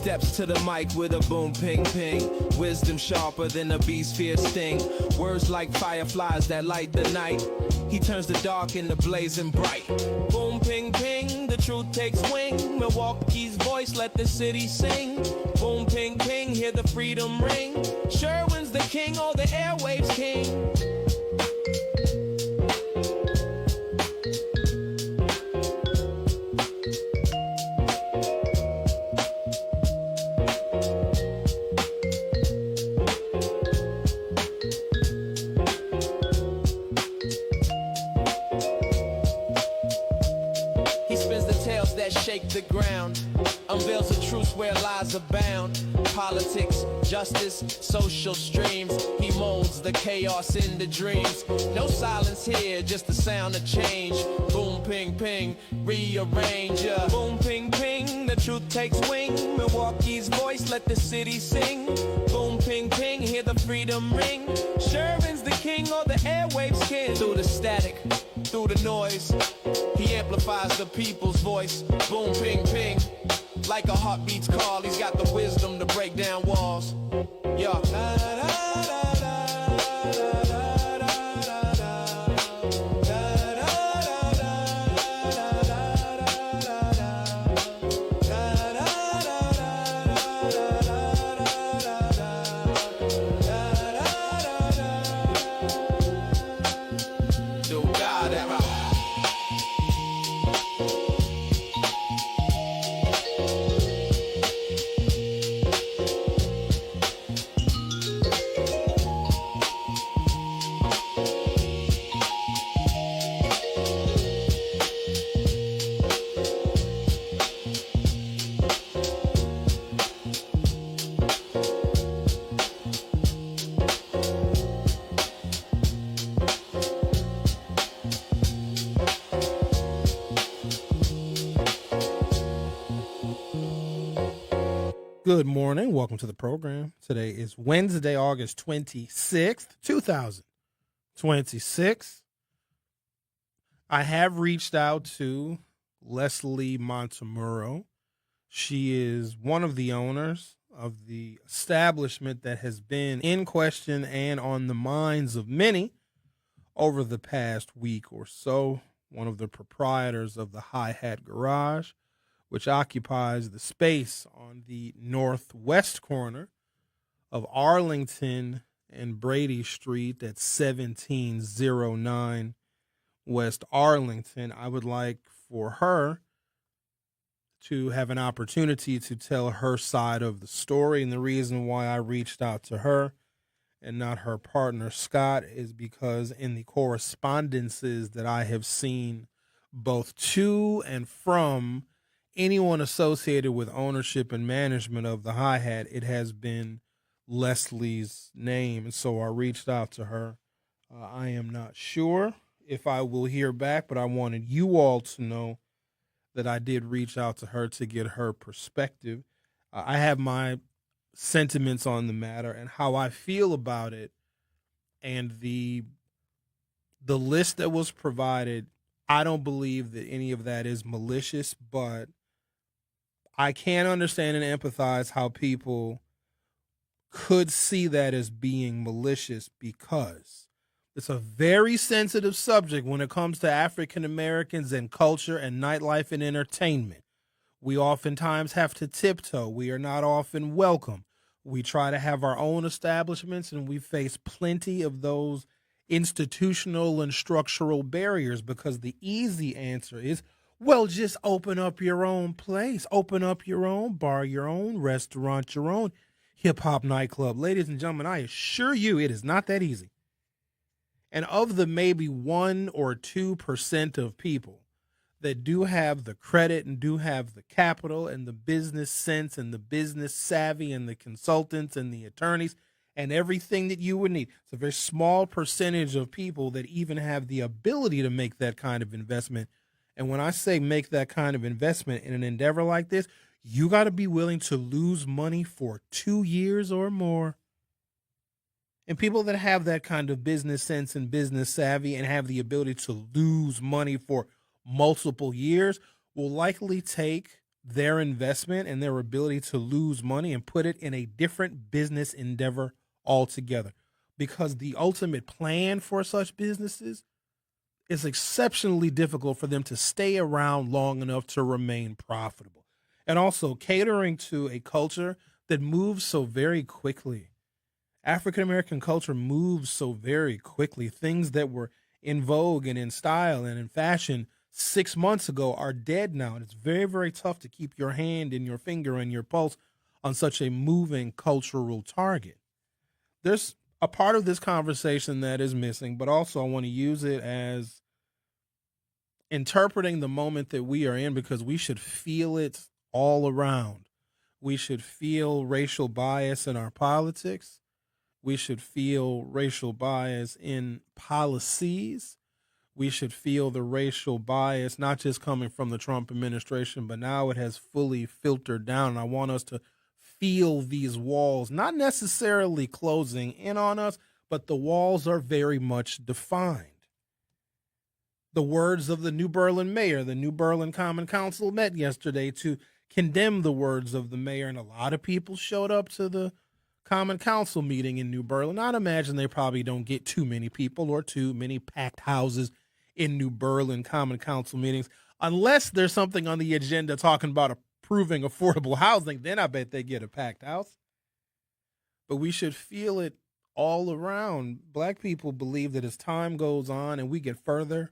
steps to the mic with a boom ping ping. Wisdom sharper than a bee's fierce sting. Words like fireflies that light the night. He turns the dark into blazing bright. Boom ping ping, the truth takes wing. Milwaukee's voice, let the city sing. Boom ping ping, hear the freedom ring. Sherwin's the king, or the airwaves king. Shake the ground, unveils the truth where lies abound. Politics, justice, social streams. He molds the chaos into dreams. No silence here, just the sound of change. Boom, ping, ping, rearrange. Boom, ping, ping, the truth takes wing. Milwaukee's voice, let the city sing. Boom, ping, ping, hear the freedom ring. Sherwin's the king, or the airwaves king. Through the static, through the noise, he amplifies the people's voice. Boom, ping, ping, like a heartbeat's call. He's got the wisdom to break down walls. Yeah. Good morning. Welcome to the program. Today is Wednesday, August 26th, 2026. I have reached out to Leslie Montemuro. She is one of the owners of the establishment that has been in question and on the minds of many over the past week or so. One of the proprietors of the Hi-Hat Garage, which occupies the space on the northwest corner of Arlington and Brady Street at 1709 West Arlington. I would like for her to have an opportunity to tell her side of the story. And the reason why I reached out to her and not her partner, Scott, is because in the correspondences that I have seen both to and from anyone associated with ownership and management of the Hi-Hat, it has been Leslie's name. And so I reached out to her. I am not sure if I will hear back, but I wanted you all to know that I did reach out to her to get her perspective. I have my sentiments on the matter and how I feel about it, and the list that was provided. I don't believe that any of that is malicious, but I can understand and empathize how people could see that as being malicious, because it's a very sensitive subject when it comes to African Americans and culture and nightlife and entertainment. We oftentimes have to tiptoe. We are not often welcome. We try to have our own establishments, and we face plenty of those institutional and structural barriers, because the easy answer is, well, just open up your own place, open up your own bar, your own restaurant, your own hip-hop nightclub. Ladies and gentlemen, I assure you it is not that easy. And of the maybe 1 or 2% of people that do have the credit and do have the capital and the business sense and the business savvy and the consultants and the attorneys and everything that you would need, it's a very small percentage of people that even have the ability to make that kind of investment. And when I say make that kind of investment in an endeavor like this, you got to be willing to lose money for 2 years or more. And people that have that kind of business sense and business savvy and have the ability to lose money for multiple years will likely take their investment and their ability to lose money and put it in a different business endeavor altogether. Because the ultimate plan for such businesses is exceptionally difficult for them to stay around long enough to remain profitable. And also catering to a culture that moves so very quickly. African American culture moves so very quickly. Things that were in vogue and in style and in fashion 6 months ago are dead now. And it's very, very tough to keep your hand and your finger and your pulse on such a moving cultural target. There's a part of this conversation that is missing, but also I want to use it as interpreting the moment that we are in because we should feel it all around. We should feel racial bias in our politics. We should feel racial bias in policies. We should feel the racial bias, not just coming from the Trump administration, but now it has fully filtered down. And I want us to feel these walls, not necessarily closing in on us, but the walls are very much defined. The words of the New Berlin mayor, the New Berlin Common Council met yesterday to condemn the words of the mayor, and a lot of people showed up to the Common Council meeting in New Berlin. I'd imagine they probably don't get too many people or too many packed houses in New Berlin Common Council meetings, unless there's something on the agenda talking about approving affordable housing. Then I bet they get a packed house. But we should feel it all around. Black people believe that as time goes on and we get further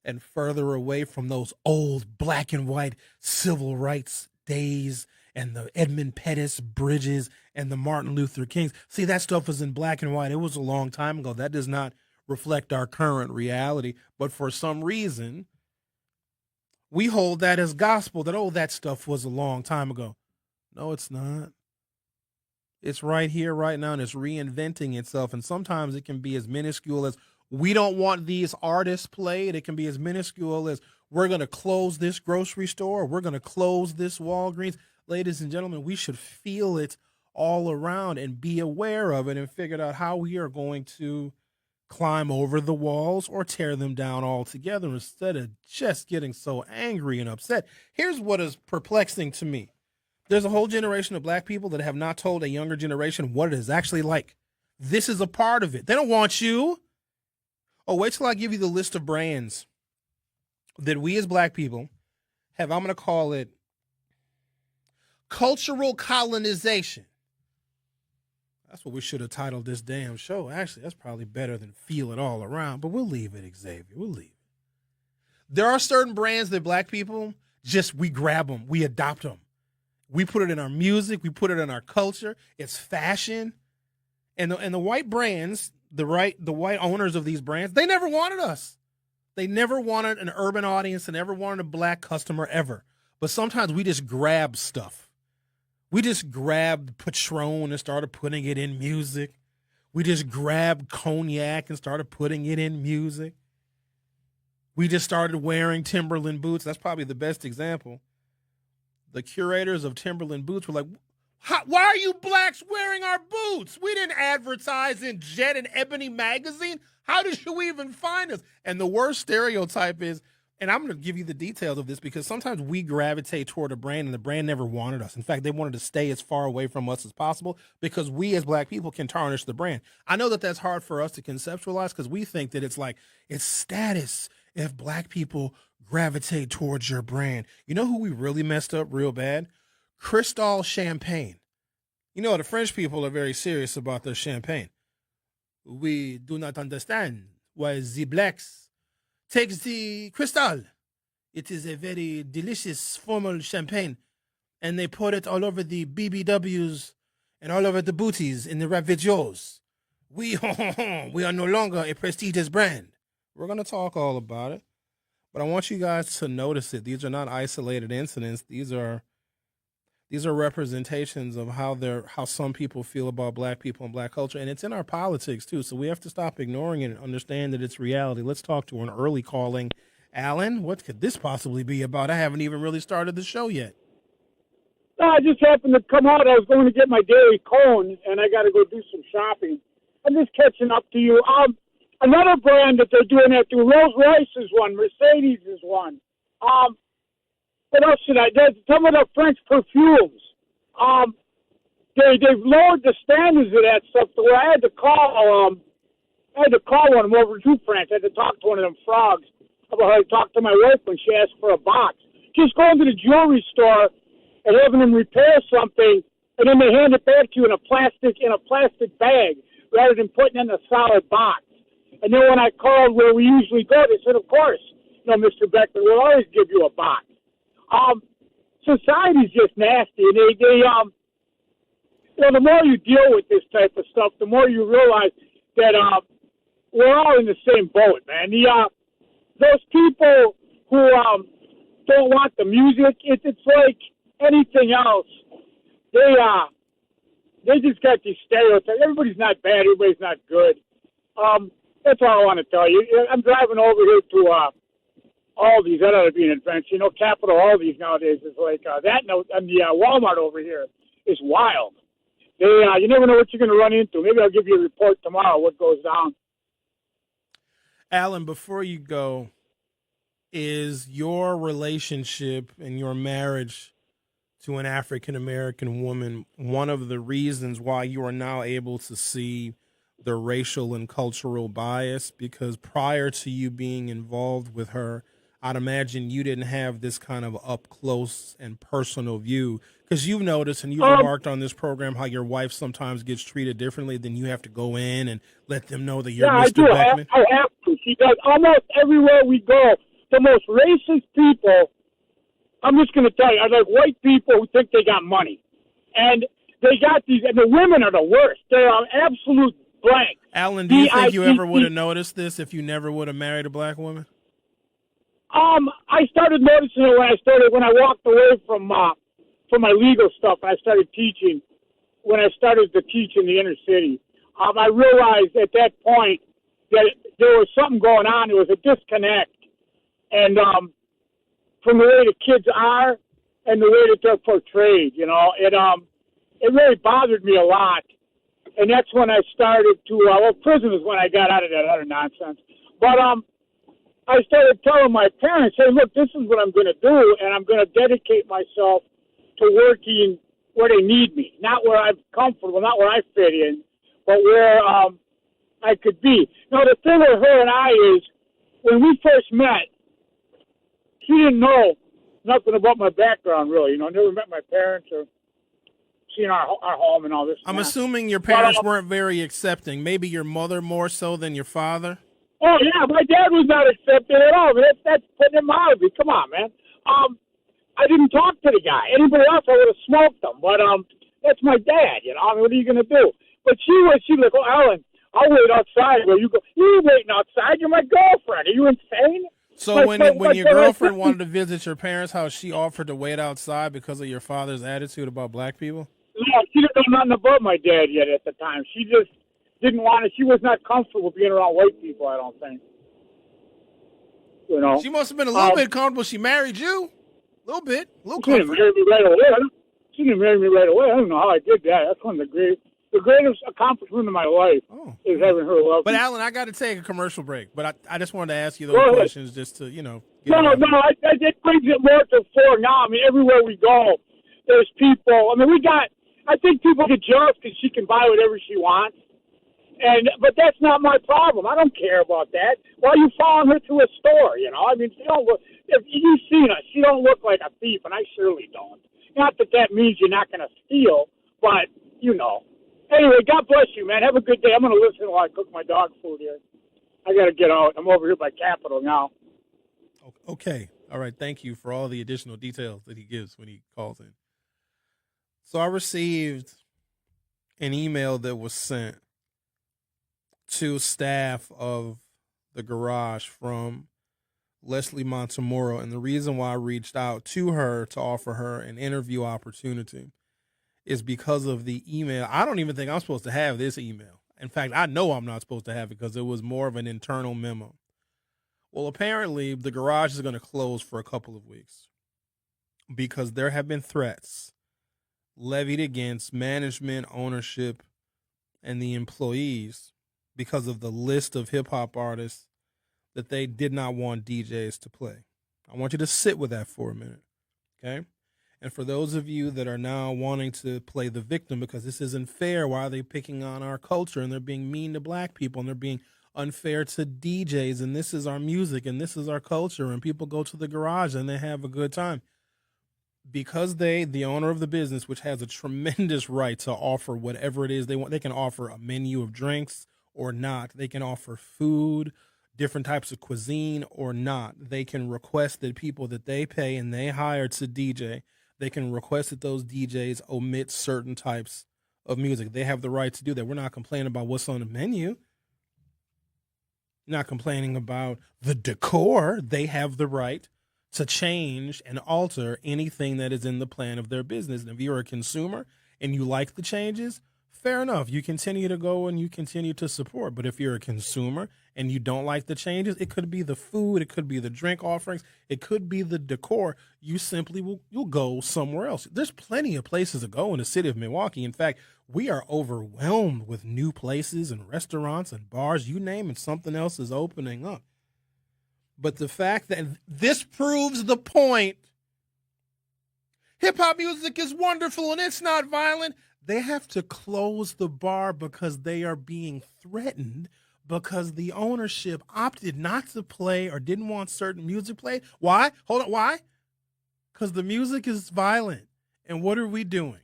and further away from those old black and white civil rights days and the Edmund Pettus bridges and the Martin Luther Kings. See, that stuff was in black and white. It was a long time ago. That does not reflect our current reality. But for some reason, we hold that as gospel that, oh, that stuff was a long time ago. No, it's not. It's right here, right now, and it's reinventing itself. And sometimes it can be as minuscule as we don't want these artists played. It can be as minuscule as we're going to close this grocery store. We're going to close this Walgreens. Ladies and gentlemen, we should feel it all around and be aware of it and figure out how we are going to climb over the walls or tear them down altogether instead of just getting so angry and upset. Here's what is perplexing to me. There's a whole generation of black people that have not told a younger generation what it is actually like. This is a part of it. They don't want you. Oh, wait till I give you the list of brands that we as black people have, I'm going to call it cultural colonization. That's what we should have titled this damn show. Actually, that's probably better than feel it all around, but we'll leave it, Xavier. We'll leave it. There are certain brands that black people we grab them. We adopt them. We put it in our music. We put it in our culture. It's fashion. And the white brands, the white owners of these brands, they never wanted us. They never wanted an urban audience and never wanted a black customer ever. But sometimes we just grab stuff. We just grabbed Patron and started putting it in music. We just grabbed cognac and started putting it in music. We just started wearing Timberland boots. That's probably the best example. The curators of Timberland boots were like, why are you blacks wearing our boots? We didn't advertise in Jet and Ebony magazine. How did you even find us? And the worst stereotype is, and I'm going to give you the details of this because sometimes we gravitate toward a brand and the brand never wanted us. In fact, they wanted to stay as far away from us as possible because we as black people can tarnish the brand. I know that that's hard for us to conceptualize because we think that it's status if black people gravitate towards your brand. You know who we really messed up real bad? Cristal Champagne. You know, the French people are very serious about their champagne. We do not understand why the blacks take the Cristal. It is a very delicious formal champagne, and they pour it all over the BBWs and all over the booties in the raviolis. We are no longer a prestigious brand. We're going to talk all about it, but I want you guys to notice it. These are not isolated incidents. These are representations of how some people feel about black people and black culture, and it's in our politics too. So we have to stop ignoring it and understand that it's reality. Let's talk to an early calling. Alan, what could this possibly be about? I haven't even really started the show yet. No, I just happened to come out. I was going to get my daily cone, and I got to go do some shopping. I'm just catching up to you. Another brand that they're doing that through, Rolls-Royce is one, Mercedes is one. what else should I do? Some of the French perfumes. They've lowered the standards of that stuff to where I had to call one of them over to France. I had to talk to one of them frogs about how to talk to my wife when she asked for a box. Just going to the jewelry store and having them repair something, and then they hand it back to you in a plastic bag rather than putting it in a solid box. And then when I called where we usually go, they said, of course, Mr. Beckman, we'll always give you a box. Society's just nasty, and the more you deal with this type of stuff, the more you realize that we're all in the same boat, man. Those people who don't want the music, it's like anything else. They just got these stereotypes. Everybody's not bad. Everybody's not good. That's all I want to tell you. I'm driving over here to Aldi's. That ought to be an adventure. Capital Aldi's nowadays is like that. And the Walmart over here is wild. You never know what you're going to run into. Maybe I'll give you a report tomorrow what goes down. Alan, before you go, is your relationship and your marriage to an African-American woman one of the reasons why you are now able to see the racial and cultural bias? Because prior to you being involved with her, I'd imagine you didn't have this kind of up close and personal view, because you've noticed and you've remarked on this program how your wife sometimes gets treated differently. Then you have to go in and let them know that you're Mr. Beckman. I have to. She does almost everywhere we go. The most racist people, I'm just going to tell you, are like white people who think they got money. And they got these, and the women are the worst. They're absolute blank. Alan, do you think you ever would have noticed this if you never would have married a black woman? I started noticing it when I walked away from my legal stuff and I started teaching. When I started to teach in the inner city, I realized at that point that there was something going on. There was a disconnect, and from the way the kids are and the way that they're portrayed, it really bothered me a lot. And that's when I started to prison is when I got out of that other nonsense. But I started telling my parents, hey, look, this is what I'm going to do, and I'm going to dedicate myself to working where they need me, not where I'm comfortable, not where I fit in, but where I could be. Now, the thing with her and I is, when we first met, she didn't know nothing about my background, really. Never met my parents or seen our home and all this. I'm assuming your parents weren't very accepting. Maybe your mother more so than your father? Oh, yeah, my dad was not accepting at all. That's putting it mildly. Come on, man. I didn't talk to the guy. Anybody else, I would have smoked them. But that's my dad, what are you going to do? But she was like, oh, Alan, I'll wait outside where you go. You ain't waiting outside. You're my girlfriend. Are you insane? So when your girlfriend wanted to visit your parents' house, she offered to wait outside because of your father's attitude about black people? No, she didn't know nothing about my dad yet at the time. She just didn't want to. She was not comfortable being around white people, I don't think. She must have been a little bit comfortable. She married you. A little bit. A little comfortable. She didn't marry me right away. I don't know how I did that. That's one of the greatest accomplishment of my life is having her love. But Alan, I got to take a commercial break. But I just wanted to ask you those questions just to, No, it brings it more to the fore now. I mean, everywhere we go, there's people. I think people get jealous because she can buy whatever she wants. But that's not my problem. I don't care about that. Why are you following her to a store? She don't look. If you've seen her, she don't look like a thief, and I surely don't. Not that means you're not going to steal, but Anyway, God bless you, man. Have a good day. I'm going to listen while I cook my dog food here. I got to get out. I'm over here by Capitol now. Okay. All right. Thank you for all the additional details that he gives when he calls in. So I received an email that was sent to staff of the garage from Leslie Montemuro. And the reason why I reached out to her to offer her an interview opportunity is because of the email. I don't even think I'm supposed to have this email. In fact, I know I'm not supposed to have it because it was more of an internal memo. Well, apparently the garage is going to close for a couple of weeks because there have been threats levied against management, ownership, and the employees because of the list of hip-hop artists that they did not want DJs to play. I want you to sit with that for a minute. okay? And for those of you that are now wanting to play the victim because this isn't fair, why are they picking on our culture and they're being mean to black people and they're being unfair to DJs and this is our music and this is our culture and people go to the garage and they have a good time? Because the owner of the business, which has a tremendous right to offer whatever it is they want, they can offer a menu of drinks or not. They can offer food, different types of cuisine or not. They can request that people that they pay and they hire to DJ, they can request that those DJs omit certain types of music. They have the right to do that. We're not complaining about what's on the menu. Not complaining about the decor. They have the right to change and alter anything that is in the plan of their business. And if you're a consumer and you like the changes, fair enough. You continue to go and you continue to support. But if you're a consumer and you don't like the changes, it could be the food, it could be the drink offerings, it could be the decor. You simply you'll go somewhere else. There's plenty of places to go in the city of Milwaukee. In fact, we are overwhelmed with new places and restaurants and bars. You name it, something else is opening up. But the fact that this proves the point, hip-hop music is wonderful and it's not violent. They have to close the bar because they are being threatened because the ownership opted not to play or didn't want certain music played. Why? Hold on. Why? Because the music is violent. And what are we doing?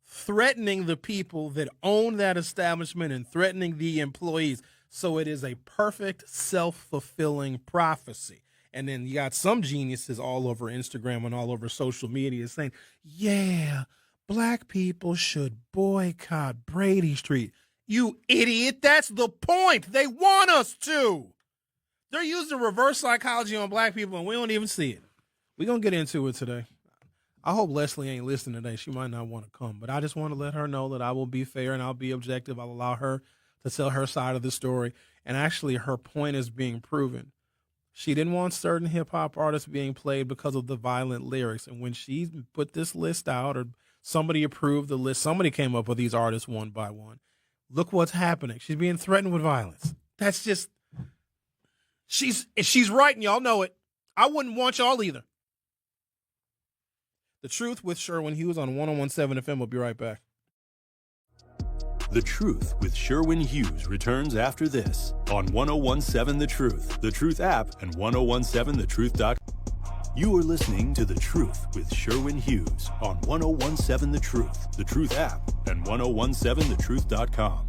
Threatening the people that own that establishment and threatening the employees. So it is a perfect self-fulfilling prophecy. And then you got some geniuses all over Instagram and all over social media saying, yeah, black people should boycott Brady Street. You idiot. That's the point. They want us to. They're using reverse psychology on black people, and we don't even see it. We're going to get into it today. I hope Leslie ain't listening today. She might not want to come, but I just want to let her know that I will be fair and I'll be objective. I'll allow her to tell her side of the story. And actually, her point is being proven. She didn't want certain hip-hop artists being played because of the violent lyrics. And when she put this list out or somebody approved the list, somebody came up with these artists one by one. Look what's happening. She's being threatened with violence. That's just, she's right, and y'all know it. I wouldn't want y'all either. The Truth with Sherwin Hughes on 101.7 FM. We'll be right back. The Truth with Sherwin Hughes returns after this on 101.7 The Truth app and 101.7thetruth.com. You are listening to The Truth with Sherwin Hughes on 101.7 The Truth app and 101.7thetruth.com.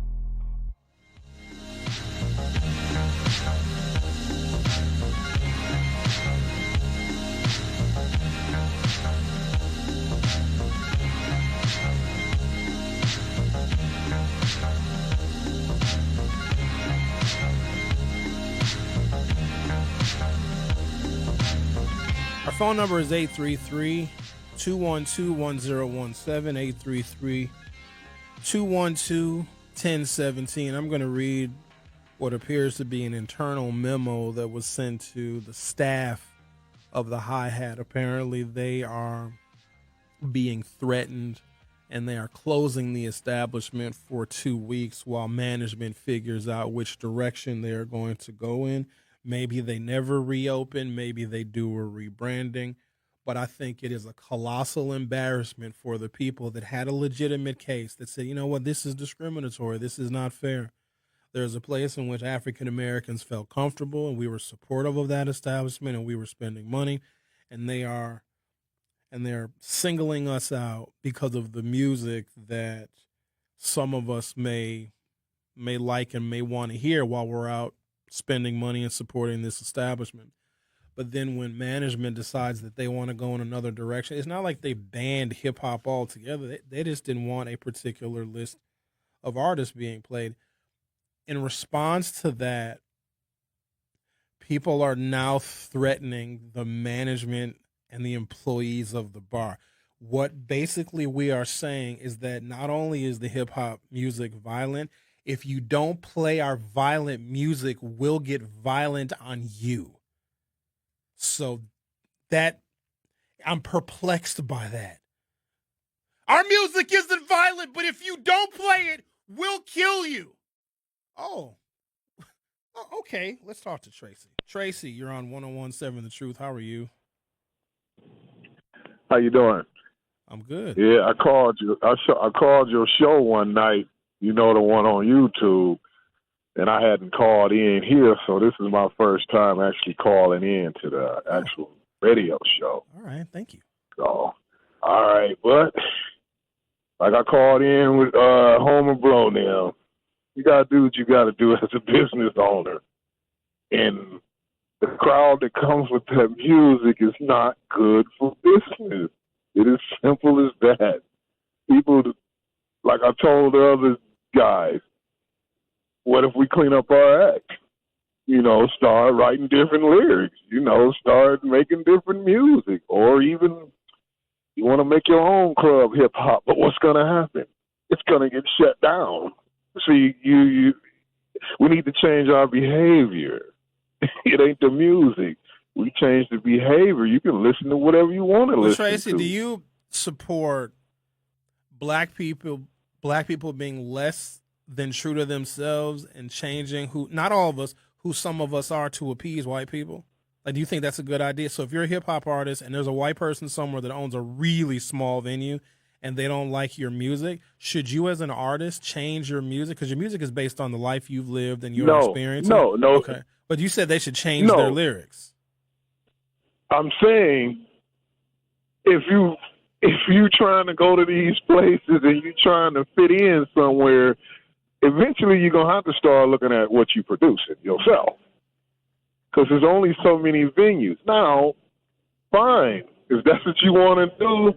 Our phone number is 833-212-1017, 833-212-1017. I'm going to read what appears to be an internal memo that was sent to the staff of the Hi-Hat. Apparently, they are being threatened and they are closing the establishment for 2 weeks while management figures out which direction they are going to go in. Maybe they never reopen. Maybe they do a rebranding. But I think it is a colossal embarrassment for the people that had a legitimate case that said, you know what, this is discriminatory. This is not fair. There's a place in which African Americans felt comfortable and we were supportive of that establishment and we were spending money, and they're singling us out because of the music that some of us may like and may want to hear while we're out spending money and supporting this establishment. But then when management decides that they want to go in another direction, it's not like they banned hip hop altogether. They just didn't want a particular list of artists being played. In response to that, people are now threatening the management and the employees of the bar. What basically we are saying is that not only is the hip hop music violent, if you don't play our violent music, we'll get violent on you. So that, I'm perplexed by that. Our music isn't violent, but if you don't play it, we'll kill you. Oh, okay. Let's talk to Tracy. Tracy, you're on 101.7 The Truth. How are you? How you doing? I'm good. Yeah, I called you. I called your show one night. You know, the one on YouTube, and I hadn't called in here, so this is my first time actually calling in to the actual radio show. All right, thank you. So, all right, but like I called in with Homer Blow now. You gotta do what you gotta do as a business owner, and the crowd that comes with that music is not good for business. It is simple as that. People, like I told the other guys, what if we clean up our act? You know, start writing different lyrics. You know, start making different music, or even you want to make your own club hip hop. But what's going to happen? It's going to get shut down. See, we need to change our behavior. It ain't the music. We change the behavior. You can listen to whatever you want to listen Tracy, to. do you support black people being less than true to themselves and changing who, not all of us, who some of us are to appease white people? Like, do you think that's a good idea? So if you're a hip hop artist and there's a white person somewhere that owns a really small venue and they don't like your music, should you as an artist change your music? Because your music is based on the life you've lived and your experience. No. Okay. But you said they should change their lyrics. I'm saying if you trying to go to these places and you trying to fit in somewhere, eventually you're going to have to start looking at what you producing yourself. Because there's only so many venues. Now, fine. If that's what you want to do,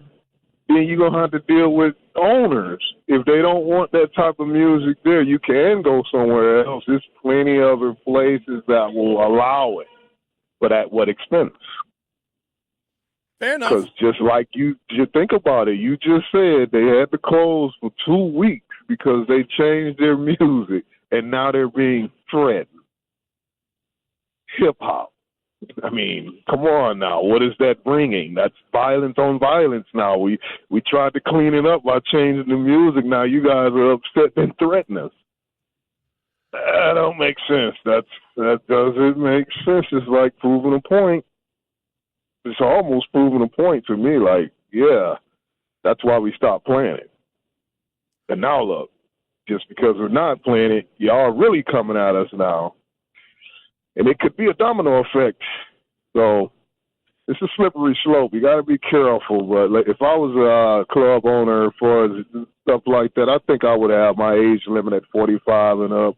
then you're going to have to deal with owners. If they don't want that type of music there, you can go somewhere else. There's plenty of other places that will allow it. But at what expense? Fair enough. Because just like you think about it, you just said they had to close for 2 weeks because they changed their music, and now they're being threatened. Hip-hop. I mean, come on now. What is that bringing? That's violence on violence now. We tried to clean it up by changing the music. Now you guys are upset and threaten us. That don't make sense. That doesn't make sense. It's like proving a point. It's almost proving a point to me. Like, yeah, that's why we stopped playing it. And now look, just because we're not playing it, y'all are really coming at us now. And it could be a domino effect. So it's a slippery slope. You got to be careful. But like, if I was a club owner for stuff like that, I think I would have my age limit at 45 and up.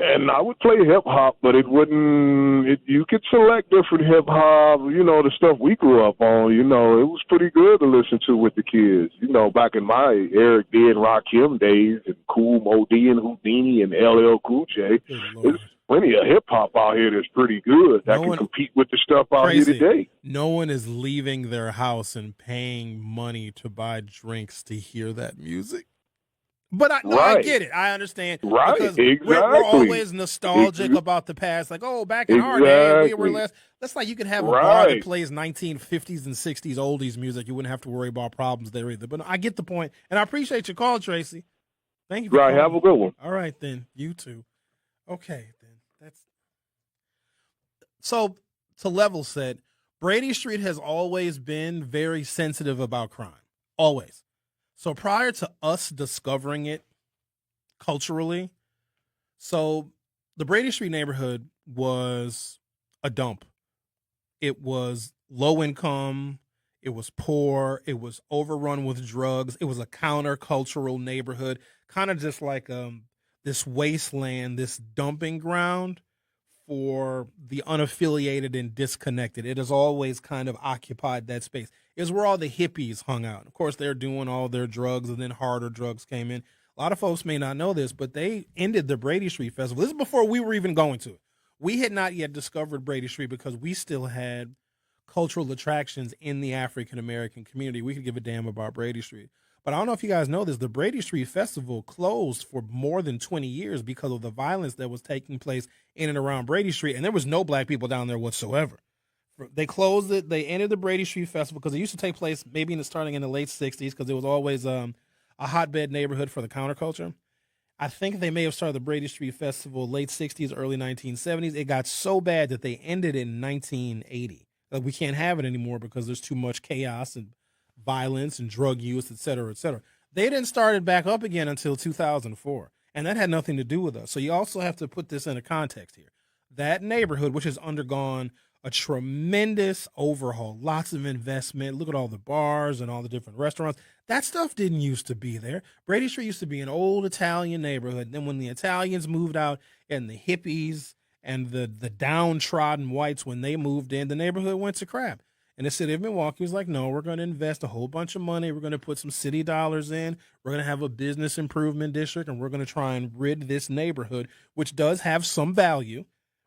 And I would play hip-hop, but it wouldn't you could select different hip-hop, you know, the stuff we grew up on. You know, it was pretty good to listen to with the kids. You know, back in my Eric D. and Rakim days and Kool Moe Dee and Houdini and LL Cool J, there's plenty of hip-hop out here that's pretty good that can compete with the stuff out here today. No one is leaving their house and paying money to buy drinks to hear that music. But I get it. I understand. Right, because exactly. We're always nostalgic about the past. Like, oh, back in our day, we were less. That's like you could have a bar that plays 1950s and 60s oldies music. You wouldn't have to worry about problems there either. But I get the point, and I appreciate your call, Tracy. Thank you for calling. Have a good one. All right, then. You too. Okay, then. So, to level set, Brady Street has always been very sensitive about crime. Always. So prior to us discovering it culturally, so the Brady Street neighborhood was a dump. It was low income. It was poor. It was overrun with drugs. It was a countercultural neighborhood, kind of just like this wasteland, this dumping ground for the unaffiliated and disconnected. It has always kind of occupied that space. Is where all the hippies hung out. Of course, they're doing all their drugs, and then harder drugs came in. A lot of folks may not know this, but they ended the Brady Street Festival. This is before we were even going to it. We had not yet discovered Brady Street because we still had cultural attractions in the African-American community. We could give a damn about Brady Street. But I don't know if you guys know this. The Brady Street Festival closed for more than 20 years because of the violence that was taking place in and around Brady Street, and there was no black people down there whatsoever. They closed it. They ended the Brady Street Festival because it used to take place maybe starting in the late 60s because it was always a hotbed neighborhood for the counterculture. I think they may have started the Brady Street Festival late 60s, early 1970s. It got so bad that they ended it in 1980. We can't have it anymore because there's too much chaos and violence and drug use, et cetera, et cetera. They didn't start it back up again until 2004, and that had nothing to do with us. So you also have to put this in a context here. That neighborhood, which has undergone a tremendous overhaul, lots of investment. Look at all the bars and all the different restaurants. That stuff didn't used to be there. Brady Street used to be an old Italian neighborhood. Then when the Italians moved out and the hippies and the downtrodden whites, when they moved in, the neighborhood went to crap. And the city of Milwaukee was like, no, we're going to invest a whole bunch of money. We're going to put some city dollars in. We're going to have a business improvement district, and we're going to try and rid this neighborhood, which does have some value.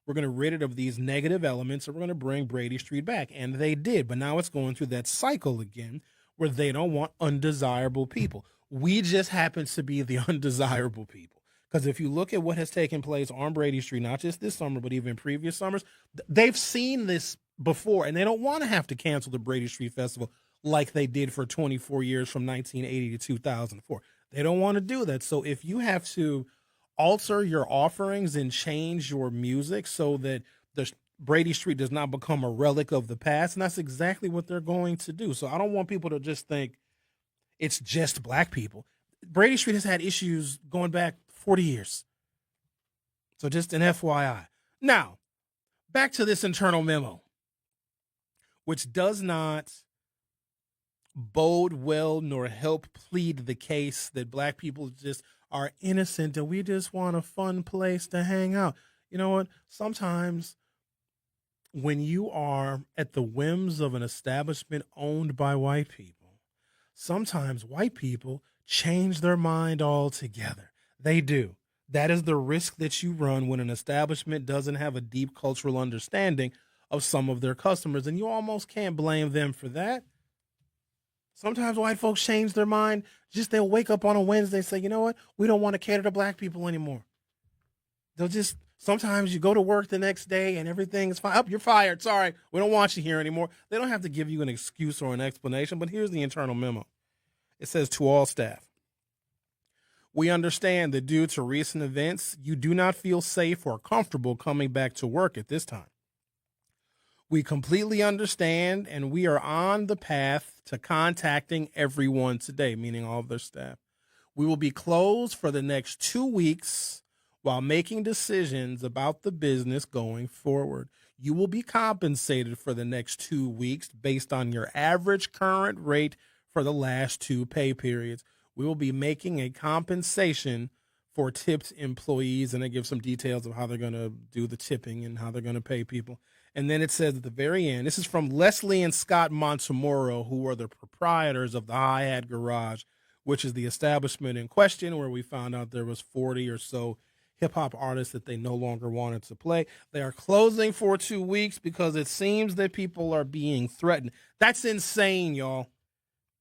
We're going to rid it of these negative elements, and we're going to bring Brady Street back. And they did. But now it's going through that cycle again where they don't want undesirable people. We just happen to be the undesirable people. Because if you look at what has taken place on Brady Street, not just this summer, but even previous summers, they've seen this before, and they don't want to have to cancel the Brady Street Festival like they did for 24 years from 1980 to 2004. They don't want to do that. So if you have to alter your offerings and change your music so that the Brady Street does not become a relic of the past, and that's exactly what they're going to do. So I don't want people to just think it's just black people. Brady Street has had issues going back 40 years. So just an FYI. Now, back to this internal memo, which does not bode well nor help plead the case that black people just are innocent and we just want a fun place to hang out. You know what? Sometimes when you are at the whims of an establishment owned by white people, sometimes white people change their mind altogether. They do. That is the risk that you run when an establishment doesn't have a deep cultural understanding of some of their customers, and you almost can't blame them for that. Sometimes white folks change their mind. Just they'll wake up on a Wednesday and say, you know what? We don't want to cater to black people anymore. They'll just, sometimes you go to work the next day and everything's fine. Oh, you're fired. Sorry. We don't want you here anymore. They don't have to give you an excuse or an explanation, but here's the internal memo. It says to all staff, we understand that due to recent events, you do not feel safe or comfortable coming back to work at this time. We completely understand, and we are on the path to contacting everyone today, meaning all of their staff. We will be closed for the next 2 weeks while making decisions about the business going forward. You will be compensated for the next 2 weeks based on your average current rate for the last 2 pay periods. We will be making a compensation for tipped employees, and they give some details of how they're going to do the tipping and how they're going to pay people. And then it says at the very end, this is from Leslie and Scott Montemuro, who are the proprietors of the Hi-Hat Garage, which is the establishment in question where we found out there was 40 or so hip-hop artists that they no longer wanted to play. They are closing for 2 weeks because it seems that people are being threatened. That's insane, y'all.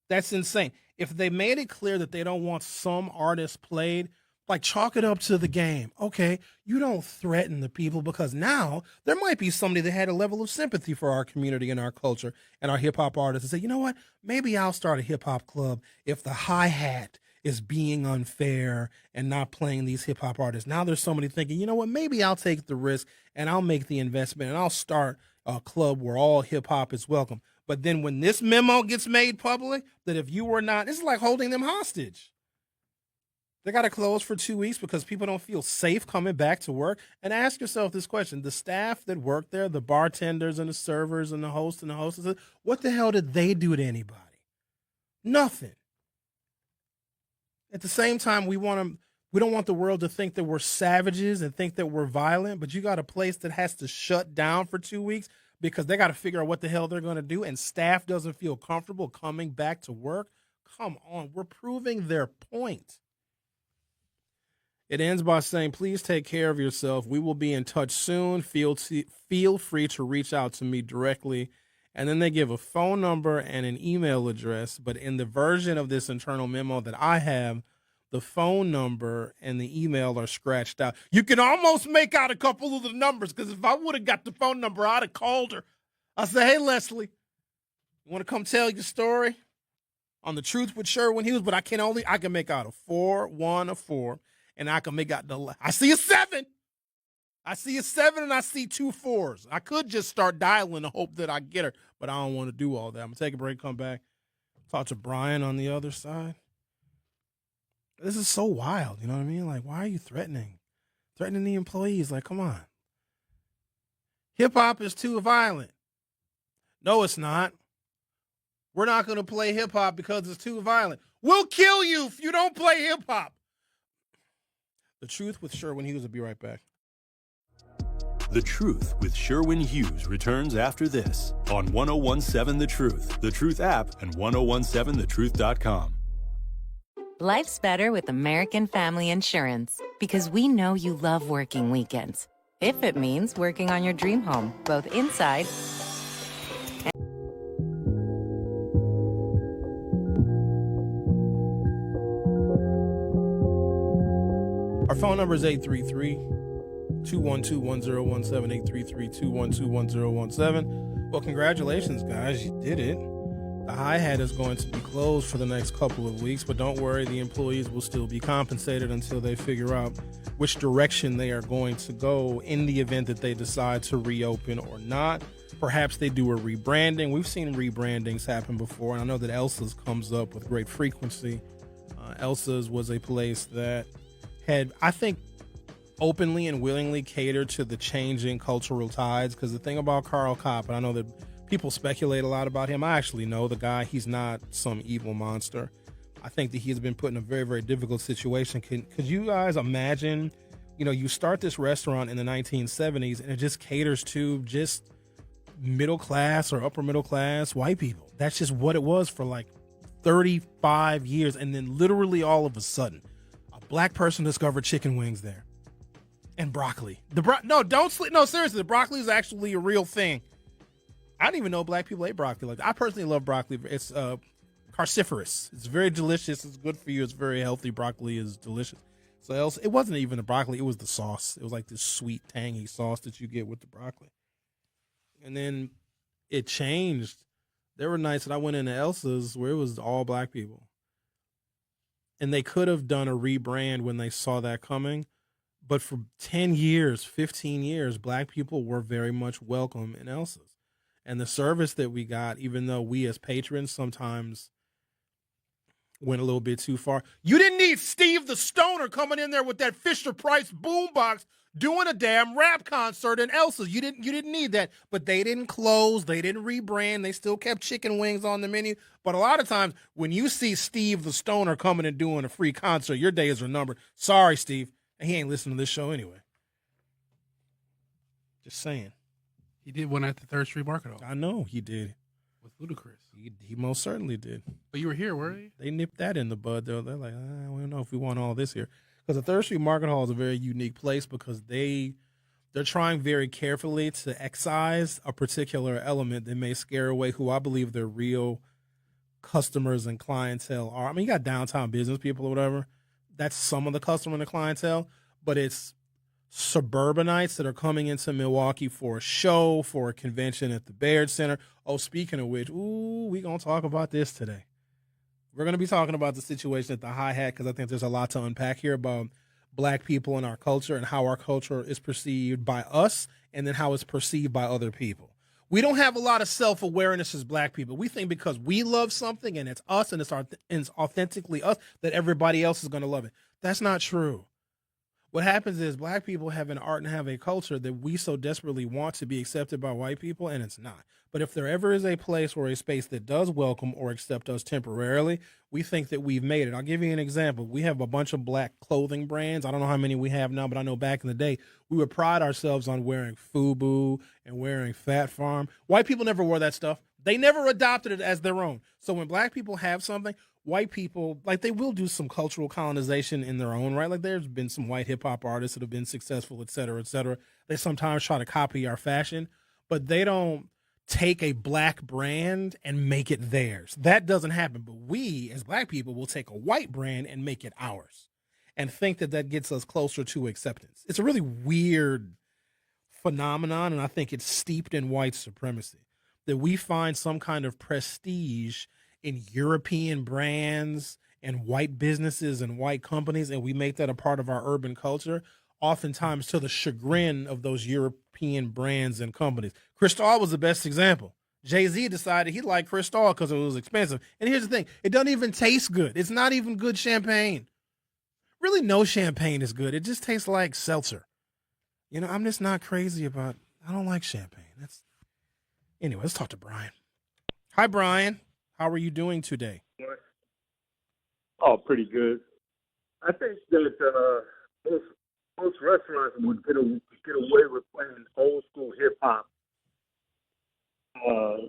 That's insane. If they made it clear that they don't want some artists played, like chalk it up to the game. Okay, you don't threaten the people because now there might be somebody that had a level of sympathy for our community and our culture and our hip hop artists and say, you know what, maybe I'll start a hip hop club if the hi-hat is being unfair and not playing these hip hop artists. Now there's somebody thinking, you know what, maybe I'll take the risk and I'll make the investment and I'll start a club where all hip hop is welcome. But then when this memo gets made public, that if you were not, it's like holding them hostage. They got to close for 2 weeks because people don't feel safe coming back to work. And ask yourself this question. The staff that work there, the bartenders and the servers and the hosts and the hostesses, what the hell did they do to anybody? Nothing. At the same time, we don't want the world to think that we're savages and think that we're violent, but you got a place that has to shut down for 2 weeks because they got to figure out what the hell they're going to do, and staff doesn't feel comfortable coming back to work. Come on, we're proving their point. It ends by saying, please take care of yourself. We will be in touch soon. Feel free to reach out to me directly. And then they give a phone number and an email address. But in the version of this internal memo that I have, the phone number and the email are scratched out. You can almost make out a couple of the numbers because if I would have got the phone number, I'd have called her. I said, hey, Leslie, you want to come tell your story on The Truth with Sherwin Hughes? But I can make out a 4, 1, a 4. And I can make out I see a 7. I see a 7 and I see 2 4s. I could just start dialing and hope that I get her, but I don't want to do all that. I'm going to take a break, come back, talk to Brian on the other side. This is so wild, you know what I mean? Like, why are you threatening the employees? Like, come on. Hip-hop is too violent. No, it's not. We're not going to play hip-hop because it's too violent. We'll kill you if you don't play hip-hop. The Truth with Sherwin Hughes will be right back. The Truth with Sherwin Hughes returns after this on 1017 The Truth app, and 1017thetruth.com. Life's better with American Family Insurance because we know you love working weekends. If it means working on your dream home, both inside Our phone number is 833-212-1017, 833-212-1017. Well, congratulations, guys. You did it. The hi-hat is going to be closed for the next couple of weeks, but don't worry, the employees will still be compensated until they figure out which direction they are going to go in the event that they decide to reopen or not. Perhaps they do a rebranding. We've seen rebrandings happen before, and I know that Elsa's comes up with great frequency. Elsa's was a place that had, I think, openly and willingly catered to the changing cultural tides, because the thing about Carl Kopp, and I know that people speculate a lot about him. I actually know the guy. He's not some evil monster. I think that he's been put in a very, very difficult situation. Could you guys imagine, you start this restaurant in the 1970s and it just caters to just middle class or upper middle class white people. That's just what it was for like 35 years. And then literally all of a sudden, a black person discovered chicken wings there and broccoli. No, seriously, the broccoli is actually a real thing. I didn't even know black people ate broccoli. Like, I personally love broccoli. It's carciferous. It's very delicious. It's good for you. It's very healthy. Broccoli is delicious. So it wasn't even the broccoli. It was the sauce. It was like this sweet, tangy sauce that you get with the broccoli. And then it changed. There were nights that I went into Elsa's where it was all black people. And they could have done a rebrand when they saw that coming. But for 10 years, 15 years, black people were very much welcome in Elsa's. And the service that we got, even though we as patrons sometimes went a little bit too far. You didn't need Steve the Stoner coming in there with that Fisher-Price boombox doing a damn rap concert in Elsa's. You didn't need that. But they didn't close. They didn't rebrand. They still kept chicken wings on the menu. But a lot of times when you see Steve the Stoner coming and doing a free concert, your days are numbered. Sorry, Steve. He ain't listening to this show anyway. Just saying. He did one at the 3rd Street Market Hall. I know he did. With Ludacris. He most certainly did. But you were here, weren't you? They nipped that in the bud, though. They're like, I don't know if we want all this here. Because the 3rd Street Market Hall is a very unique place because they're trying very carefully to excise a particular element that may scare away who I believe their real customers and clientele are. I mean, you got downtown business people or whatever. That's some of the customer and the clientele. But it's suburbanites that are coming into Milwaukee for a show, for a convention at the Baird Center. Oh, speaking of which, we're going to talk about this today. We're going to be talking about the situation at the Hi-Hat because I think there's a lot to unpack here about black people and our culture and how our culture is perceived by us and then how it's perceived by other people. We don't have a lot of self-awareness as black people. We think because we love something and it's us and it's authentically us that everybody else is going to love it. That's not true. What happens is black people have an art and have a culture that we so desperately want to be accepted by white people, and it's not. But if there ever is a place or a space that does welcome or accept us temporarily, we think that we've made it. I'll give you an example. We have a bunch of black clothing brands. I don't know how many we have now, but I know back in the day, we would pride ourselves on wearing FUBU and wearing Fat Farm. White people never wore that stuff. They never adopted it as their own. So when black people have something, white people, like, they will do some cultural colonization in their own right. Like, there's been some white hip-hop artists that have been successful, et cetera, et cetera. They sometimes try to copy our fashion, but they don't take a black brand and make it theirs. That doesn't happen. But we, as black people, will take a white brand and make it ours and think that that gets us closer to acceptance. It's a really weird phenomenon, and I think it's steeped in white supremacy, that we find some kind of prestige in European brands and white businesses and white companies, and we make that a part of our urban culture, oftentimes to the chagrin of those European brands and companies. Cristal was the best example. Jay-Z decided he liked Cristal because it was expensive. And here's the thing, it doesn't even taste good. It's not even good champagne. Really, no champagne is good. It just tastes like seltzer. You know, I'm just not crazy about, I don't like champagne. Anyway, let's talk to Brian. Hi, Brian. How are you doing today? Oh, pretty good. I think that most restaurants would get away with playing old school hip hop, and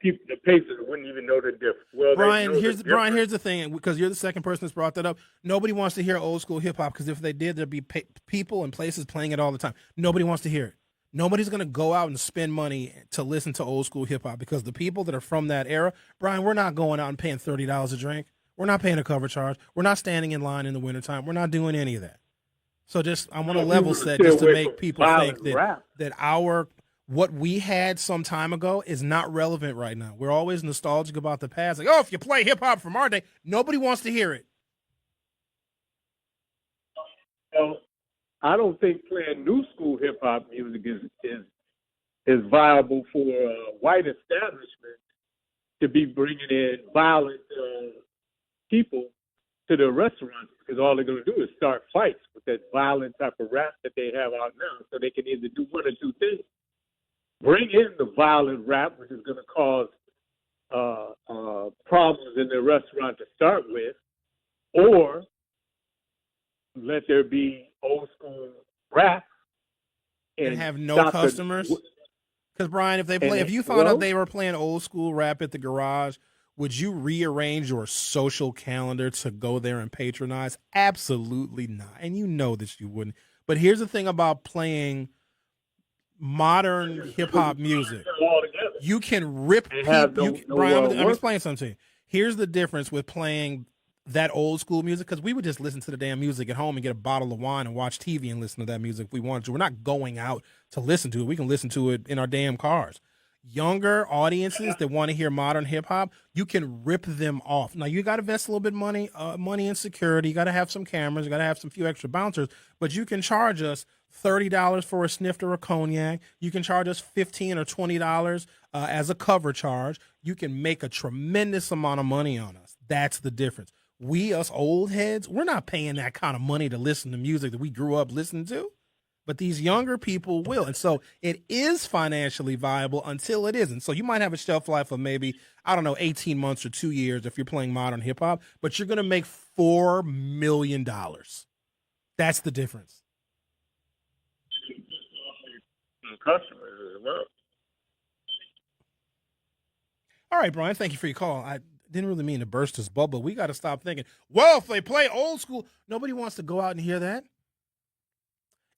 the patrons wouldn't even know the difference. Well, Brian, here's the thing, because you're the second person that's brought that up. Nobody wants to hear old school hip hop because if they did, there'd be people and places playing it all the time. Nobody wants to hear it. Nobody's going to go out and spend money to listen to old school hip hop because the people that are from that era, Brian, we're not going out and paying $30 a drink. We're not paying a cover charge. We're not standing in line in the wintertime. We're not doing any of that. So I want to level set just to make people think that what we had some time ago is not relevant right now. We're always nostalgic about the past. Like, oh, if you play hip hop from our day, nobody wants to hear it. Well, I don't think playing new school hip hop music is viable for a white establishment to be bringing in violent people to the restaurants, because all they're going to do is start fights with that violent type of rap that they have out now. So they can either do one or two things: bring in the violent rap, which is going to cause problems in the restaurant to start with, or let there be old school rap and have no customers. Because Brian, if you found out they were playing old school rap at the garage, would you rearrange your social calendar to go there and patronize? Absolutely not. And you know that you wouldn't. But here's the thing about playing modern hip hop music. You can rip people. Brian, I'm explaining something to you. Here's the difference with playing that old school music, because we would just listen to the damn music at home and get a bottle of wine and watch TV and listen to that music if we wanted to. We're not going out to listen to it. We can listen to it in our damn cars. Younger audiences that want to hear modern hip hop, you can rip them off. Now you got to invest a little bit of money in security. You got to have some cameras. You got to have some few extra bouncers. But you can charge us $30 for a sniff or a cognac. You can charge us $15 or $20 as a cover charge. You can make a tremendous amount of money on us. That's the difference. We, us old heads, we're not paying that kind of money to listen to music that we grew up listening to. But these younger people will. And so it is financially viable until it isn't. So you might have a shelf life of maybe, 18 months or 2 years if you're playing modern hip hop, but you're going to make $4 million. That's the difference. Customers as well. All right, Brian, thank you for your call. I didn't really mean to burst this bubble. We got to stop thinking, well, if they play old school, nobody wants to go out and hear that.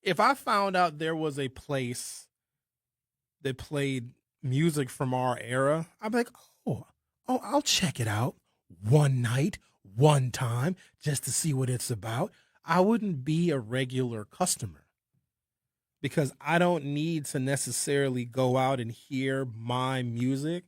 If I found out there was a place that played music from our era, I'd be like, oh, I'll check it out one night, one time, just to see what it's about. I wouldn't be a regular customer because I don't need to necessarily go out and hear my music,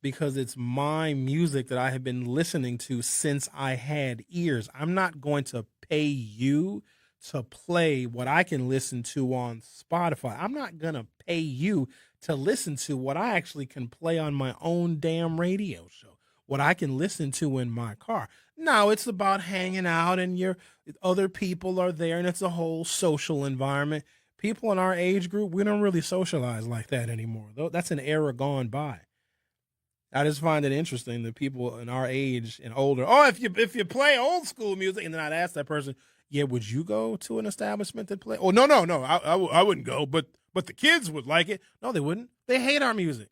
because it's my music that I have been listening to since I had ears. I'm not going to pay you to play what I can listen to on Spotify. I'm not going to pay you to listen to what I actually can play on my own damn radio show, what I can listen to in my car. Now it's about hanging out and your other people are there and it's a whole social environment. People in our age group, we don't really socialize like that anymore. That's an era gone by. I just find it interesting that people in our age and older, if you play old school music, and then I'd ask that person, yeah, would you go to an establishment that play? Oh, no, I wouldn't go, but the kids would like it. No, they wouldn't. They hate our music.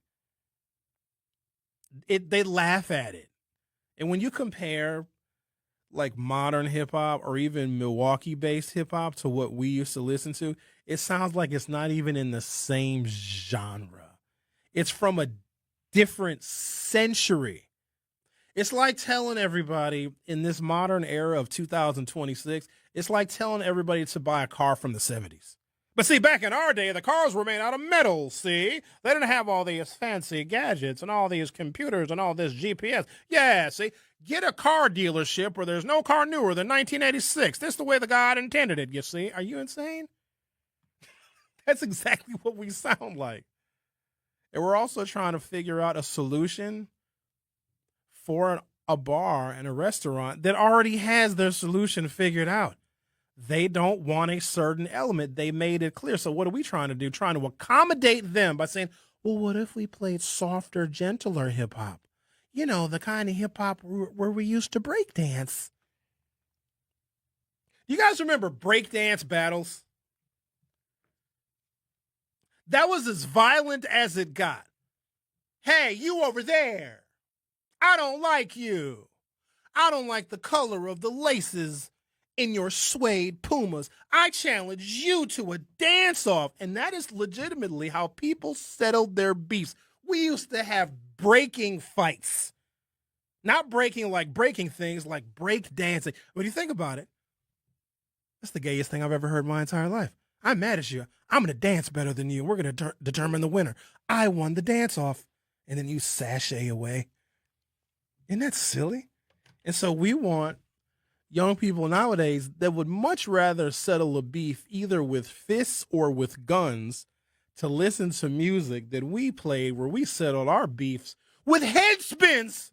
They laugh at it. And when you compare like modern hip hop or even Milwaukee based hip hop to what we used to listen to, it sounds like it's not even in the same genre. It's from a different century. It's like telling everybody in this modern era of 2026, it's like telling everybody to buy a car from the 70s. But see, back in our day, the cars were made out of metal, see? They didn't have all these fancy gadgets and all these computers and all this GPS. Yeah, see? Get a car dealership where there's no car newer than 1986. This is the way the God intended it, you see? Are you insane? That's exactly what we sound like. And we're also trying to figure out a solution for a bar and a restaurant that already has their solution figured out. They don't want a certain element. They made it clear. So what are we trying to do? Trying to accommodate them by saying, well, what if we played softer, gentler hip hop? You know, the kind of hip hop where we used to break dance. You guys remember break dance battles? That was as violent as it got. Hey, you over there. I don't like you. I don't like the color of the laces in your suede Pumas. I challenge you to a dance-off. And that is legitimately how people settled their beefs. We used to have breaking fights. Not breaking like breaking things, like break dancing. When you think about it, that's the gayest thing I've ever heard in my entire life. I'm mad at you. I'm going to dance better than you. We're going to determine the winner. I won the dance-off. And then you sashay away. Isn't that silly? And so we want young people nowadays that would much rather settle a beef either with fists or with guns to listen to music that we played where we settled our beefs with head spins.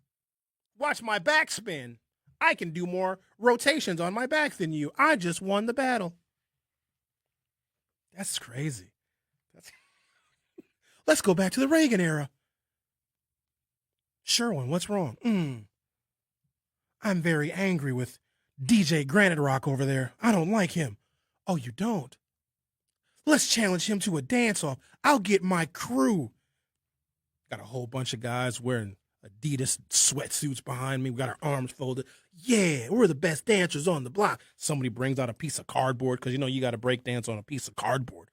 Watch my back spin. I can do more rotations on my back than you. I just won the battle. That's crazy. Let's go back to the Reagan era. Sherwin, what's wrong? I'm very angry with DJ Granite Rock over there. I don't like him. Oh, you don't? Let's challenge him to a dance-off. I'll get my crew. Got a whole bunch of guys wearing Adidas sweatsuits behind me. We got our arms folded. Yeah, we're the best dancers on the block. Somebody brings out a piece of cardboard because, you know, you got to break dance on a piece of cardboard.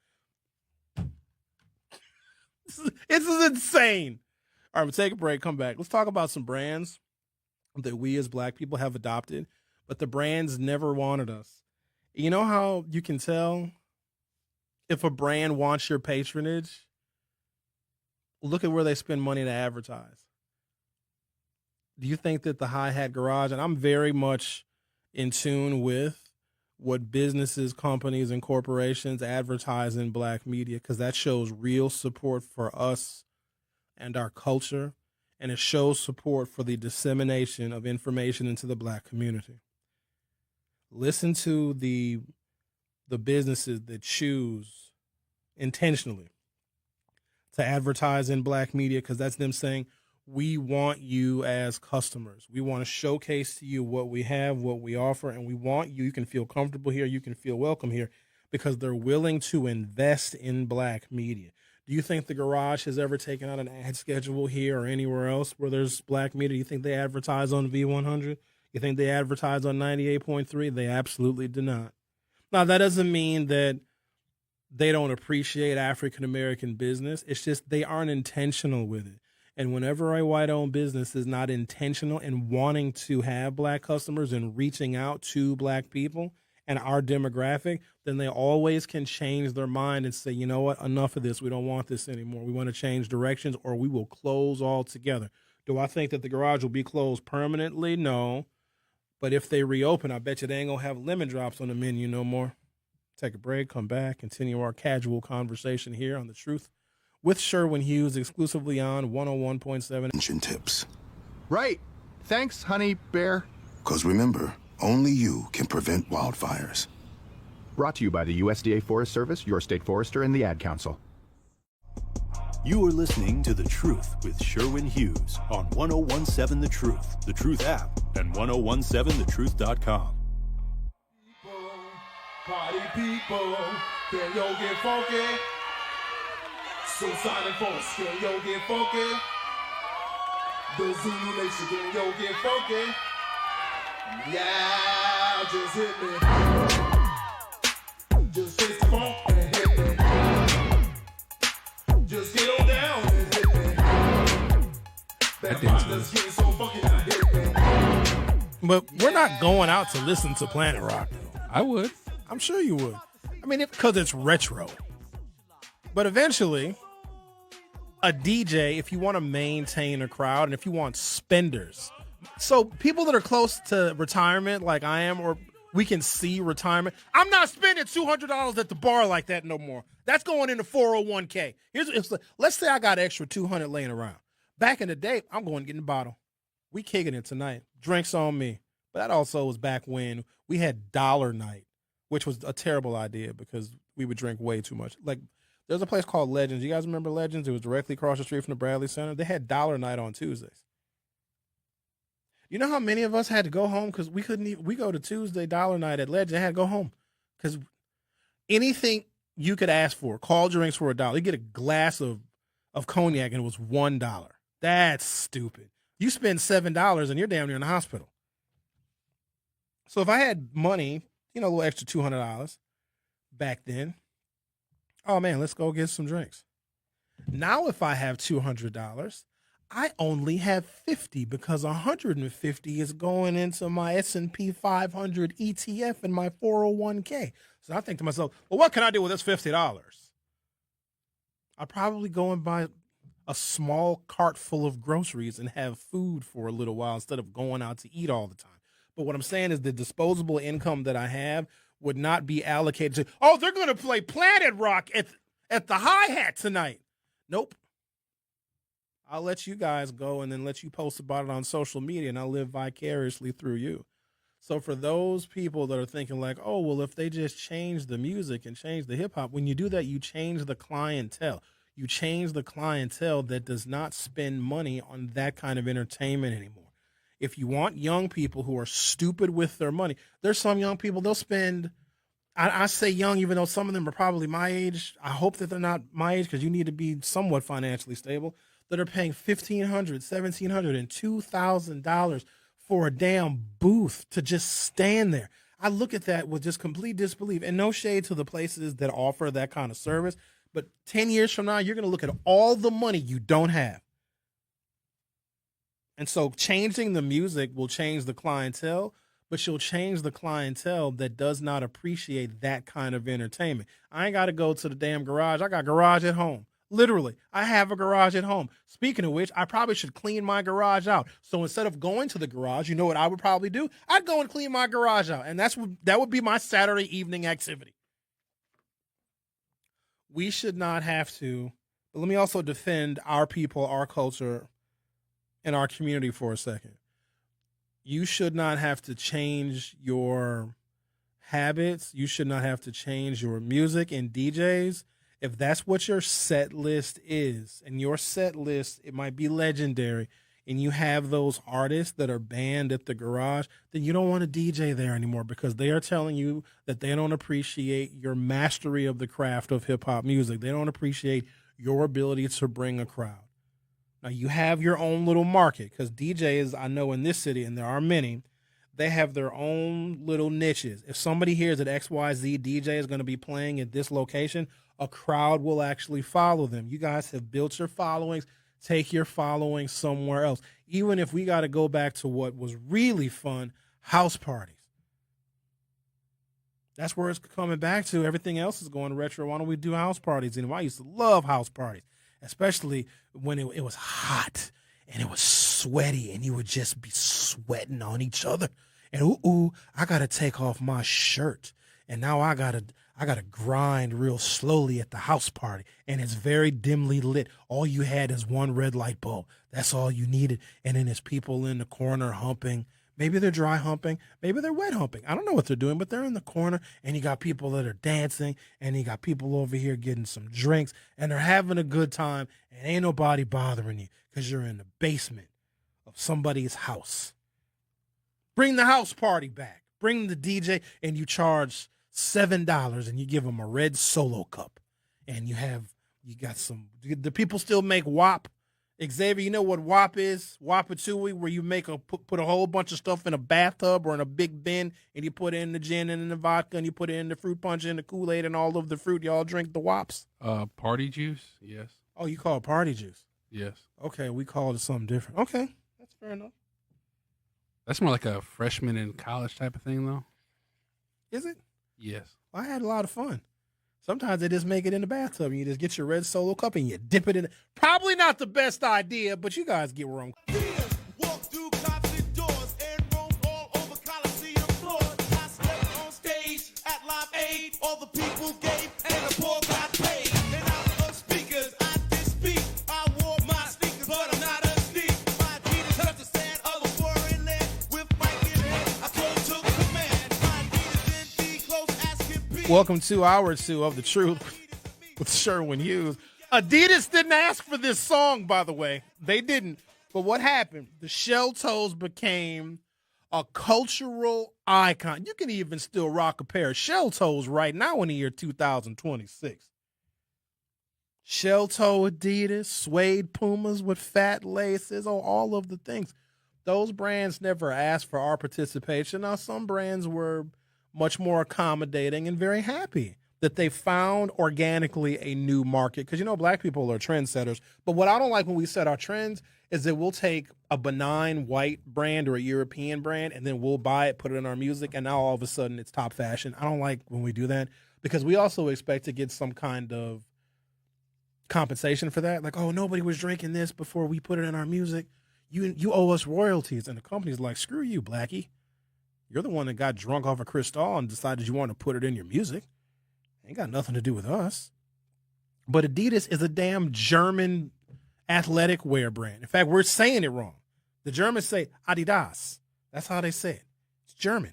This is insane. All right, we'll take a break, come back. Let's talk about some brands that we as black people have adopted, but the brands never wanted us. You know how you can tell if a brand wants your patronage? Look at where they spend money to advertise. Do you think that the Hi-Hat Garage, and I'm very much in tune with what businesses, companies, and corporations advertise in black media, because that shows real support for us and our culture, and it shows support for the dissemination of information into the black community. Listen to the businesses that choose intentionally to advertise in black media, because that's them saying, we want you as customers. We want to showcase to you what we have, what we offer, and we want you can feel comfortable here, you can feel welcome here, because they're willing to invest in black media. Do you think the Garage has ever taken out an ad schedule here or anywhere else where there's black media? You think they advertise on V100? You think they advertise on 98.3? They absolutely do not. Now, that doesn't mean that they don't appreciate African-American business. It's just they aren't intentional with it. And whenever a white-owned business is not intentional in wanting to have black customers and reaching out to black people and our demographic, then they always can change their mind and say, you know what, enough of this. We don't want this anymore. We want to change directions, or we will close altogether. Do I think that the Garage will be closed permanently? No. But if they reopen, I bet you they ain't going to have lemon drops on the menu no more. Take a break, come back, continue our casual conversation here on The Truth with Sherwin Hughes, exclusively on 101.7. Attention tips. Right. Thanks, honey bear. Because remember, only you can prevent wildfires. Brought to you by the USDA Forest Service, your state forester, and the Ad Council. You are listening to The Truth with Sherwin Hughes on 101.7 The Truth, The Truth app, and 101.7thetruth.com. Party people, can yo get funky? So Sonic Force, can yo get funky? The Zulu Nation, can yo get funky? Yeah, just hit me. Just face the funk and hit me. Just get on down and hit me. That partner's getting so funky now, hit me. But we're not going out to listen to Planet Rock. I would. I'm sure you would. I mean, because it's retro. But eventually, a DJ, if you want to maintain a crowd and if you want spenders, so people that are close to retirement like I am, or we can see retirement, I'm not spending $200 at the bar like that no more. That's going into 401k. Let's say I got extra $200 laying around. Back in the day, I'm going to get in the bottle. We kicking it tonight. Drinks on me. But that also was back when we had dollar night, which was a terrible idea because we would drink way too much. Like, there's a place called Legends. You guys remember Legends? It was directly across the street from the Bradley Center. They had dollar night on Tuesdays. You know how many of us had to go home because we couldn't even, we go to Tuesday dollar night at Legends. I had to go home because anything you could ask for, call drinks for $1. You get a glass of cognac and it was $1. That's stupid. You spend $7 and you're damn near in the hospital. So if I had money, a little extra $200 back then, oh man, let's go get some drinks. Now if I have $200, I only have $50 because $150 is going into my S&P 500 ETF and my 401k. So I think to myself, well, what can I do with this $50? I'll probably go and buy a small cart full of groceries and have food for a little while instead of going out to eat all the time. But what I'm saying is the disposable income that I have would not be allocated to, oh, they're going to play Planet Rock at the hi-hat tonight. Nope. I'll let you guys go and then let you post about it on social media, and I'll live vicariously through you. So for those people that are thinking like, oh, well, if they just change the music and change the hip-hop, when you do that, you change the clientele. You change the clientele that does not spend money on that kind of entertainment anymore. If you want young people who are stupid with their money, there's some young people, they'll spend, I say young, even though some of them are probably my age. I hope that they're not my age because you need to be somewhat financially stable, that are paying $1,500, $1,700, and $2,000 for a damn booth to just stand there. I look at that with just complete disbelief, and no shade to the places that offer that kind of service. But 10 years from now, you're going to look at all the money you don't have. And so changing the music will change the clientele, but you'll change the clientele that does not appreciate that kind of entertainment. I ain't got to go to the damn garage. I got garage at home. Literally, I have a garage at home. Speaking of which, I probably should clean my garage out. So instead of going to the garage, you know what I would probably do? I'd go and clean my garage out. And that would be my Saturday evening activity. We should not have to, but let me also defend our people, our culture, and our community for a second. You should not have to change your habits. You should not have to change your music and DJs. If that's what your set list is, and your set list, it might be legendary, and you have those artists that are banned at the garage, then you don't want to DJ there anymore because they are telling you that they don't appreciate your mastery of the craft of hip-hop music. They don't appreciate your ability to bring a crowd. Now, you have your own little market because DJs, I know in this city, and there are many, they have their own little niches. If somebody hears that XYZ DJ is going to be playing at this location, a crowd will actually follow them. You guys have built your followings. Take your following somewhere else. Even if we got to go back to what was really fun, house parties. That's where it's coming back to. Everything else is going retro. Why don't we do house parties anymore? I used to love house parties, especially when it was hot and it was sweaty and you would just be sweating on each other. And I got to take off my shirt. And now I got to grind real slowly at the house party, and it's very dimly lit. All you had is one red light bulb. That's all you needed. And then there's people in the corner humping. Maybe they're dry humping. Maybe they're wet humping. I don't know what they're doing, but they're in the corner, and you got people that are dancing, and you got people over here getting some drinks, and they're having a good time, and ain't nobody bothering you because you're in the basement of somebody's house. Bring the house party back. Bring the DJ, and you charge $7 and you give them a red Solo cup, and you got some. Do people still make WAP? Xavier, you know what WAP is? Wapatui, where you make put a whole bunch of stuff in a bathtub or in a big bin, and you put in the gin and in the vodka, and you put it in the fruit punch and the Kool-Aid and all of the fruit. Y'all drink the WAPs? Party juice, yes. Oh, you call it party juice? Yes. Okay, we call it something different. Okay, that's fair enough. That's more like a freshman in college type of thing, though. Is it? Yes. I had a lot of fun. Sometimes they just make it in the bathtub. You just get your red Solo cup and you dip it in. Probably not the best idea, but you guys get where I'm. Walk through cops indoors and roam all over Coliseum floors. I slept on stage at Live Aid. All the people gave and the poor got paid. And out of speakers, I did speak. I wore my sneakers, but I'm not a sneak. My Adidas touched the sand of a foreign land. With Mike in hand, I close took command. My Adidas didn't be close as can be. Welcome to hour 2 of The Truth with Sherwin Hughes. Adidas didn't ask for this song, by the way. They didn't. But what happened? The shell toes became a cultural icon. You can even still rock a pair of shell toes right now in the year 2026. Shell toe Adidas, suede Pumas with fat laces, all of the things. Those brands never asked for our participation. Now, some brands were much more accommodating and very happy that they found organically a new market. Because, black people are trendsetters. But what I don't like when we set our trends is that we'll take a benign white brand or a European brand and then we'll buy it, put it in our music, and now all of a sudden it's top fashion. I don't like when we do that because we also expect to get some kind of compensation for that. Like, oh, nobody was drinking this before we put it in our music. You owe us royalties. And the company's like, screw you, Blackie. You're the one that got drunk off of Cristal and decided you want to put it in your music. Ain't got nothing to do with us. But Adidas is a damn German athletic wear brand. In fact, we're saying it wrong. The Germans say Adidas. That's how they say it. It's German.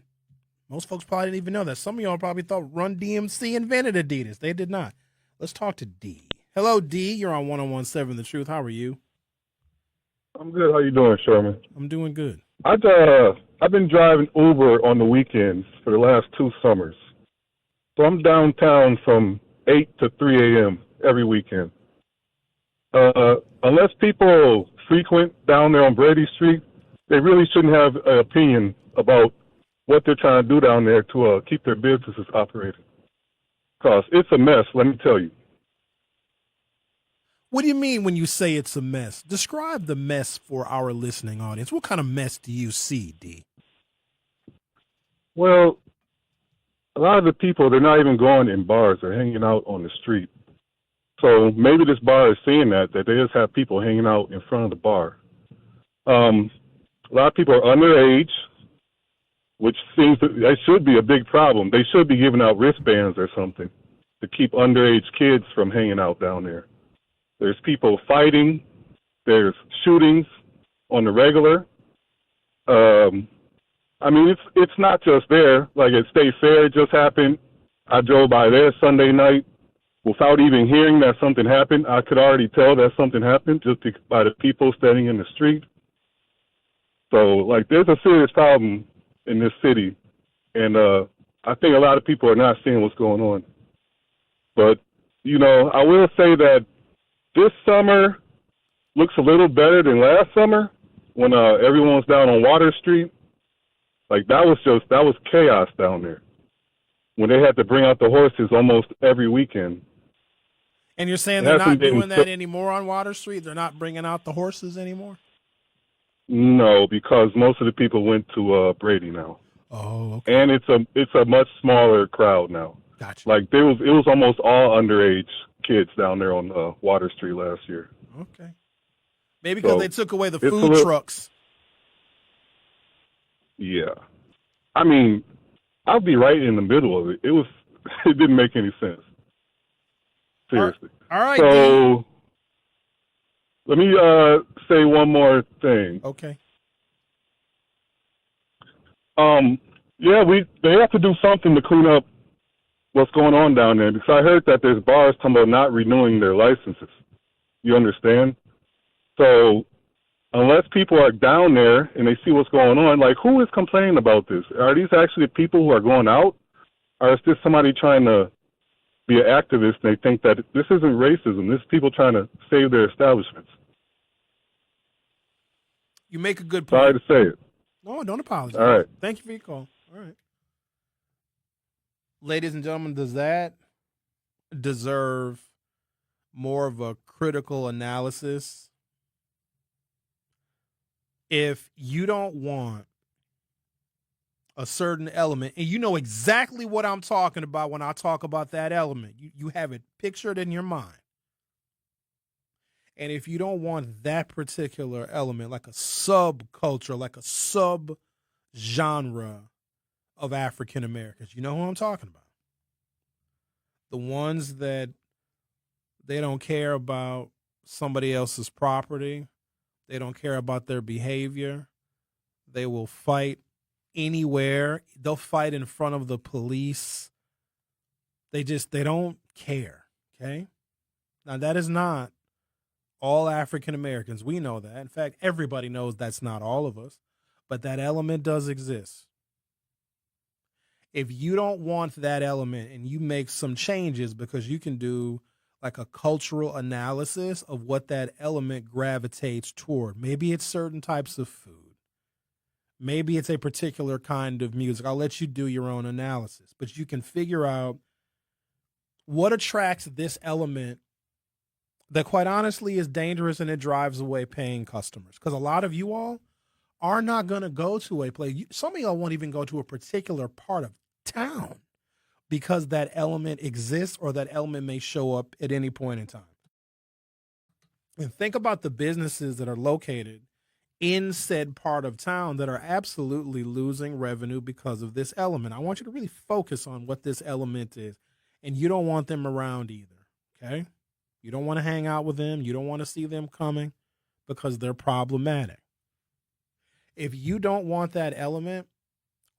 Most folks probably didn't even know that. Some of y'all probably thought Run DMC invented Adidas. They did not. Let's talk to D. Hello, D. You're on 101.7 The Truth. How are you? I'm good. How you doing, Sherman? I'm doing good. I've been driving Uber on the weekends for the last 2 summers. So I'm downtown from 8 to 3 a.m. every weekend. Unless people frequent down there on Brady Street, they really shouldn't have an opinion about what they're trying to do down there to keep their businesses operating. Because it's a mess, let me tell you. What do you mean when you say it's a mess? Describe the mess for our listening audience. What kind of mess do you see, D? Well, a lot of the people, they're not even going in bars. They're hanging out on the street. So maybe this bar is seeing that they just have people hanging out in front of the bar. A lot of people are underage, which that should be a big problem. They should be giving out wristbands or something to keep underage kids from hanging out down there. There's people fighting. There's shootings on the regular. It's not just there. Like at State Fair, it just happened. I drove by there Sunday night without even hearing that something happened. I could already tell that something happened just by the people standing in the street. So, there's a serious problem in this city, and I think a lot of people are not seeing what's going on. But, I will say that this summer looks a little better than last summer when everyone was down on Water Street. That was chaos down there when they had to bring out the horses almost every weekend. And you're saying they're not doing that anymore on Water Street? They're not bringing out the horses anymore? No, because most of the people went to Brady now. Oh, okay. And it's a much smaller crowd now. Gotcha. It was almost all underage kids down there on Water Street last year. Okay. Maybe because they took away the food trucks. Yeah. I'll be right in the middle of it. It didn't make any sense. Seriously. All right. So let me say one more thing. Okay. They have to do something to clean up what's going on down there, because I heard that there's bars talking about not renewing their licenses. You understand? So unless people are down there and they see what's going on, who is complaining about this? Are these actually people who are going out? Or is this somebody trying to be an activist and they think that this isn't racism, this is people trying to save their establishments? You make a good point. Sorry to say it. No, don't apologize. All right. Thank you for your call. All right. Ladies and gentlemen, does that deserve more of a critical analysis? If you don't want a certain element, and you know exactly what I'm talking about when I talk about that element. You have it pictured in your mind. And if you don't want that particular element, like a subculture, like a sub genre of African Americans, you know who I'm talking about. The ones that they don't care about somebody else's property, they don't care about their behavior. They will fight anywhere. They'll fight in front of the police. They don't care. Okay. Now that is not all African Americans. We know that. In fact, everybody knows that's not all of us, but that element does exist. If you don't want that element and you make some changes, because you can do like a cultural analysis of what that element gravitates toward. Maybe it's certain types of food. Maybe it's a particular kind of music. I'll let you do your own analysis, but you can figure out what attracts this element that quite honestly is dangerous, and it drives away paying customers. Because a lot of you all are not going to go to a place. Some of y'all won't even go to a particular part of town because that element exists or that element may show up at any point in time. And think about the businesses that are located in said part of town that are absolutely losing revenue because of this element. I want you to really focus on what this element is. And you don't want them around either, okay? You don't want to hang out with them. You don't want to see them coming because they're problematic. If you don't want that element,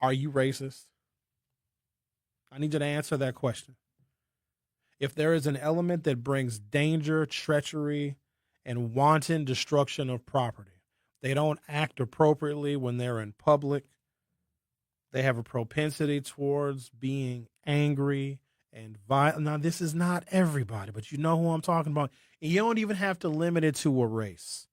are you racist? I need you to answer that question. If there is an element that brings danger, treachery, and wanton destruction of property, they don't act appropriately when they're in public, they have a propensity towards being angry and violent. Now, this is not everybody, but you know who I'm talking about. And you don't even have to limit it to a race.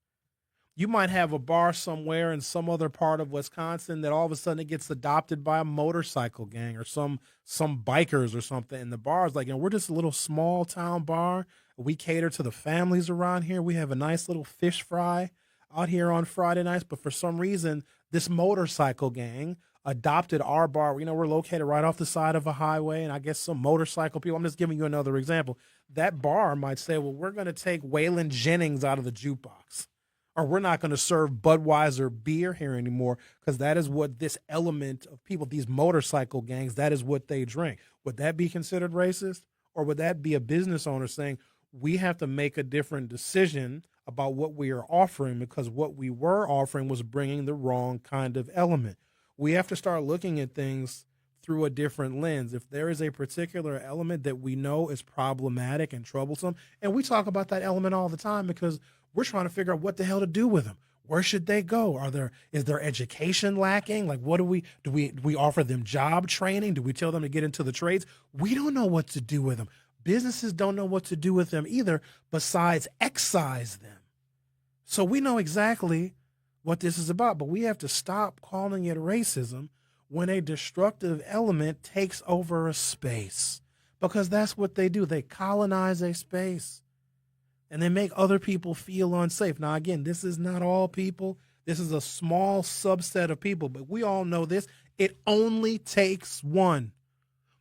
You might have a bar somewhere in some other part of Wisconsin that all of a sudden it gets adopted by a motorcycle gang or some bikers or something. And the bar is like, we're just a little small town bar. We cater to the families around here. We have a nice little fish fry out here on Friday nights. But for some reason, this motorcycle gang adopted our bar. We're located right off the side of a highway, and I guess some motorcycle people, I'm just giving you another example. That bar might say, well, we're going to take Waylon Jennings out of the jukebox, or we're not going to serve Budweiser beer here anymore because that is what this element of people, these motorcycle gangs, that is what they drink. Would that be considered racist? Or would that be a business owner saying, we have to make a different decision about what we are offering because what we were offering was bringing the wrong kind of element? We have to start looking at things through a different lens. If there is a particular element that we know is problematic and troublesome, and we talk about that element all the time because we're trying to figure out what the hell to do with them. Where should they go? Is their education lacking? Like, what do we offer them job training? Do we tell them to get into the trades? We don't know what to do with them. Businesses don't know what to do with them either, besides excise them. So we know exactly what this is about, but we have to stop calling it racism when a destructive element takes over a space, because that's what they do. They colonize a space and they make other people feel unsafe. Now, again, this is not all people. This is a small subset of people, but we all know this. It only takes one.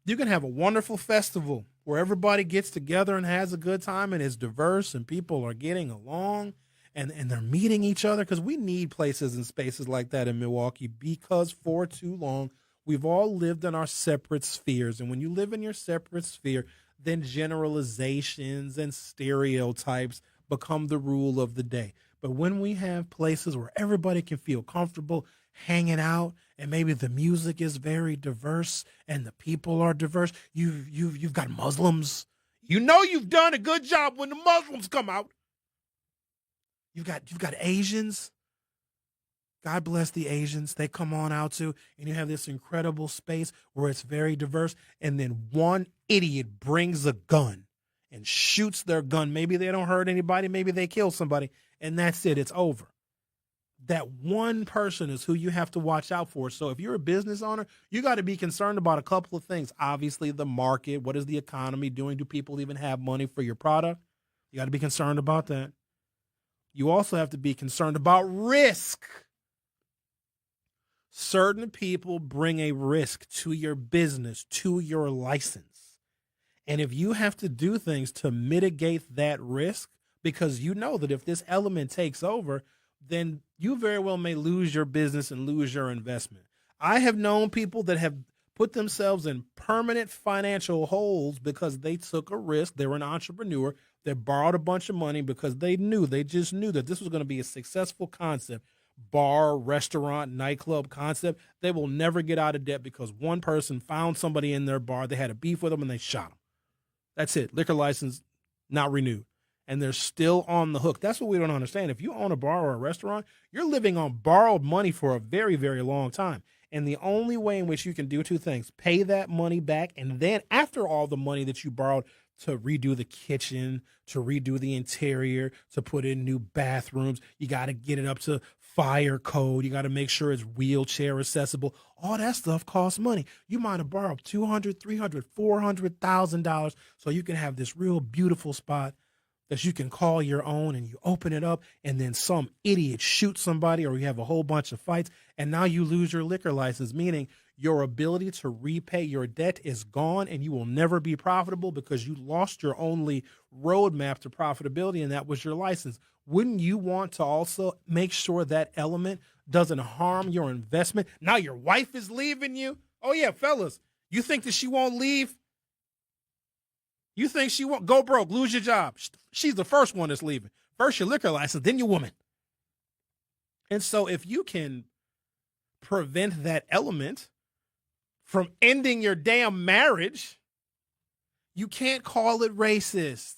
You can have a wonderful festival where everybody gets together and has a good time and is diverse and people are getting along and they're meeting each other, because we need places and spaces like that in Milwaukee, because for too long we've all lived in our separate spheres. And when you live in your separate sphere, then generalizations and stereotypes become the rule of the day. But when we have places where everybody can feel comfortable hanging out, and maybe the music is very diverse and the people are diverse, you've got Muslims. You know you've done a good job when the Muslims come out. You've got Asians. God bless the Asians. They come on out too. And you have this incredible space where it's very diverse. And then one idiot brings a gun and shoots their gun. Maybe they don't hurt anybody. Maybe they kill somebody. And that's it. It's over. That one person is who you have to watch out for. So if you're a business owner, you got to be concerned about a couple of things. Obviously, the market. What is the economy doing? Do people even have money for your product? You got to be concerned about that. You also have to be concerned about risk. Certain people bring a risk to your business, to your license. And if you have to do things to mitigate that risk, because you know that if this element takes over, then you very well may lose your business and lose your investment. I have known people that have put themselves in permanent financial holes because they took a risk. They were an entrepreneur. They borrowed a bunch of money because they just knew that this was going to be a successful concept. Bar, restaurant, nightclub concept. They will never get out of debt because one person found somebody in their bar. They had a beef with them and they shot them. That's it. Liquor license not renewed. And they're still on the hook. That's what we don't understand. If you own a bar or a restaurant, you're living on borrowed money for a very, very long time. And the only way in which you can do two things, pay that money back, and then after all the money that you borrowed to redo the kitchen, to redo the interior, to put in new bathrooms, you got to get it up to fire code. You got to make sure it's wheelchair accessible. All that stuff costs money. You might have borrowed $200,000, $300,000, $400,000 so you can have this real beautiful spot that you can call your own, and you open it up and then some idiot shoots somebody or you have a whole bunch of fights and now you lose your liquor license, meaning your ability to repay your debt is gone and you will never be profitable because you lost your only roadmap to profitability, and that was your license. Wouldn't you want to also make sure that element doesn't harm your investment? Now your wife is leaving you. Oh yeah, fellas, you think that she won't leave? You think she won't go broke, lose your job? She's the first one that's leaving. First your liquor license, then your woman. And so if you can prevent that element from ending your damn marriage, you can't call it racist.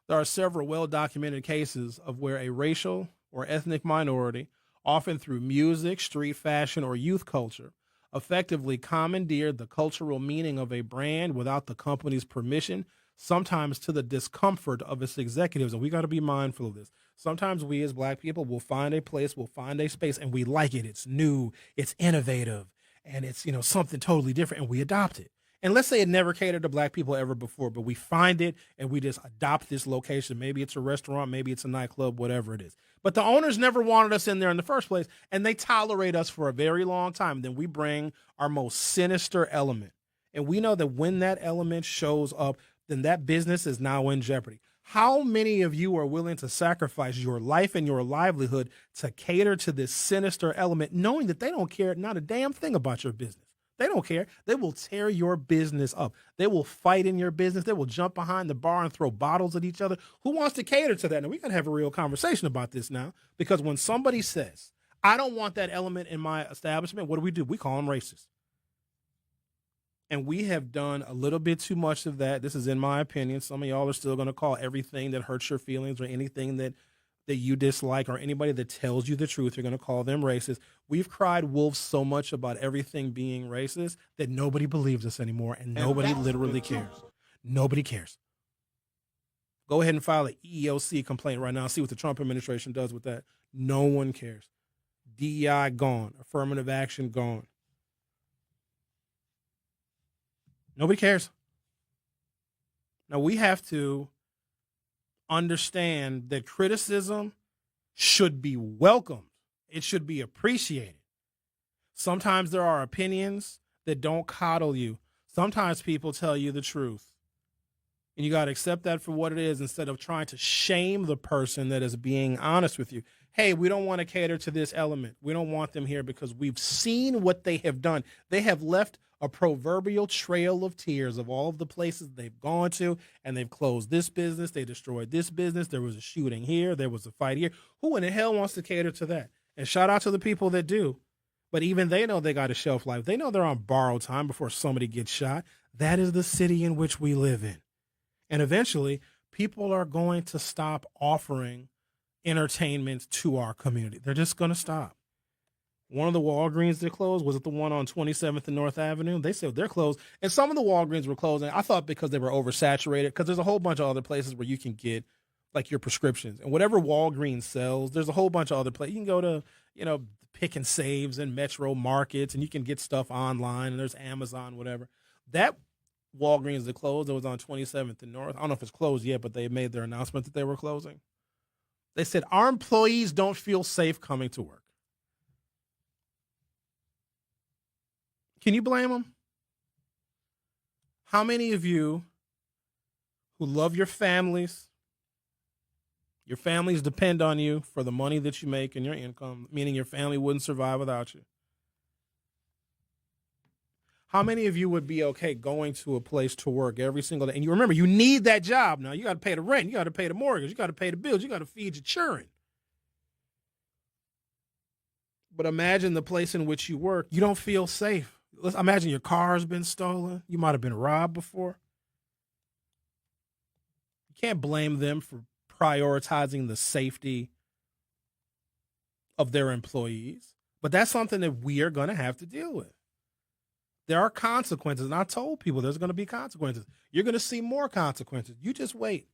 There are several well-documented cases of where a racial or ethnic minority, often through music, street fashion, or youth culture, effectively commandeered the cultural meaning of a brand without the company's permission, sometimes to the discomfort of its executives. And we got to be mindful of this. Sometimes we as black people will find a place, we'll find a space, and we like it. It's new, it's innovative, and it's, something totally different, and we adopt it. And let's say it never catered to black people ever before, but we find it and we just adopt this location. Maybe it's a restaurant, maybe it's a nightclub, whatever it is. But the owners never wanted us in there in the first place, and they tolerate us for a very long time. Then we bring our most sinister element. And we know that when that element shows up, then that business is now in jeopardy. How many of you are willing to sacrifice your life and your livelihood to cater to this sinister element, knowing that they don't care not a damn thing about your business? They don't care. They will tear your business up. They will fight in your business. They will jump behind the bar and throw bottles at each other. Who wants to cater to that? Now, we got to have a real conversation about this now, because when somebody says, I don't want that element in my establishment, what do? We call them racist. And we have done a little bit too much of that. This is in my opinion. Some of y'all are still going to call everything that hurts your feelings or anything that you dislike or anybody that tells you the truth, you're going to call them racist. We've cried wolf so much about everything being racist that nobody believes us anymore, and nobody literally cares. Nobody cares. Go ahead and file an EEOC complaint right now. See what the Trump administration does with that. No one cares. DEI gone. Affirmative action gone. Nobody cares. Now, we have to understand that criticism should be welcomed. It should be appreciated. Sometimes there are opinions that don't coddle you. Sometimes people tell you the truth. And you got to accept that for what it is instead of trying to shame the person that is being honest with you. Hey, we don't want to cater to this element. We don't want them here because we've seen what they have done. They have left a proverbial trail of tears of all of the places they've gone to, and they've closed this business. They destroyed this business. There was a shooting here. There was a fight here. Who in the hell wants to cater to that? And shout out to the people that do. But even they know they got a shelf life. They know they're on borrowed time before somebody gets shot. That is the city in which we live in. And eventually, people are going to stop offering entertainment to our community. They're just going to stop. One of the Walgreens that closed, was it the one on 27th and North Avenue? They said they're closed. And some of the Walgreens were closing. I thought because they were oversaturated, because there's a whole bunch of other places where you can get like your prescriptions. And whatever Walgreens sells, there's a whole bunch of other places. You can go to, Pick and Saves and Metro Markets, and you can get stuff online, and there's Amazon, whatever. That Walgreens that closed, that was on 27th and North. I don't know if it's closed yet, but they made their announcement that they were closing. They said, our employees don't feel safe coming to work. Can you blame them? How many of you who love your families depend on you for the money that you make and your income, meaning your family wouldn't survive without you? How many of you would be okay going to a place to work every single day? And you remember, you need that job now. You got to pay the rent. You got to pay the mortgage. You got to pay the bills. You got to feed your children. But imagine the place in which you work. You don't feel safe. Let's imagine your car has been stolen. You might have been robbed before. You can't blame them for prioritizing the safety of their employees. But that's something that we are going to have to deal with. There are consequences, and I told people there's going to be consequences. You're going to see more consequences. You just wait.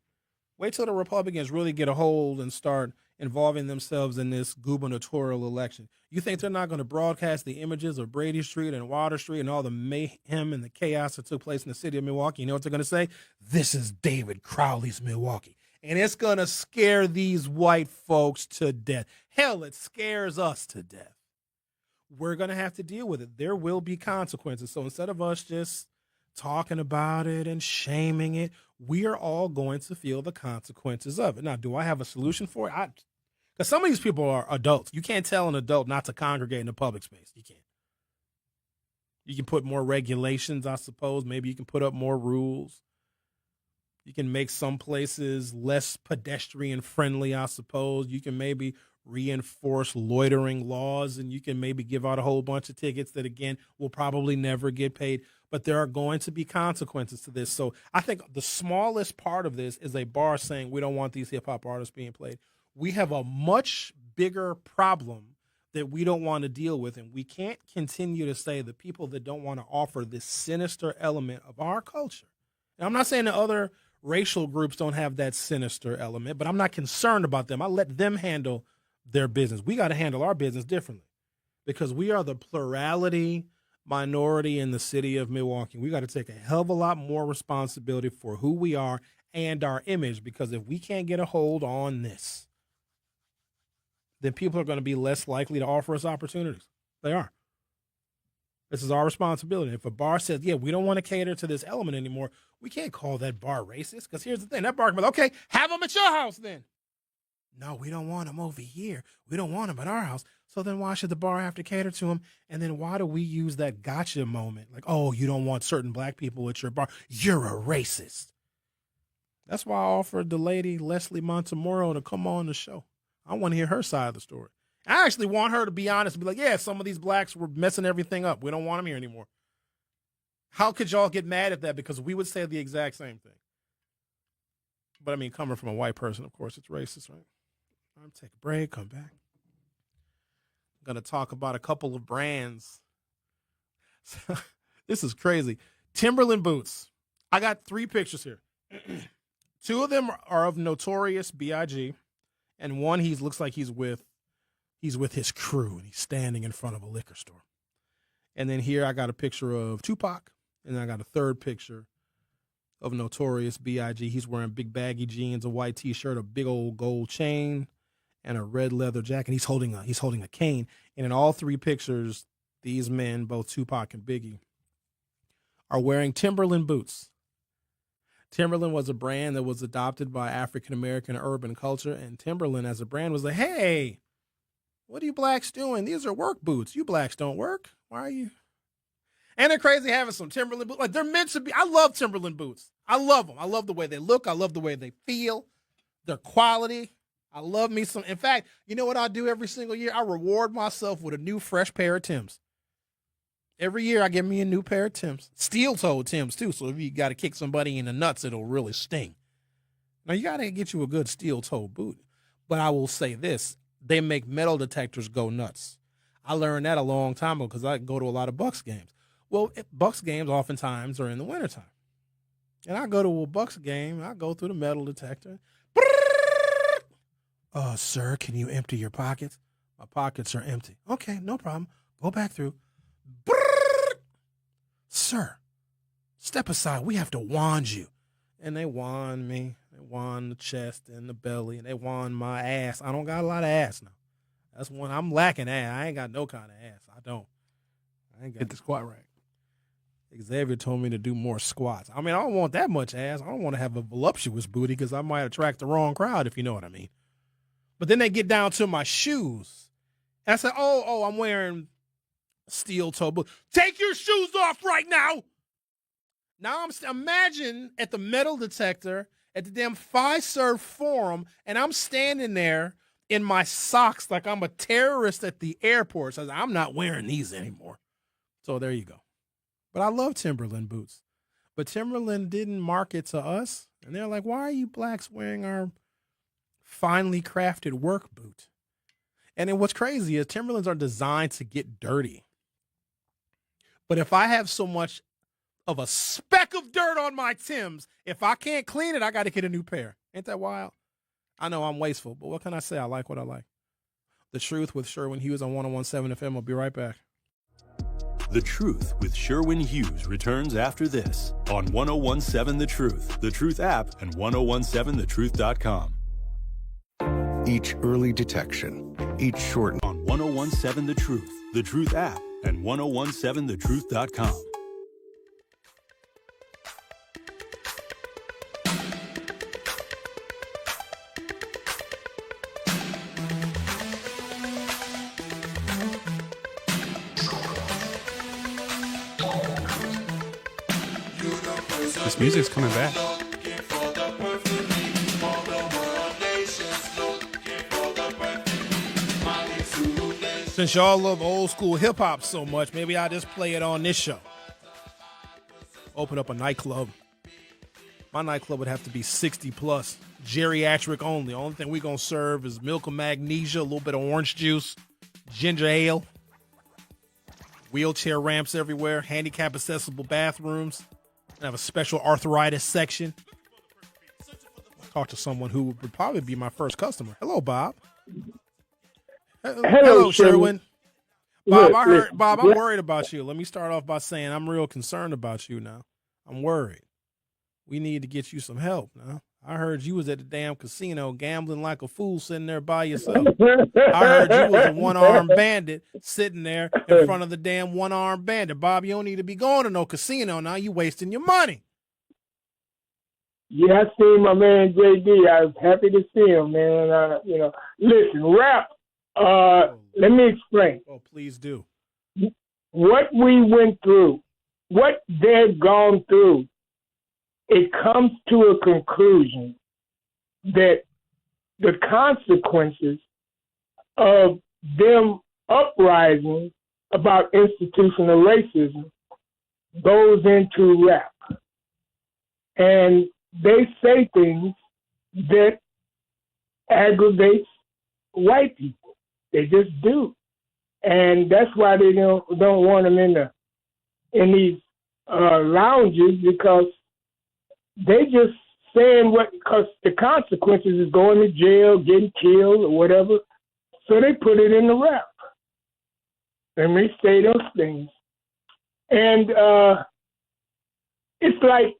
Wait till the Republicans really get a hold and start involving themselves in this gubernatorial election. You think they're not going to broadcast the images of Brady Street and Water Street and all the mayhem and the chaos that took place in the city of Milwaukee? You know what they're going to say? This is David Crowley's Milwaukee. And it's going to scare these white folks to death. Hell, it scares us to death. We're going to have to deal with it. There will be consequences. So instead of us just talking about it and shaming it, we are all going to feel the consequences of it. Now, do I have a solution for it? Because some of these people are adults. You can't tell an adult not to congregate in a public space. You can't. You can put more regulations, I suppose. Maybe you can put up more rules. You can make some places less pedestrian friendly, I suppose. You can maybe reinforce loitering laws, and you can maybe give out a whole bunch of tickets that, again, will probably never get paid. But there are going to be consequences to this. So I think the smallest part of this is a bar saying we don't want these hip-hop artists being played. We have a much bigger problem that we don't want to deal with, and we can't continue to say the people that don't want to offer this sinister element of our culture. And I'm not saying that other racial groups don't have that sinister element, but I'm not concerned about them. I let them handle their business. We got to handle our business differently because we are the plurality minority in the city of Milwaukee. We got to take a hell of a lot more responsibility for who we are and our image, because if we can't get a hold on this, then people are going to be less likely to offer us opportunities. They are. This is our responsibility. If a bar says, yeah, we don't want to cater to this element anymore, we can't call that bar racist, because here's the thing. That bar can be like, okay, have them at your house then. No, we don't want them over here. We don't want them at our house. So then why should the bar have to cater to them? And then why do we use that gotcha moment? Like, oh, you don't want certain black people at your bar. You're a racist. That's why I offered the lady, Leslie Montemuro, to come on the show. I want to hear her side of the story. I actually want her to be honest and be like, yeah, some of these blacks were messing everything up. We don't want them here anymore. How could y'all get mad at that? Because we would say the exact same thing. But I mean, coming from a white person, of course, it's racist, right? I'm take a break, come back. I'm going to talk about a couple of brands. This is crazy. Timberland boots. I got 3 pictures here. 2 of them are of Notorious B.I.G. and one looks like he's with his crew and he's standing in front of a liquor store. And then here I got a picture of Tupac, and then I got a third picture of Notorious B.I.G. He's wearing big baggy jeans, a white T-shirt, a big old gold chain, and a red leather jacket. He's holding a cane. And in all 3 pictures, these men, both Tupac and Biggie, are wearing Timberland boots. Timberland was a brand that was adopted by African-American urban culture, and Timberland as a brand was like, hey, what are you blacks doing? These are work boots. You blacks don't work. Why are you? And they're crazy having some Timberland boots. Like, they're meant to be. I love Timberland boots. I love them. I love the way they look. I love the way they feel. Their quality. I love me some. In fact, you know what I do every single year? I reward myself with a new fresh pair of Timbs. Every year I get me a new pair of Timbs. Steel-toed Timbs, too. So if you got to kick somebody in the nuts, it'll really sting. Now, you got to get you a good steel-toed boot. But I will say this. They make metal detectors go nuts. I learned that a long time ago because I go to a lot of Bucks games. Well, Bucks games oftentimes are in the wintertime. And I go to a Bucks game, I go through the metal detector. Sir, can you empty your pockets? My pockets are empty. Okay, no problem. Go back through. Sir, step aside. We have to wand you. And they wand me. They wand the chest and the belly, and they wand my ass. I don't got a lot of ass now. That's one I'm lacking ass. I ain't got no kind of ass. I don't. I ain't got Hit the squat rack. Xavier told me to do more squats. I mean, I don't want that much ass. I don't want to have a voluptuous booty because I might attract the wrong crowd, if you know what I mean. But then they get down to my shoes. And I said, oh, I'm wearing steel toe boots. Take your shoes off right now. Now imagine at the metal detector at the damn Fiserv Forum, and I'm standing there in my socks like I'm a terrorist at the airport. So I'm not wearing these anymore. So there you go. But I love Timberland boots. But Timberland didn't market to us. And they're like, why are you blacks wearing our finely crafted work boot? And then what's crazy is Timberlands are designed to get dirty. But if I have so much of a speck of dirt on my Timbs, if I can't clean it, I got to get a new pair. Ain't that wild? I know I'm wasteful, but what can I say? I like what I like. The Truth with Sherwin Hughes on 101.7 FM. I'll be right back. The Truth with Sherwin Hughes returns after this on 101.7 The Truth app, and 1017thetruth.com. Each early detection, each short... On 101.7 The Truth app, and 1017thetruth.com. This music's coming back. Since y'all love old school hip hop so much, maybe I'll just play it on this show. Open up a nightclub. My nightclub would have to be 60 plus, geriatric only. Only thing we gonna serve is milk and magnesia, a little bit of orange juice, ginger ale, wheelchair ramps everywhere, handicap accessible bathrooms. I have a special arthritis section. Talk to someone who would probably be my first customer. Hello, Bob. Hello, Sherwin. Bob, I heard. Bob, I'm worried about you. Let me start off by saying I'm real concerned about you now. I'm worried. We need to get you some help now. I heard you was at the damn casino gambling like a fool sitting there by yourself. I heard you was a one-armed bandit sitting there in front of the damn one-armed bandit. Bob, you don't need to be going to no casino now. You wasting your money. Yeah, I seen my man JD. I was happy to see him, man. Listen, rap. Let me explain. Oh, please do. What we went through, what they've gone through, it comes to a conclusion that the consequences of them uprising about institutional racism goes into rap. And they say things that aggravates white people. They just do. And that's why they don't want them in these lounges, because they just saying because the consequences is going to jail, getting killed, or whatever. So they put it in the rap. And they say those things. And it's like,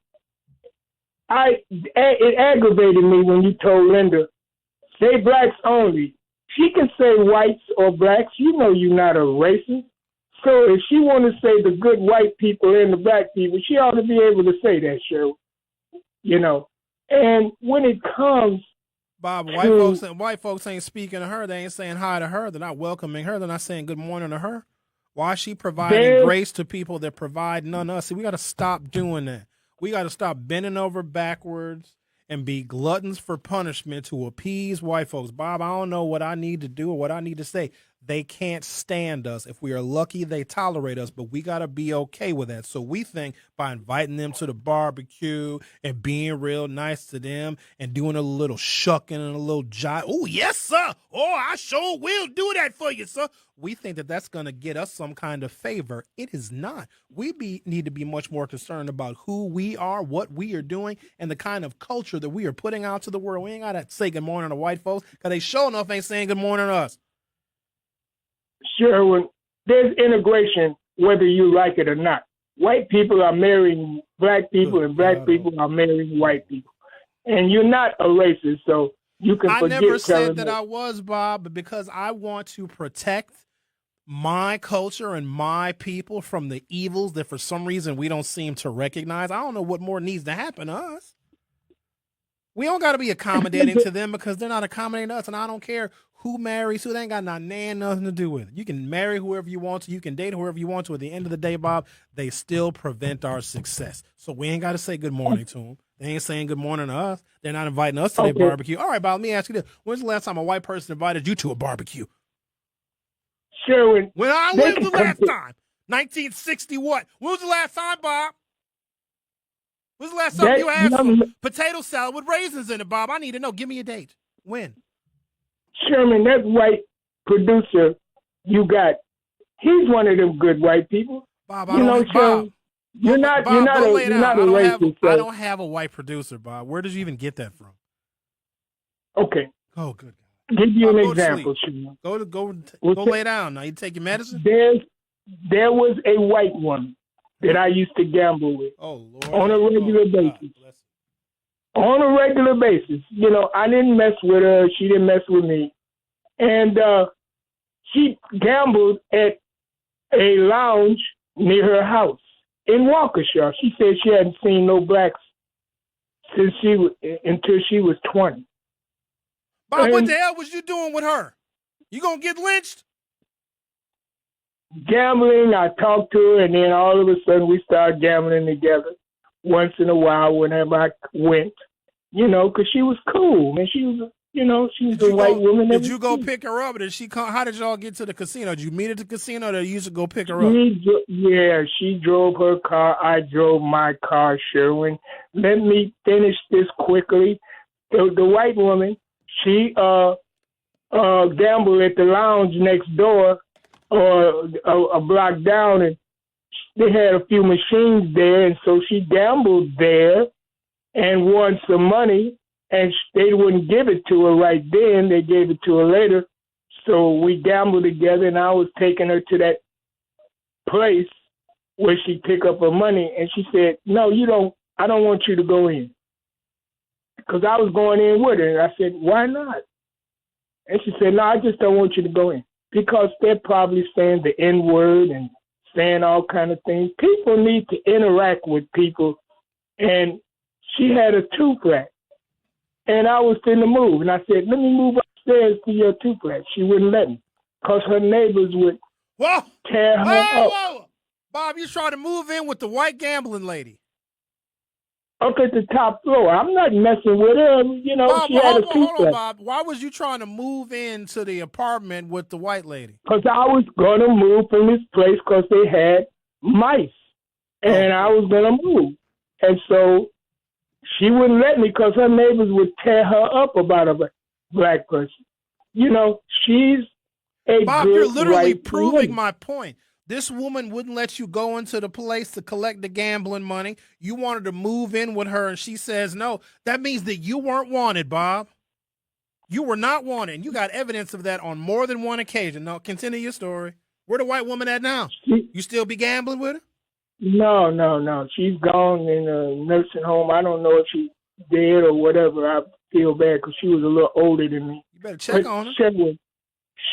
it aggravated me when you told Linda, say blacks only. She can say whites or blacks. You know you're not a racist. So if she want to say the good white people and the black people, she ought to be able to say that, Cheryl. You know, and when it comes, Bob, white folks ain't speaking to her. They ain't saying hi to her. They're not welcoming her. They're not saying good morning to her. Why is she providing grace to people that provide none of us? See, we got to stop doing that. We got to stop bending over backwards and be gluttons for punishment to appease white folks. Bob, I don't know what I need to do or what I need to say. They can't stand us. If we are lucky, they tolerate us, but we got to be okay with that. So we think by inviting them to the barbecue and being real nice to them and doing a little shucking and a little jive. Oh, yes, sir. Oh, I sure will do that for you, sir. We think that that's going to get us some kind of favor. It is not. We need to be much more concerned about who we are, what we are doing, and the kind of culture that we are putting out to the world. We ain't got to say good morning to white folks because they sure enough ain't saying good morning to us. Sure, there's integration whether you like it or not. White people are marrying black people, and black people are marrying white people. And you're not a racist, so you can forget. I never said that I was, Bob, but because I want to protect my culture and my people from the evils that for some reason we don't seem to recognize, I don't know what more needs to happen to us. We don't got to be accommodating to them because they're not accommodating us, and I don't care who marries who. They ain't got nothing to do with it. You can marry whoever you want to. You can date whoever you want to. At the end of the day, Bob, they still prevent our success. So we ain't got to say good morning to them. They ain't saying good morning to us. They're not inviting us to their barbecue. All right, Bob, let me ask you this. When's the last time a white person invited you to a barbecue? Sherwin. When I lived the last time. 1960 what? When was the last time, Bob? When was the last time you asked for potato salad with raisins in it, Bob? I need to know. Give me a date. When? Sherman, that white producer you got, he's one of them good white people. Bob, You're not a racist. I don't have a white producer, Bob. Where did you even get that from? Okay. Oh, good God. Give you an example, Sherman. Go lay down. Now you take your medicine? There was a white woman that I used to gamble with on a regular basis. On a regular basis. You know, I didn't mess with her. She didn't mess with me. And she gambled at a lounge near her house in Waukesha. She said she hadn't seen no blacks until she was 20. Bob, what the hell was you doing with her? You gonna get lynched? Gambling, I talked to her, and then all of a sudden we started gambling together once in a while whenever I went, you know, because she was cool, and she was, you know, she was a white woman. Did you go pick her up, or did she come? How did y'all get to the casino? Did you meet at the casino, or did you used to go pick her up? She drove her car. I drove my car, Sherwin. Let me finish this quickly. The white woman, she gambled at the lounge next door, or a block down, and they had a few machines there, and so she gambled there and won some money, and they wouldn't give it to her right then. They gave it to her later. So we gambled together, and I was taking her to that place where she pick up her money, and she said, no, I don't want you to go in. Because I was going in with her, and I said, why not? And she said, no, I just don't want you to go in. Because they're probably saying the N-word and saying all kind of things. People need to interact with people. And she had a two-flat. And I was in the move. And I said, let me move upstairs to your two-flat. She wouldn't let me. Because her neighbors would tear her up. Whoa. Bob, you trying to move in with the white gambling lady. Up at the top floor. I'm not messing with her. You know, Bob, she had a two-flat. Hold on, Bob. Why was you trying to move into the apartment with the white lady? Because I was going to move from this place because they had mice. And I was going to move. And so she wouldn't let me because her neighbors would tear her up about a black person. You know, she's a Bob, good you're literally white proving woman. my point. This woman wouldn't let you go into the place to collect the gambling money. You wanted to move in with her, and she says no. That means that you weren't wanted, Bob. You were not wanted. And you got evidence of that on more than one occasion. Now, continue your story. Where the white woman at now? You still be gambling with her? No. She's gone in a nursing home. I don't know if she's dead or whatever. I feel bad because she was a little older than me. You better check on her.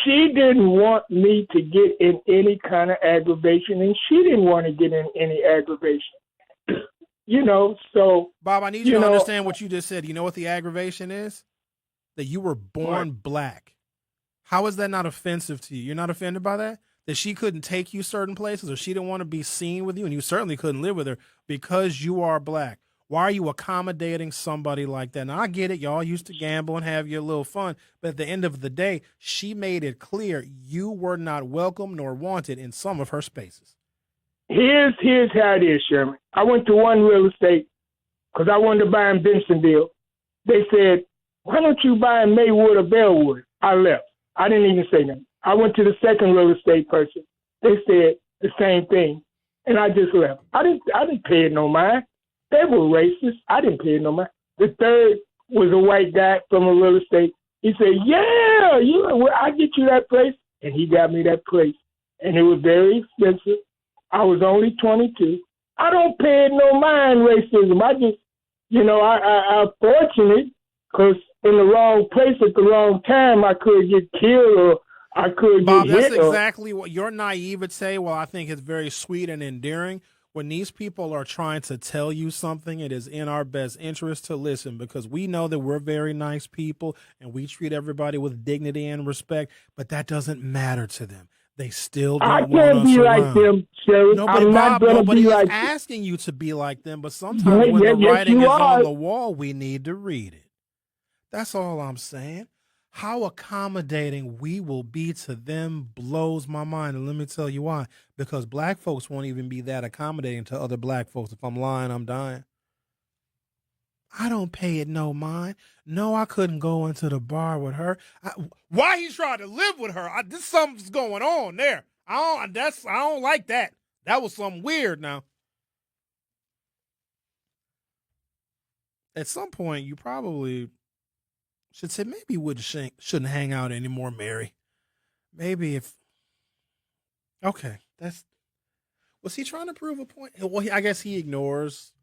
She didn't want me to get in any kind of aggravation, and she didn't want to get in any aggravation. You know, so... Bob, I need you to understand what you just said. You know what the aggravation is? That you were born black. How is that not offensive to you? You're not offended by that? That she couldn't take you certain places, or she didn't want to be seen with you, and you certainly couldn't live with her because you are black. Why are you accommodating somebody like that? Now, I get it. Y'all used to gamble and have your little fun. But at the end of the day, she made it clear you were not welcome nor wanted in some of her spaces. Here's how it is, Sherman. I went to one real estate because I wanted to buy in Bensonville. They said, why don't you buy in Maywood or Bellwood? I left. I didn't even say nothing. I went to the second real estate person. They said the same thing. And I just left. I didn't pay it no mind. They were racist. I didn't pay no mind. The third was a white guy from a real estate. He said, I'll get you that place. And he got me that place. And it was very expensive. I was only 22. I don't pay no mind racism. I just, I'm fortunate because in the wrong place at the wrong time, I could get killed or I could Bob, get that's hit. exactly what your naivete, well, I think it's very sweet and endearing. When these people are trying to tell you something, it is in our best interest to listen because we know that we're very nice people and we treat everybody with dignity and respect, but that doesn't matter to them. They still don't want us be around. like them, Sherry. Nobody, I'm Bob, not gonna nobody be is like asking you to be like them, but sometimes when the yes, writing you is are. on the wall, we need to read it. That's all I'm saying. How accommodating we will be to them blows my mind. And let me tell you why. Because black folks won't even be that accommodating to other black folks. If I'm lying, I'm dying. I don't pay it no mind. No, I couldn't go into the bar with her. Why he tried to live with her? This something's going on there. I don't like that. That was something weird now. At some point, you probably should say, maybe we shouldn't hang out anymore, Mary. Maybe if... Okay, was he trying to prove a point? Well, I guess he ignores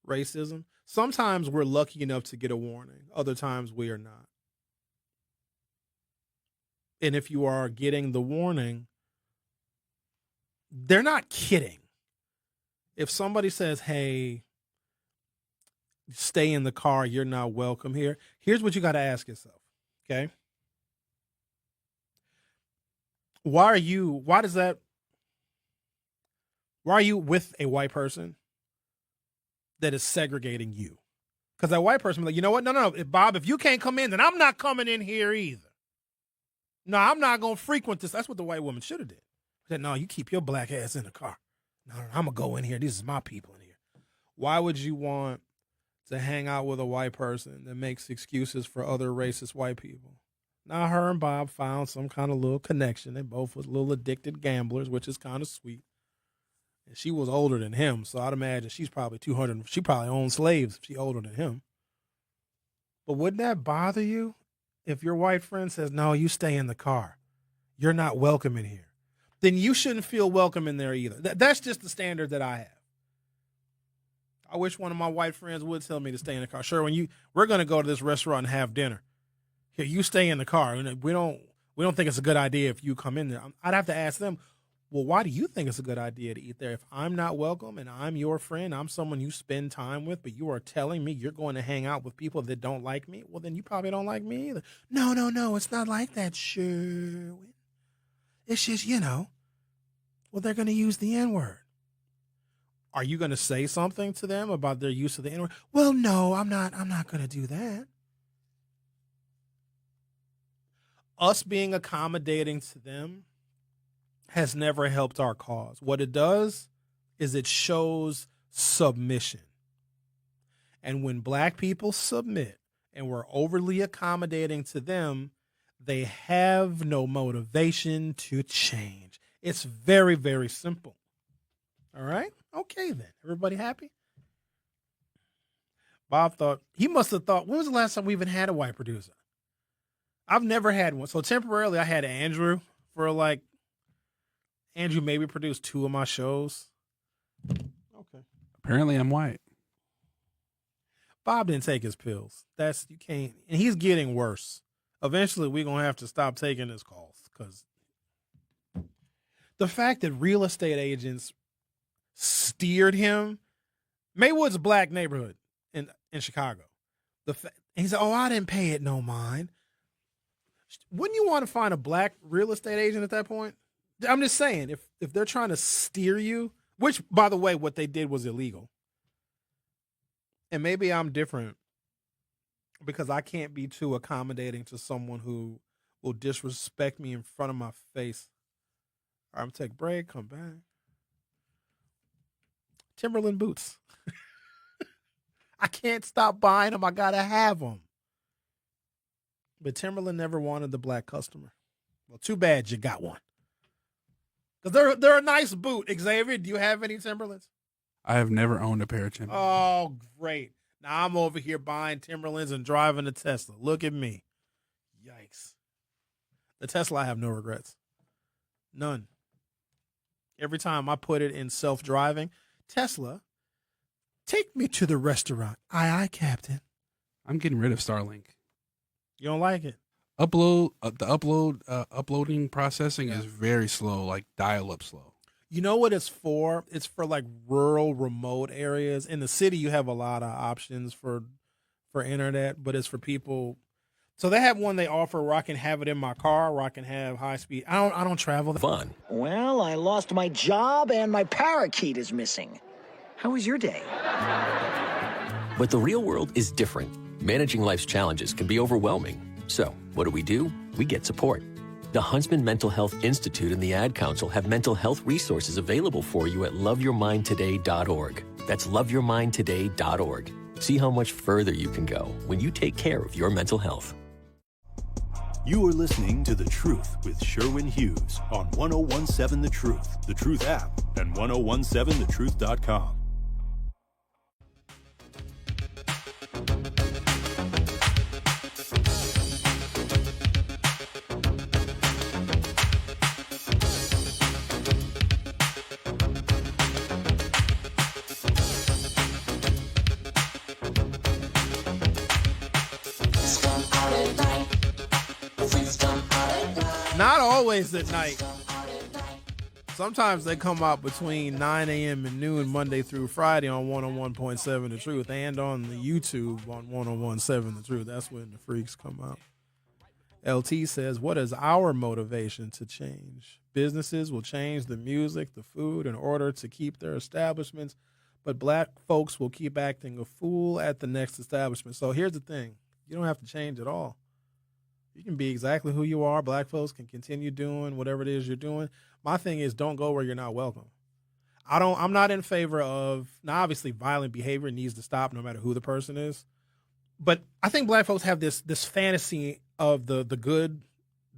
racism. Sometimes we're lucky enough to get a warning. Other times we are not. And if you are getting the warning, they're not kidding. If somebody says, hey, stay in the car, you're not welcome here, here's what you got to ask yourself, okay? Why are you with a white person that is segregating you? Because that white person be like, you know what? No. Bob, if you can't come in, then I'm not coming in here either. No, I'm not going to frequent this. That's what the white woman should have did. Said, no, you keep your black ass in the car. No, I'm going to go in here. This is my people in here. Why would you want to hang out with a white person that makes excuses for other racist white people? Now, her and Bob found some kind of little connection. They both was little addicted gamblers, which is kind of sweet. And she was older than him, so I'd imagine she's probably 200. She probably owns slaves if she's older than him. But wouldn't that bother you if your white friend says, no, you stay in the car. You're not welcome in here. Then you shouldn't feel welcome in there either. That's just the standard that I have. I wish one of my white friends would tell me to stay in the car. Sure, we're going to go to this restaurant and have dinner. Here, you stay in the car. And we don't think it's a good idea if you come in there. I'd have to ask them, well, why do you think it's a good idea to eat there? If I'm not welcome and I'm your friend, I'm someone you spend time with, but you are telling me you're going to hang out with people that don't like me, well, then you probably don't like me either. No, it's not like that, Sherwin. It's just, well, they're going to use the N-word. Are you going to say something to them about their use of the N-word? Well, no, I'm not going to do that. Us being accommodating to them has never helped our cause. What it does is it shows submission. And when black people submit and we're overly accommodating to them, they have no motivation to change. It's very, very simple. All right? Okay, then. Everybody happy? Bob must have thought, when was the last time we even had a white producer? I've never had one. So temporarily I had Andrew Andrew maybe produced 2 of my shows. Okay. Apparently I'm white. Bob didn't take his pills. You can't. And he's getting worse. Eventually we're going to have to stop taking his calls because the fact that real estate agents steered him, Maywood's a black neighborhood in Chicago. And he said, oh, I didn't pay it no mind. Wouldn't you want to find a black real estate agent at that point? I'm just saying, if they're trying to steer you, which, by the way, what they did was illegal. And maybe I'm different because I can't be too accommodating to someone who will disrespect me in front of my face. All right, I'm going to take a break, come back. Timberland boots. I can't stop buying them. I got to have them. But Timberland never wanted the black customer. Well, too bad you got one. Because they're a nice boot. Xavier, do you have any Timberlands? I have never owned a pair of Timberlands. Oh, great. Now I'm over here buying Timberlands and driving a Tesla. Look at me. Yikes. The Tesla, I have no regrets. None. Every time I put it in self-driving, Tesla, take me to the restaurant. Aye, Captain. I'm getting rid of Starlink. You don't like it? Uploading processing is very slow, like dial-up slow. You know what it's for? It's for like rural, remote areas. In the city, you have a lot of options for internet, but it's for people. So they have one they offer where I can have it in my car, where I can have high speed. I don't travel. Fun. Well, I lost my job and my parakeet is missing. How was your day? But the real world is different. Managing life's challenges can be overwhelming. So, what do? We get support. The Huntsman Mental Health Institute and the Ad Council have mental health resources available for you at loveyourmindtoday.org. That's loveyourmindtoday.org. See how much further you can go when you take care of your mental health. You are listening to The Truth with Sherwin Hughes on 1017 The Truth, The Truth app, and 1017thetruth.com. Not always at night. Sometimes they come out between 9 a.m. and noon Monday through Friday on 101.7 The Truth and on the YouTube on 101.7 The Truth. That's when the freaks come out. LT says, what is our motivation to change? Businesses will change the music, the food in order to keep their establishments, but black folks will keep acting a fool at the next establishment. So here's the thing. You don't have to change at all. You can be exactly who you are. Black folks can continue doing whatever it is you're doing. My thing is, don't go where you're not welcome. I'm not in favor of, now obviously violent behavior needs to stop no matter who the person is. But I think black folks have this fantasy of the good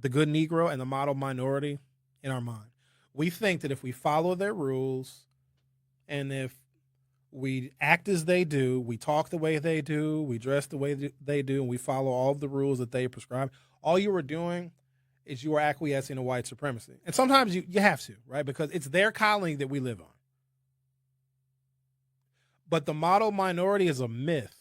Negro and the model minority in our mind. We think that if we follow their rules and if we act as they do, we talk the way they do, we dress the way they do, and we follow all of the rules that they prescribe, all you are doing is you are acquiescing to white supremacy. And sometimes you have to, right? Because it's their colony that we live on. But the model minority is a myth.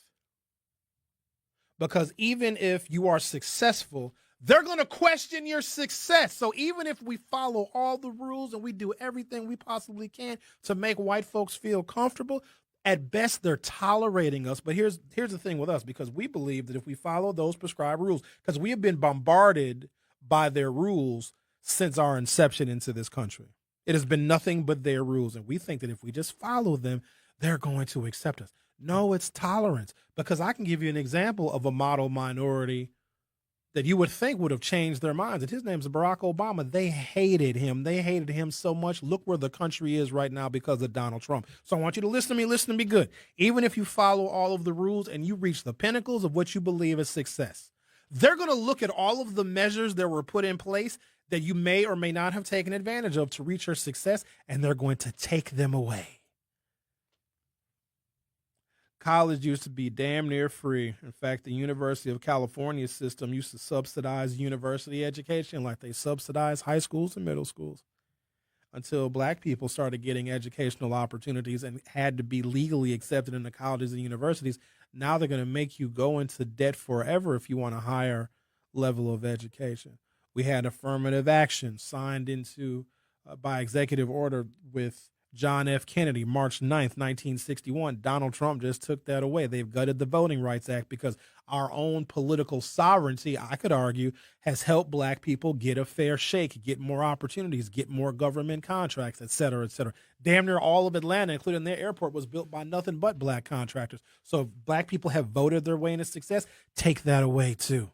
Because even if you are successful, they're going to question your success. So even if we follow all the rules and we do everything we possibly can to make white folks feel comfortable, at best they're tolerating us. But here's the thing with us, because we believe that if we follow those prescribed rules, because we have been bombarded by their rules since our inception into this country. It has been nothing but their rules. And we think that if we just follow them, they're going to accept us. No, it's tolerance. Because I can give you an example of a model minority that you would think would have changed their minds. And his name's Barack Obama. They hated him. They hated him so much. Look where the country is right now because of Donald Trump. So I want you to listen to me good. Even if you follow all of the rules and you reach the pinnacles of what you believe is success, they're going to look at all of the measures that were put in place that you may or may not have taken advantage of to reach your success, and they're going to take them away. College used to be damn near free. In fact, the University of California system used to subsidize university education like they subsidize high schools and middle schools, until black people started getting educational opportunities and had to be legally accepted into colleges and universities. Now they're going to make you go into debt forever if you want a higher level of education. We had affirmative action signed into by executive order with John F. Kennedy, March 9th, 1961. Donald Trump just took that away. They've gutted the Voting Rights Act because our own political sovereignty, I could argue, has helped black people get a fair shake, get more opportunities, get more government contracts, et cetera, et cetera. Damn near all of Atlanta, including their airport, was built by nothing but black contractors. So if black people have voted their way into success, take that away too.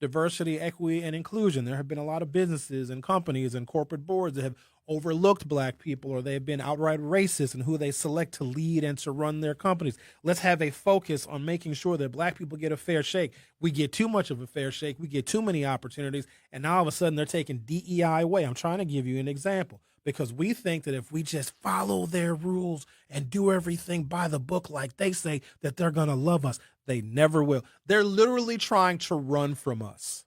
Diversity, equity, and inclusion. There have been a lot of businesses and companies and corporate boards that have overlooked black people, or they've been outright racist in who they select to lead and to run their companies. Let's have a focus on making sure that black people get a fair shake. We get too much of a fair shake. We get too many opportunities, and now all of a sudden they're taking DEI away. I'm trying to give you an example, because we think that if we just follow their rules and do everything by the book like they say, that they're going to love us. They never will. They're literally trying to run from us.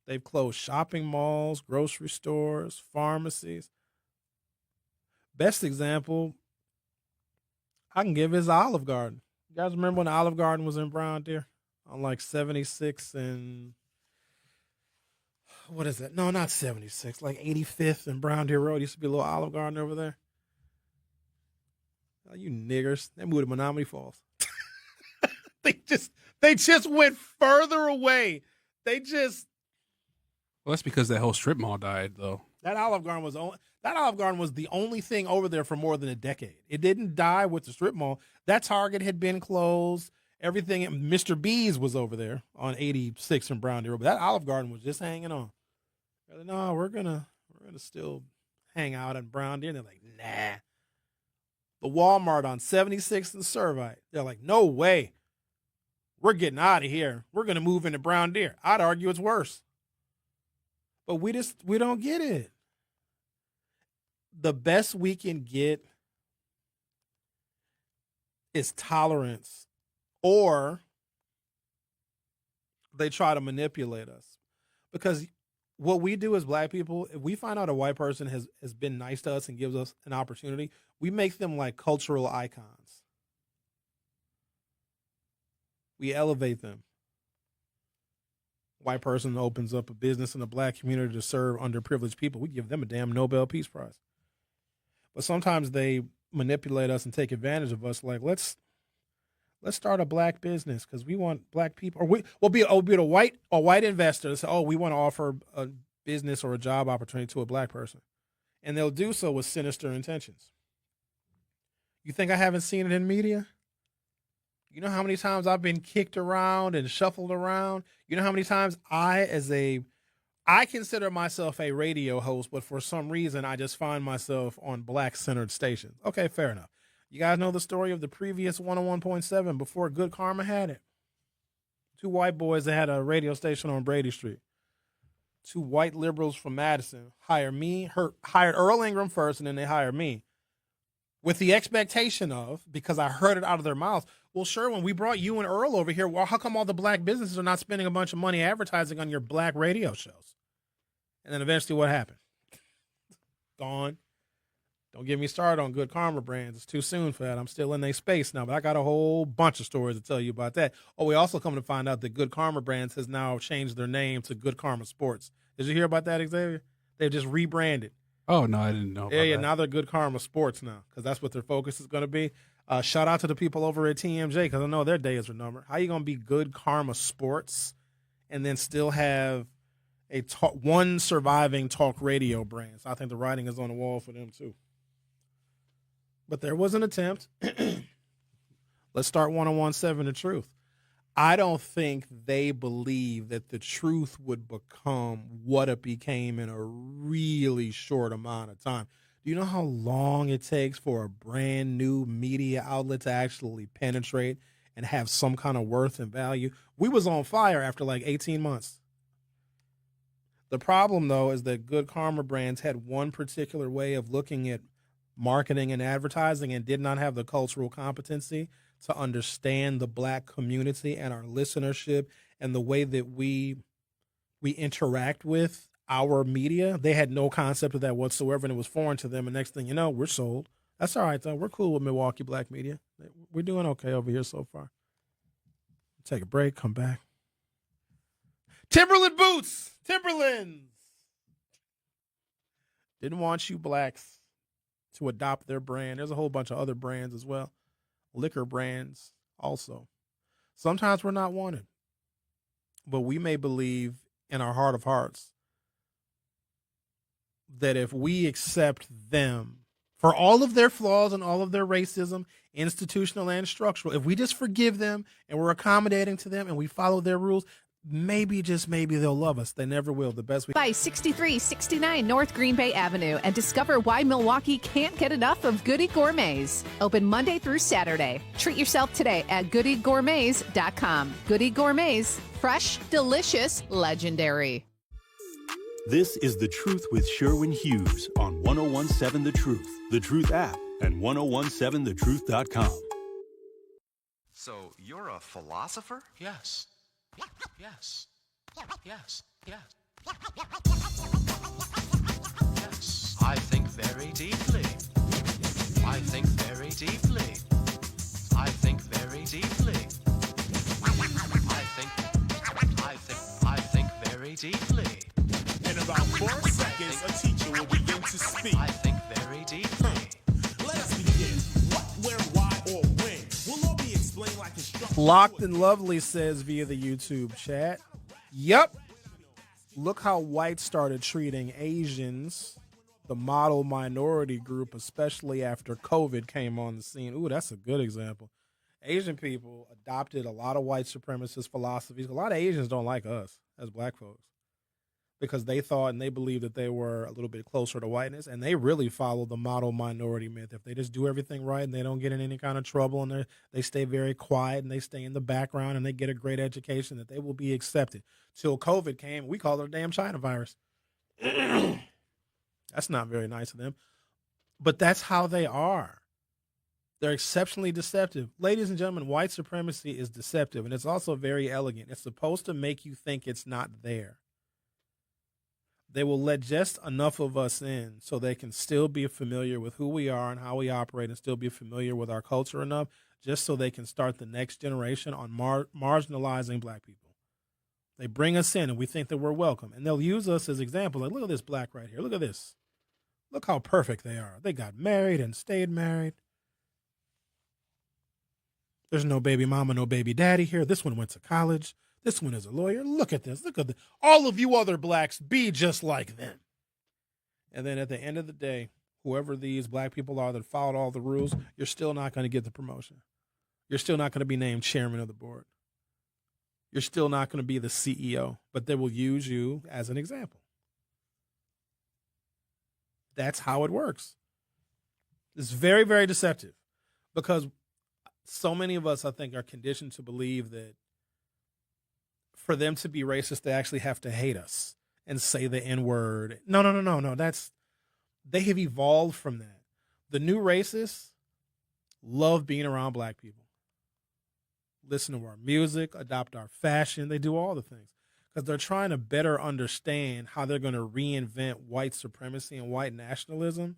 They've closed shopping malls, grocery stores, pharmacies. Best example I can give is Olive Garden. You guys remember when Olive Garden was in Brown Deer? on like 76 and what is that? No, not 76, like 85th and Brown Deer Road. Used to be a little Olive Garden over there. Oh, you niggers. They moved to Menominee Falls. They just went further away. Well, that's because that whole strip mall died, though. That Olive Garden was the only thing over there for more than a decade. It didn't die with the strip mall. That Target had been closed. Everything, Mr. B's was over there on 86 and Brown Deer Road. But that Olive Garden was just hanging on. They're like, no, we're gonna still hang out in Brown Deer. And they're like, nah. The Walmart on 76th and Servite. They're like, no way. We're getting out of here. We're gonna move into Brown Deer. I'd argue it's worse. But we don't get it. The best we can get is tolerance, or they try to manipulate us. Because what we do as black people, if we find out a white person has been nice to us and gives us an opportunity, we make them like cultural icons. We elevate them. White person opens up a business in the black community to serve underprivileged people. We give them a damn Nobel Peace Prize. But sometimes they manipulate us and take advantage of us. Like, let's start a black business because we want black people. Or we'll be a white investor to say, oh, we want to offer a business or a job opportunity to a black person. And they'll do so with sinister intentions. You think I haven't seen it in media? You know how many times I've been kicked around and shuffled around? You know how many times I consider myself a radio host, but for some reason I just find myself on black-centered stations. Okay, fair enough. You guys know the story of the previous 101.7 before Good Karma had it. Two white boys that had a radio station on Brady Street. Two white liberals from Madison hired Earl Ingram first, and then they hired me. With the expectation of, because I heard it out of their mouths, well, Sherwin, we brought you and Earl over here. Well, how come all the black businesses are not spending a bunch of money advertising on your black radio shows? And then eventually what happened? Gone. Don't get me started on Good Karma Brands. It's too soon for that. I'm still in their space now, but I got a whole bunch of stories to tell you about that. Oh, we also come to find out that Good Karma Brands has now changed their name to Good Karma Sports. Did you hear about that, Xavier? They've just rebranded. Oh, no, I didn't know about that. Yeah, now they're Good Karma Sports now because that's what their focus is going to be. Shout out to the people over at TMJ because I know their days are numbered. How you going to be Good Karma Sports and then still have one surviving talk radio brand? So I think the writing is on the wall for them too. But there was an attempt. Let's start 101.7 The Truth. I don't think they believe that the truth would become what it became in a really short amount of time. Do you know how long it takes for a brand new media outlet to actually penetrate and have some kind of worth and value? We was on fire after like 18 months. The problem, though, is that Good Karma Brands had one particular way of looking at marketing and advertising and did not have the cultural competency to understand the black community and our listenership and the way that we interact with our media. They had no concept of that whatsoever, and it was foreign to them. And next thing you know, we're sold. That's all right, though. We're cool with Milwaukee black media. We're doing okay over here so far. Take a break, come back. Timberland boots! Timberlands! Didn't want you blacks to adopt their brand. There's a whole bunch of other brands as well. Liquor brands also. Sometimes we're not wanted, but we may believe in our heart of hearts that if we accept them for all of their flaws and all of their racism, institutional and structural, if we just forgive them and we're accommodating to them and we follow their rules, maybe, just maybe, they'll love us. They never will. The best we by 6369 North Green Bay Avenue and discover why Milwaukee can't get enough of Goody Gourmets. Open Monday through Saturday. Treat yourself today at goodygourmets.com. Goody Gourmets, fresh, delicious, legendary. This is The Truth with Sherwin Hughes on 101.7 The Truth, The Truth app, and 101.7thetruth.com. So you're a philosopher? Yes. Yes. Yes. Yes. Yes. I think very deeply. I think very deeply. I think very deeply. I think deeply. In about 4 seconds, a teacher will begin to speak. I think very deeply. Let us begin. What, where, why, or when will all be explained like instructions. Locked and Lovely says via the YouTube chat, "Yup. Look how whites started treating Asians, the model minority group, especially after COVID came on the scene." Ooh, that's a good example. Asian people adopted a lot of white supremacist philosophies. A lot of Asians don't like us as black folks because they thought and they believed that they were a little bit closer to whiteness, and they really follow the model minority myth. If they just do everything right and they don't get in any kind of trouble and they stay very quiet and they stay in the background and they get a great education, that they will be accepted. Till COVID came, we called it a damn China virus. That's not very nice of them. But that's how they are. They're exceptionally deceptive. Ladies and gentlemen, white supremacy is deceptive, and it's also very elegant. It's supposed to make you think it's not there. They will let just enough of us in so they can still be familiar with who we are and how we operate and still be familiar with our culture enough just so they can start the next generation on marginalizing black people. They bring us in and we think that we're welcome, and they'll use us as examples. Like, look at this black right here. Look at this. Look how perfect they are. They got married and stayed married. There's no baby mama, no baby daddy here. This one went to college. This one is a lawyer. Look at this. Look at this. All of you other blacks, be just like them. And then at the end of the day, whoever these black people are that followed all the rules, you're still not going to get the promotion. You're still not going to be named chairman of the board. You're still not going to be the CEO, but they will use you as an example. That's how it works. It's very, very deceptive because so many of us, I think, are conditioned to believe that for them to be racist, they actually have to hate us and say the N-word. No. They have evolved from that. The new racists love being around black people. Listen to our music, adopt our fashion. They do all the things because they're trying to better understand how they're going to reinvent white supremacy and white nationalism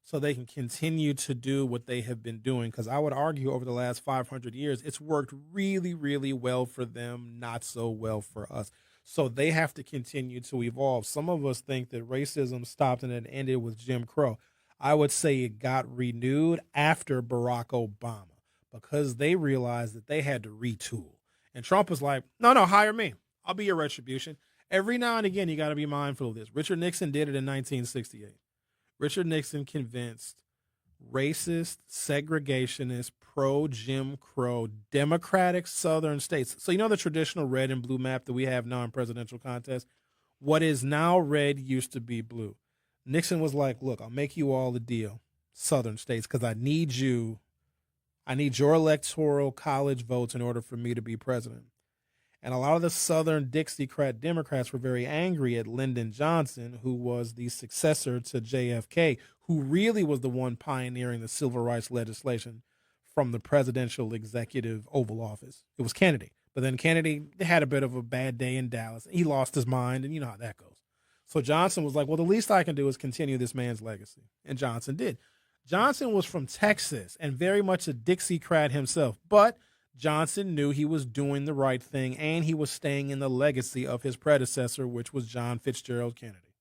so they can continue to do what they have been doing. Because I would argue over the last 500 years, it's worked really, really well for them, not so well for us. So they have to continue to evolve. Some of us think that racism stopped and it ended with Jim Crow. I would say it got renewed after Barack Obama because they realized that they had to retool. And Trump was like, no, hire me. I'll be your retribution. Every now and again, you got to be mindful of this. Richard Nixon did it in 1968. Richard Nixon convinced racist, segregationist, pro-Jim Crow, Democratic Southern states. So you know the traditional red and blue map that we have now in presidential contests? What is now red used to be blue. Nixon was like, look, I'll make you all a deal, Southern states, because I need your electoral college votes in order for me to be president. And a lot of the Southern Dixiecrat Democrats were very angry at Lyndon Johnson, who was the successor to JFK, who really was the one pioneering the civil rights legislation from the presidential executive Oval Office. It was Kennedy. But then Kennedy had a bit of a bad day in Dallas. He lost his mind, and you know how that goes. So Johnson was like, well, the least I can do is continue this man's legacy. And Johnson did. Johnson was from Texas and very much a Dixiecrat himself, but Johnson knew he was doing the right thing, and he was staying in the legacy of his predecessor, which was John Fitzgerald Kennedy.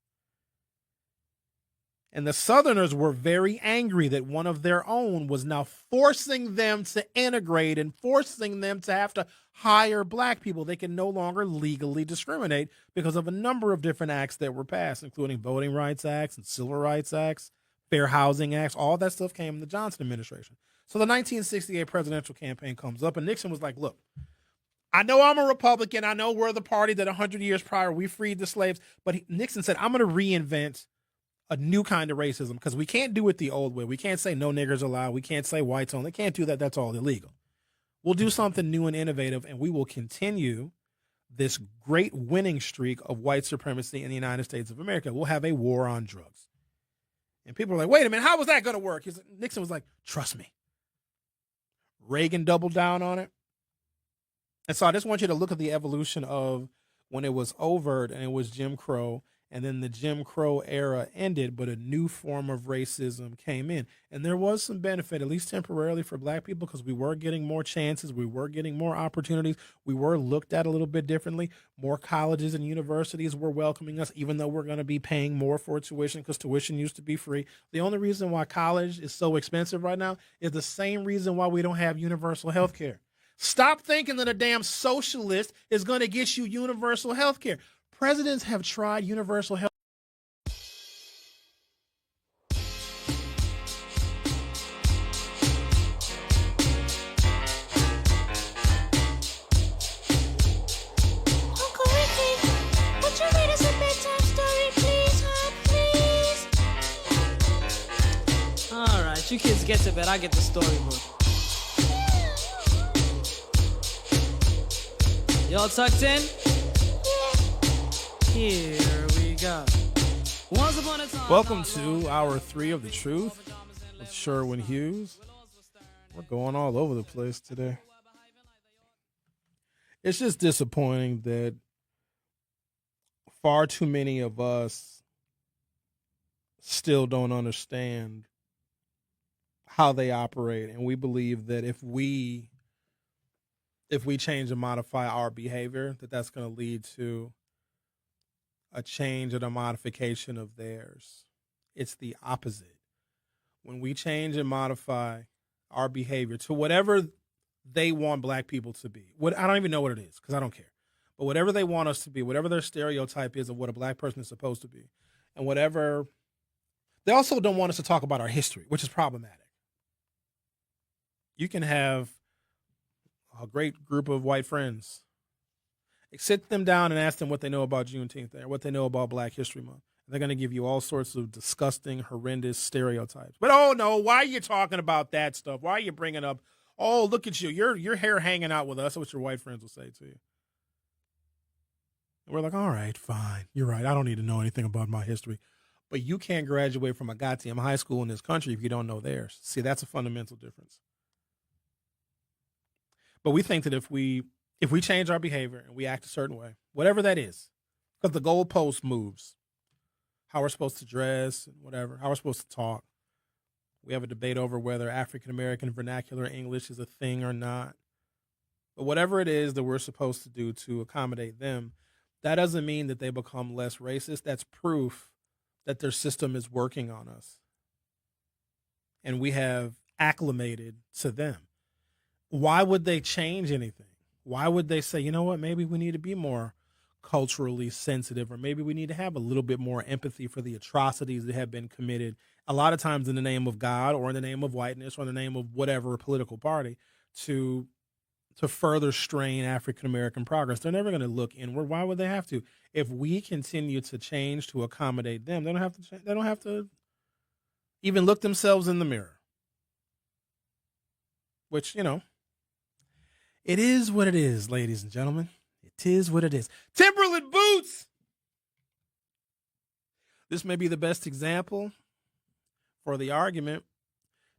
And the Southerners were very angry that one of their own was now forcing them to integrate and forcing them to have to hire black people. They can no longer legally discriminate because of a number of different acts that were passed, including Voting Rights Acts and Civil Rights Acts, Fair Housing Acts. All that stuff came in the Johnson administration. So the 1968 presidential campaign comes up, and Nixon was like, look, I know I'm a Republican. I know we're the party that 100 years prior we freed the slaves. But Nixon said, I'm going to reinvent a new kind of racism because we can't do it the old way. We can't say no niggers allowed. We can't say whites only. Can't do that. That's all illegal. We'll do something new and innovative, and we will continue this great winning streak of white supremacy in the United States of America. We'll have a war on drugs. And people are like, wait a minute, how was that going to work? Nixon was like, trust me. Reagan doubled down on it. And so I just want you to look at the evolution of when it was overt and it was Jim Crow, And then the Jim Crow era ended, but a new form of racism came in. And there was some benefit, at least temporarily, for black people because we were getting more chances. We were getting more opportunities. We were looked at a little bit differently. More colleges and universities were welcoming us, even though we're going to be paying more for tuition because tuition used to be free. The only reason why college is so expensive right now is the same reason why we don't have universal health care. Stop thinking that a damn socialist is going to get you universal health care. Presidents have tried universal health. Uncle Ricky, would you read us a bedtime story, please, please? All right, you kids get to bed. I get the storybook. Y'all tucked in? Here we go. Once upon a time. Welcome to Hour 3 of The Truth with Sherwin Hughes. We're going all over the place today. It's just disappointing that far too many of us still don't understand how they operate, and we believe that if we change and modify our behavior, that's going to lead to a change and a modification of theirs. It's the opposite. When we change and modify our behavior to whatever they want black people to be, I don't even know what it is because I don't care, but whatever they want us to be, whatever their stereotype is of what a black person is supposed to be, and whatever, they also don't want us to talk about our history, which is problematic. You can have a great group of white friends. Sit them down and ask them what they know about Juneteenth or what they know about Black History Month. They're going to give you all sorts of disgusting, horrendous stereotypes. But, oh, no, why are you talking about that stuff? Why are you bringing up, oh, look at you, your hair hanging out with us? That's what your white friends will say to you. And we're like, all right, fine. You're right. I don't need to know anything about my history. But you can't graduate from a goddamn high school in this country if you don't know theirs. See, that's a fundamental difference. But we think that if we change our behavior and we act a certain way, whatever that is, because the goalpost moves, how we're supposed to dress and whatever, how we're supposed to talk. We have a debate over whether African-American vernacular English is a thing or not. But whatever it is that we're supposed to do to accommodate them, that doesn't mean that they become less racist. That's proof that their system is working on us. And we have acclimated to them. Why would they change anything? Why would they say, you know what, maybe we need to be more culturally sensitive, or maybe we need to have a little bit more empathy for the atrocities that have been committed, a lot of times in the name of God or in the name of whiteness or in the name of whatever political party, to further strain African-American progress. They're never going to look inward. Why would they have to? If we continue to change to accommodate them, they don't have to even look themselves in the mirror. Which, it is what it is, ladies and gentlemen. It is what it is. Timberland boots! This may be the best example for the argument.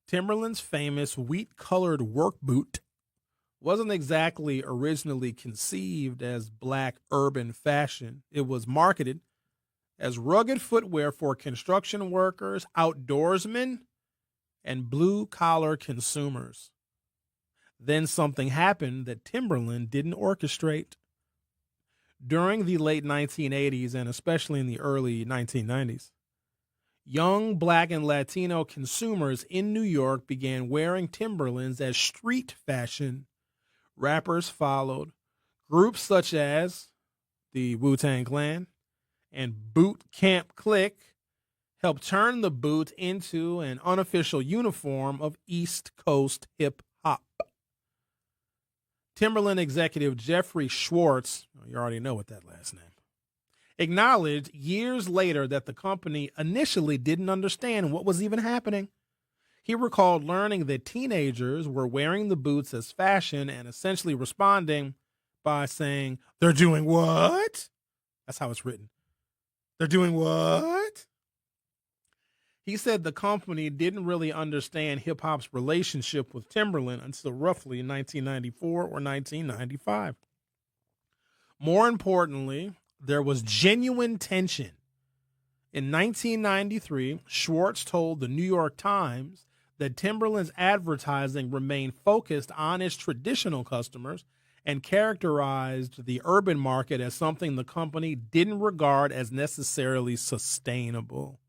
Timberland's famous wheat-colored work boot wasn't exactly originally conceived as black urban fashion. It was marketed as rugged footwear for construction workers, outdoorsmen, and blue-collar consumers. Then something happened that Timberland didn't orchestrate. During the late 1980s and especially in the early 1990s, young black and Latino consumers in New York began wearing Timberlands as street fashion. Rappers followed. Groups such as the Wu-Tang Clan and Boot Camp Click helped turn the boot into an unofficial uniform of East Coast hip-hop. Timberland executive Jeffrey Schwartz, you already know what that last name, acknowledged years later that the company initially didn't understand what was even happening. He recalled learning that teenagers were wearing the boots as fashion and essentially responding by saying, "They're doing what?" That's how it's written. "They're doing what?" He said the company didn't really understand hip-hop's relationship with Timberland until roughly 1994 or 1995. More importantly, there was genuine tension In 1993, Schwartz told the New York Times that Timberland's advertising remained focused on its traditional customers and characterized the urban market as something the company didn't regard as necessarily sustainable.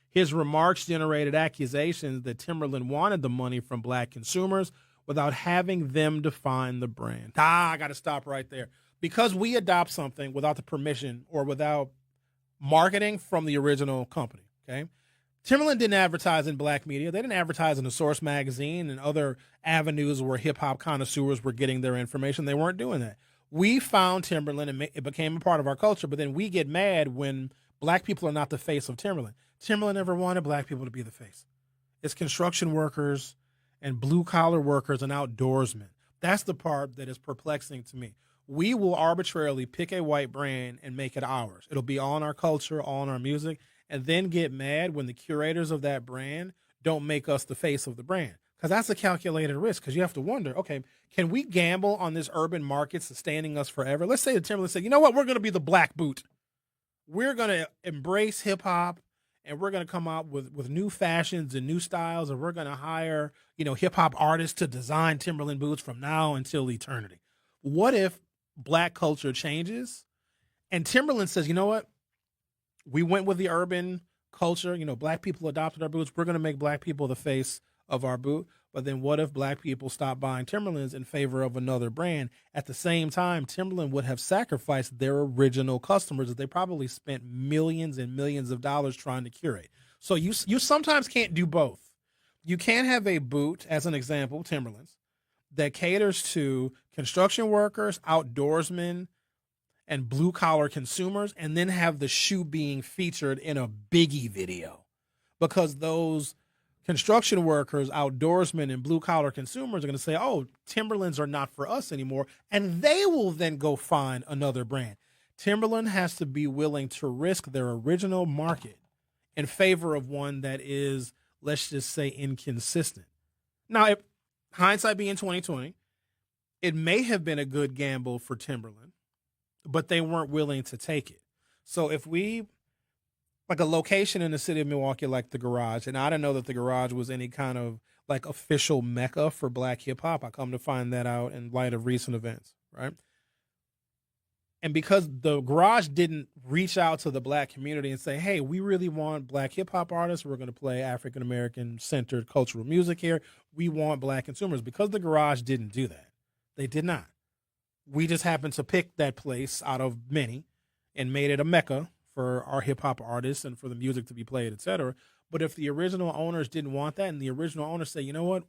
His remarks generated accusations that Timberland wanted the money from black consumers without having them define the brand. I got to stop right there. Because we adopt something without the permission or without marketing from the original company, okay? Timberland didn't advertise in black media. They didn't advertise in the Source magazine and other avenues where hip-hop connoisseurs were getting their information. They weren't doing that. We found Timberland, and it became a part of our culture, but then we get mad when black people are not the face of Timberland. Timberland never wanted black people to be the face. It's construction workers and blue-collar workers and outdoorsmen. That's the part that is perplexing to me. We will arbitrarily pick a white brand and make it ours. It'll be all in our culture, all in our music, and then get mad when the curators of that brand don't make us the face of the brand. Because that's a calculated risk, because you have to wonder, okay, can we gamble on this urban market sustaining us forever? Let's say the Timberland said, you know what, we're going to be the black boot. We're going to embrace hip-hop, and we're going to come out with new fashions and new styles, and we're going to hire, hip-hop artists to design Timberland boots from now until eternity. What if black culture changes and Timberland says, you know what? We went with the urban culture. Black people adopted our boots. We're going to make black people the face of our boot. But then what if black people stop buying Timberlands in favor of another brand? At the same time, Timberland would have sacrificed their original customers that they probably spent millions and millions of dollars trying to curate. So you sometimes can't do both. You can't have a boot, as an example, Timberlands, that caters to construction workers, outdoorsmen, and blue-collar consumers, and then have the shoe being featured in a Biggie video. Because those construction workers, outdoorsmen, and blue-collar consumers are going to say, oh, Timberlands are not for us anymore, and they will then go find another brand. Timberland has to be willing to risk their original market in favor of one that is, let's just say, inconsistent. Now, if hindsight being 2020, it may have been a good gamble for Timberland, but they weren't willing to take it. So if we, like a location in the city of Milwaukee like the Garage, and I didn't know that the Garage was any kind of like official mecca for black hip hop. I come to find that out in light of recent events, right? And because the Garage didn't reach out to the black community and say, hey, we really want black hip hop artists. We're going to play African-American centered cultural music here. We want black consumers. Because the Garage didn't do that. They did not. We just happened to pick that place out of many and made it a mecca for our hip hop artists and for the music to be played, et cetera. But if the original owners didn't want that and the original owners say, you know what,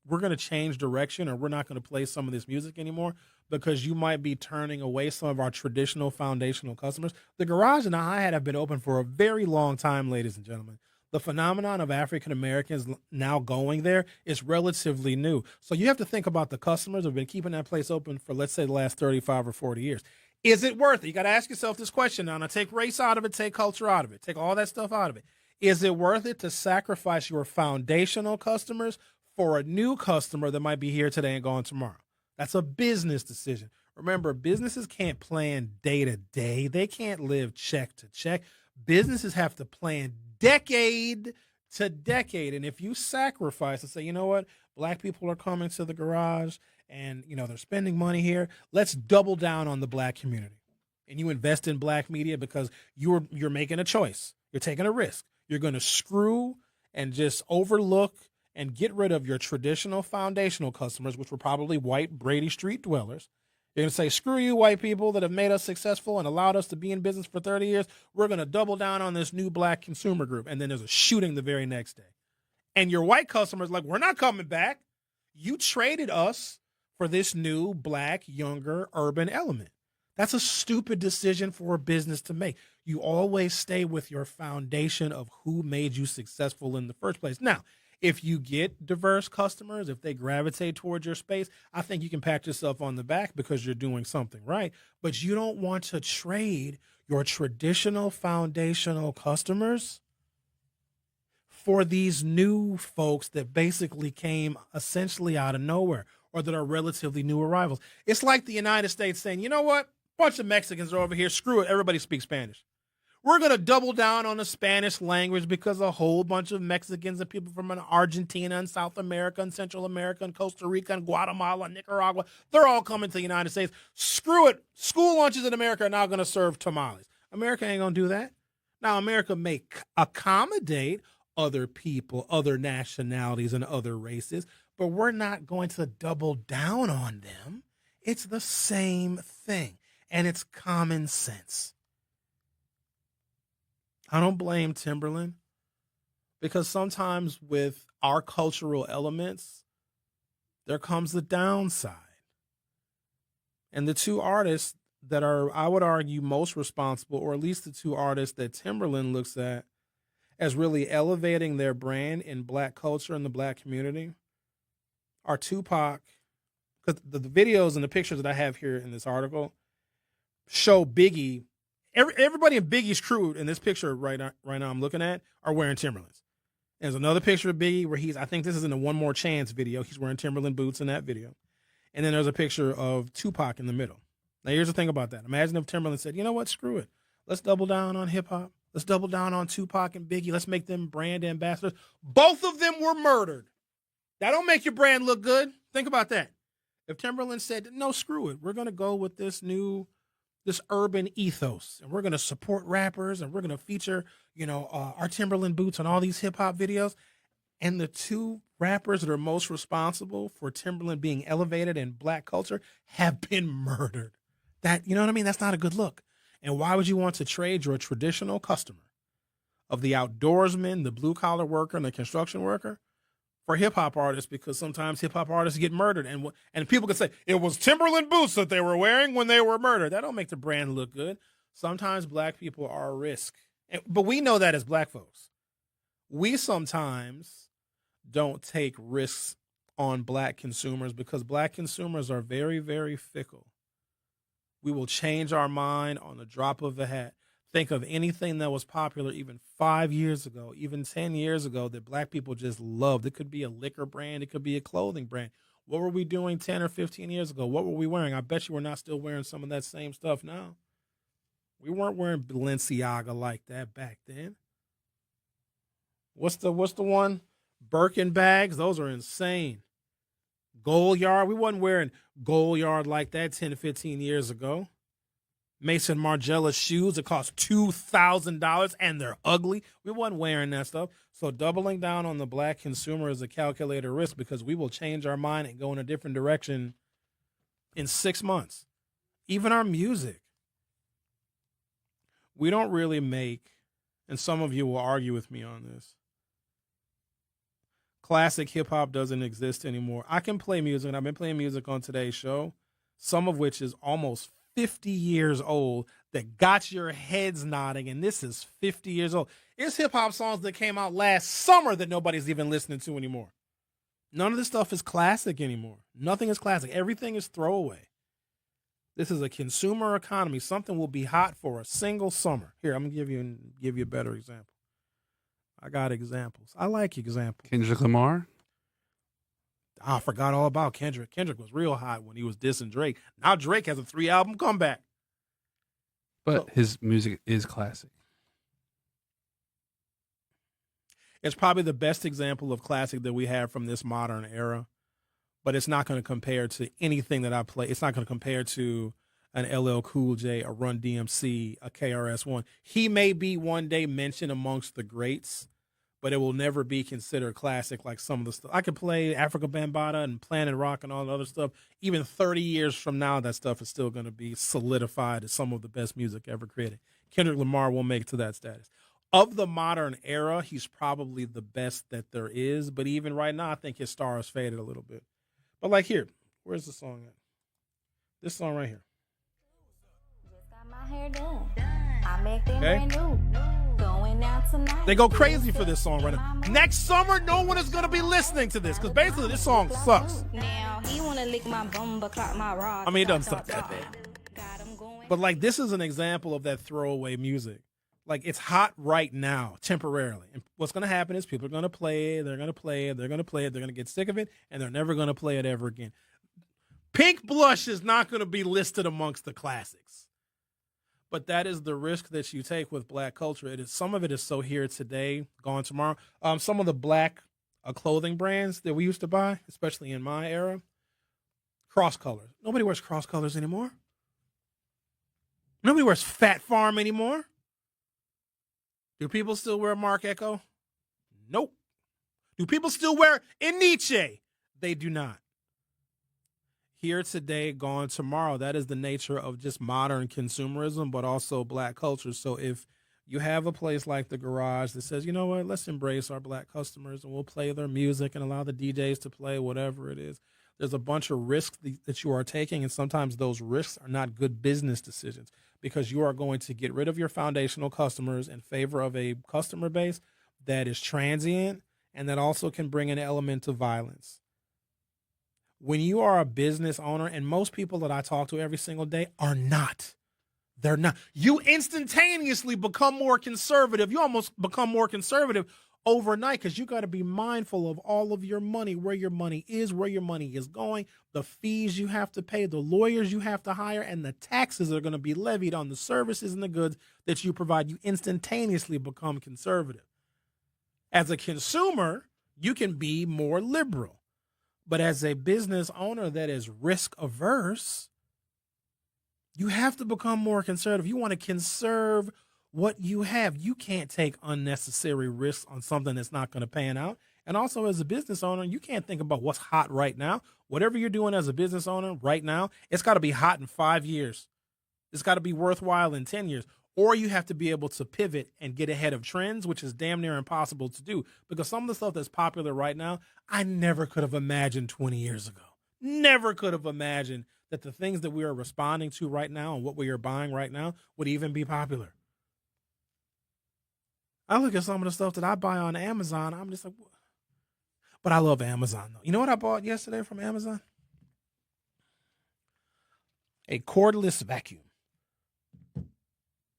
we're going to change direction or we're not going to play some of this music anymore because you might be turning away some of our traditional foundational customers. The Garage and the Hi-Hat have been open for a very long time, ladies and gentlemen. The phenomenon of African Americans now going there is relatively new. So you have to think about the customers who have been keeping that place open for, let's say, the last 35 or 40 years. Is it worth it? You got to ask yourself this question now. Now, take race out of it, take culture out of it, take all that stuff out of it. Is it worth it to sacrifice your foundational customers for a new customer that might be here today and gone tomorrow? That's a business decision. Remember, businesses can't plan day to day. They can't live check to check. Businesses have to plan decade to decade. And if you sacrifice and say, you know what, black people are coming to the Garage and, they're spending money here, let's double down on the black community. And you invest in black media because you're making a choice. You're taking a risk. You're going to screw and just overlook and get rid of your traditional foundational customers, which were probably white Brady Street dwellers. You're going to say, screw you, white people that have made us successful and allowed us to be in business for 30 years. We're going to double down on this new black consumer group. And then there's a shooting the very next day. And your white customers like, we're not coming back. You traded us for this new black, younger, urban element. That's a stupid decision for a business to make. You always stay with your foundation of who made you successful in the first place. Now, if you get diverse customers, if they gravitate towards your space, I think you can pat yourself on the back because you're doing something right. But you don't want to trade your traditional foundational customers for these new folks that basically came essentially out of nowhere or that are relatively new arrivals. It's like the United States saying, you know what? Bunch of Mexicans are over here. Screw it. Everybody speaks Spanish. We're going to double down on the Spanish language because a whole bunch of Mexicans and people from Argentina and South America and Central America and Costa Rica and Guatemala and Nicaragua, they're all coming to the United States. Screw it. School lunches in America are now going to serve tamales. America ain't going to do that. Now, America may accommodate other people, other nationalities, and other races, but we're not going to double down on them. It's the same thing, and it's common sense. I don't blame Timberland because sometimes with our cultural elements, there comes the downside. And the two artists that are, I would argue, most responsible, or at least the two artists that Timberland looks at as really elevating their brand in black culture and the black community, are Tupac. Because the videos and the pictures that I have here in this article show Biggie. Everybody in Biggie's crew in this picture right now I'm looking at are wearing Timberlands. There's another picture of Biggie where I think this is in the One More Chance video. He's wearing Timberland boots in that video. And then there's a picture of Tupac in the middle. Now, here's the thing about that. Imagine if Timberland said, you know what, screw it. Let's double down on hip-hop. Let's double down on Tupac and Biggie. Let's make them brand ambassadors. Both of them were murdered. That don't make your brand look good. Think about that. If Timberland said, no, screw it. We're going to go with this urban ethos, and we're going to support rappers, and we're going to feature, our Timberland boots on all these hip hop videos. And the two rappers that are most responsible for Timberland being elevated in black culture have been murdered. That, you know what I mean? That's not a good look. And why would you want to trade your traditional customer of the outdoorsman, the blue collar worker, and the construction worker for hip hop artists? Because sometimes hip hop artists get murdered, and people can say it was Timberland boots that they were wearing when they were murdered. That don't make the brand look good. Sometimes black people are a risk, but we know that as black folks. We sometimes don't take risks on black consumers because black consumers are very, very fickle. We will change our mind on the drop of a hat. Think of anything that was popular even 5 years ago, even 10 years ago that black people just loved. It could be a liquor brand. It could be a clothing brand. What were we doing 10 or 15 years ago? What were we wearing? I bet you we're not still wearing some of that same stuff now. We weren't wearing Balenciaga like that back then. What's the one? Birkin bags. Those are insane. Gold Yard. We wasn't wearing Gold Yard like that 10 to 15 years ago. Mason Margiela shoes that cost $2,000 and they're ugly. We wasn't wearing that stuff. So doubling down on the black consumer is a calculated risk because we will change our mind and go in a different direction in 6 months. Even our music. We don't really make, and some of you will argue with me on this, classic hip-hop doesn't exist anymore. I can play music, and I've been playing music on today's show, some of which is almost 50 years old, that got your heads nodding, and this is 50 years old. It's hip-hop songs that came out last summer that nobody's even listening to anymore. None of this stuff is classic anymore. Nothing is classic. Everything is throwaway. This is a consumer economy. Something will be hot for a single summer. Here, I'm going to give you a better example. I got examples. I like examples. Kendrick Lamar? I forgot all about Kendrick. Kendrick was real hot when he was dissing Drake. Now Drake has a 3-album comeback. But his music is classic. It's probably the best example of classic that we have from this modern era. But it's not going to compare to anything that I play. It's not going to compare to an LL Cool J, a Run DMC, a KRS-One. He may be one day mentioned amongst the greats, but it will never be considered classic like some of the stuff. I could play Africa Bambaataa and Planet Rock and all the other stuff. Even 30 years from now, that stuff is still going to be solidified as some of the best music ever created. Kendrick Lamar won't make it to that status. Of the modern era, he's probably the best that there is, but even right now, I think his star has faded a little bit. But like here, where's the song at? This song right here. Okay. They go crazy for this song right now. Next summer, no one is going to be listening to this because basically this song sucks. I mean, it doesn't suck that bad. But like this is an example of that throwaway music. Like it's hot right now, temporarily. And what's going to happen is people are going to play it, they're going to play it, they're going to play it, they're going to get sick of it, and they're never going to play it ever again. Pink Blush is not going to be listed amongst the classics. But that is the risk that you take with black culture. It is some of it is so here today, gone tomorrow. Some of the black clothing brands that we used to buy, especially in my era, cross colors. Nobody wears cross colors anymore. Nobody wears Fat Farm anymore. Do people still wear Mark Echo? Nope. Do people still wear Nietzsche? They do not. Here today, gone tomorrow. That is the nature of just modern consumerism, but also black culture. So if you have a place like the Garage that says, you know what, let's embrace our black customers and we'll play their music and allow the DJs to play whatever it is, there's a bunch of risks that you are taking, and sometimes those risks are not good business decisions because you are going to get rid of your foundational customers in favor of a customer base that is transient and that also can bring an element of violence. When you are a business owner, and most people that I talk to every single day are not, they're not. You instantaneously become more conservative. You almost become more conservative overnight because you got to be mindful of all of your money, where your money is going, the fees you have to pay, the lawyers you have to hire, and the taxes that are going to be levied on the services and the goods that you provide. You instantaneously become conservative. As a consumer, you can be more liberal. But as a business owner that is risk averse, you have to become more conservative. You want to conserve what you have. You can't take unnecessary risks on something that's not going to pan out. And also as a business owner, you can't think about what's hot right now. Whatever you're doing as a business owner right now, it's got to be hot in 5 years. It's got to be worthwhile in 10 years. Or you have to be able to pivot and get ahead of trends, which is damn near impossible to do. Because some of the stuff that's popular right now, I never could have imagined 20 years ago. Never could have imagined that the things that we are responding to right now and what we are buying right now would even be popular. I look at some of the stuff that I buy on Amazon, I'm just like, what? But I love Amazon, though. You know what I bought yesterday from Amazon? A cordless vacuum.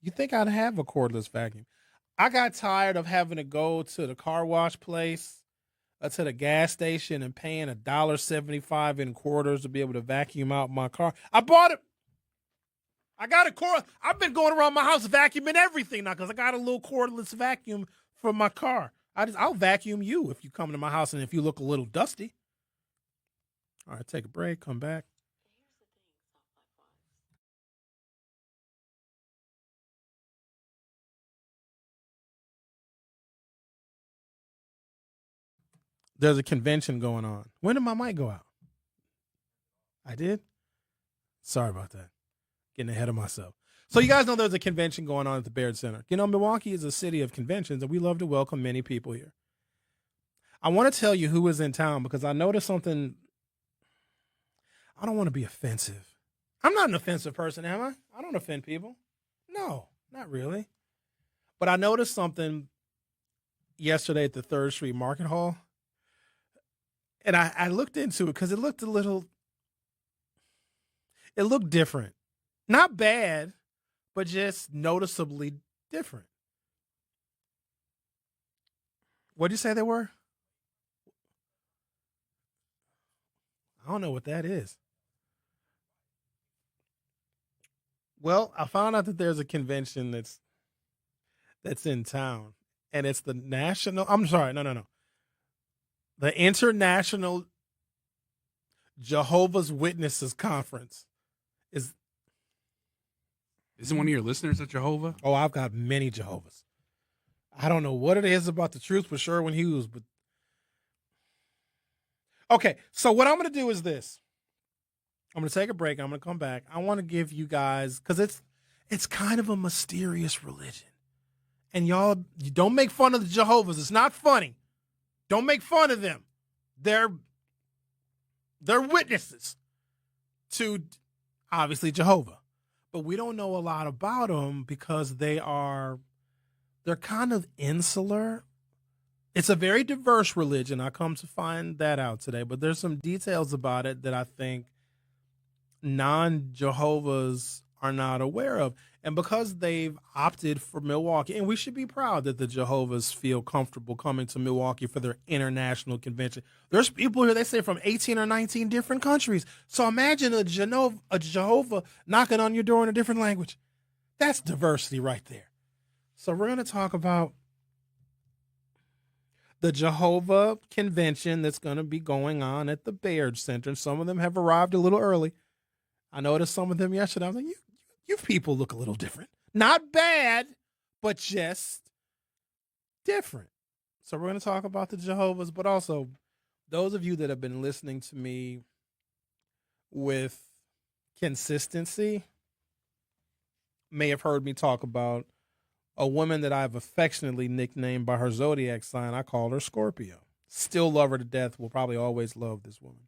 You think I'd have a cordless vacuum? I got tired of having to go to the car wash place, to the gas station, and paying $1.75 in quarters to be able to vacuum out my car. I bought it. I got a cord. I've been going around my house vacuuming everything now because I got a little cordless vacuum for my car. I'll vacuum you if you come to my house and if you look a little dusty. All right, take a break, come back. There's a convention going on. When did my mic go out? I did? Sorry about that. Getting ahead of myself. So you guys know there's a convention going on at the Baird Center. You know, Milwaukee is a city of conventions, and we love to welcome many people here. I want to tell you who is in town because I noticed something. I don't want to be offensive. I'm not an offensive person, am I? I don't offend people. No, not really. But I noticed something yesterday at the 3rd Street Market Hall. And I looked into it because it looked different. Not bad, but just noticeably different. What'd you say they were? I don't know what that is. Well, I found out that there's a convention that's in town, and it's the the International Jehovah's Witnesses Conference. Isn't one of your listeners at Jehovah? Oh, I've got many Jehovah's. I don't know what it is about the truth with Sherwin Hughes, but okay. So what I'm going to do is this. I'm going to take a break. I'm going to come back. I want to give you guys, because it's kind of a mysterious religion, and y'all, you don't make fun of the Jehovah's. It's not funny. Don't make fun of them. They're witnesses to, obviously, Jehovah. But we don't know a lot about them because they're kind of insular. It's a very diverse religion. I come to find that out today. But there's some details about it that I think non-Jehovah's are not aware of. And because they've opted for Milwaukee, and we should be proud that the Jehovah's feel comfortable coming to Milwaukee for their international convention. There's people here, they say, from 18 or 19 different countries. So imagine a Jehovah knocking on your door in a different language. That's diversity right there. So we're going to talk about the Jehovah Convention that's going to be going on at the Baird Center. Some of them have arrived a little early. I noticed some of them yesterday. I was like, you people look a little different. Not bad, but just different. So we're going to talk about the Jehovah's, but also those of you that have been listening to me with consistency may have heard me talk about a woman that I've affectionately nicknamed by her zodiac sign. I call her Scorpio. Still love her to death. Will probably always love this woman.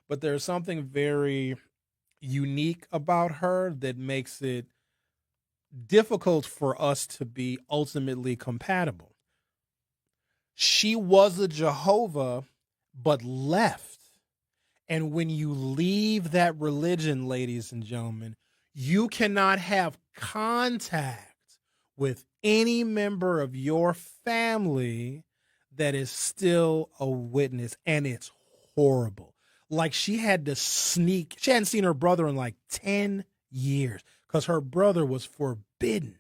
But there's something very unique about her that makes it difficult for us to be ultimately compatible. She was a Jehovah, but left. And when you leave that religion, ladies and gentlemen, you cannot have contact with any member of your family that is still a witness. And it's horrible. Like she had to sneak. She hadn't seen her brother in like 10 years because her brother was forbidden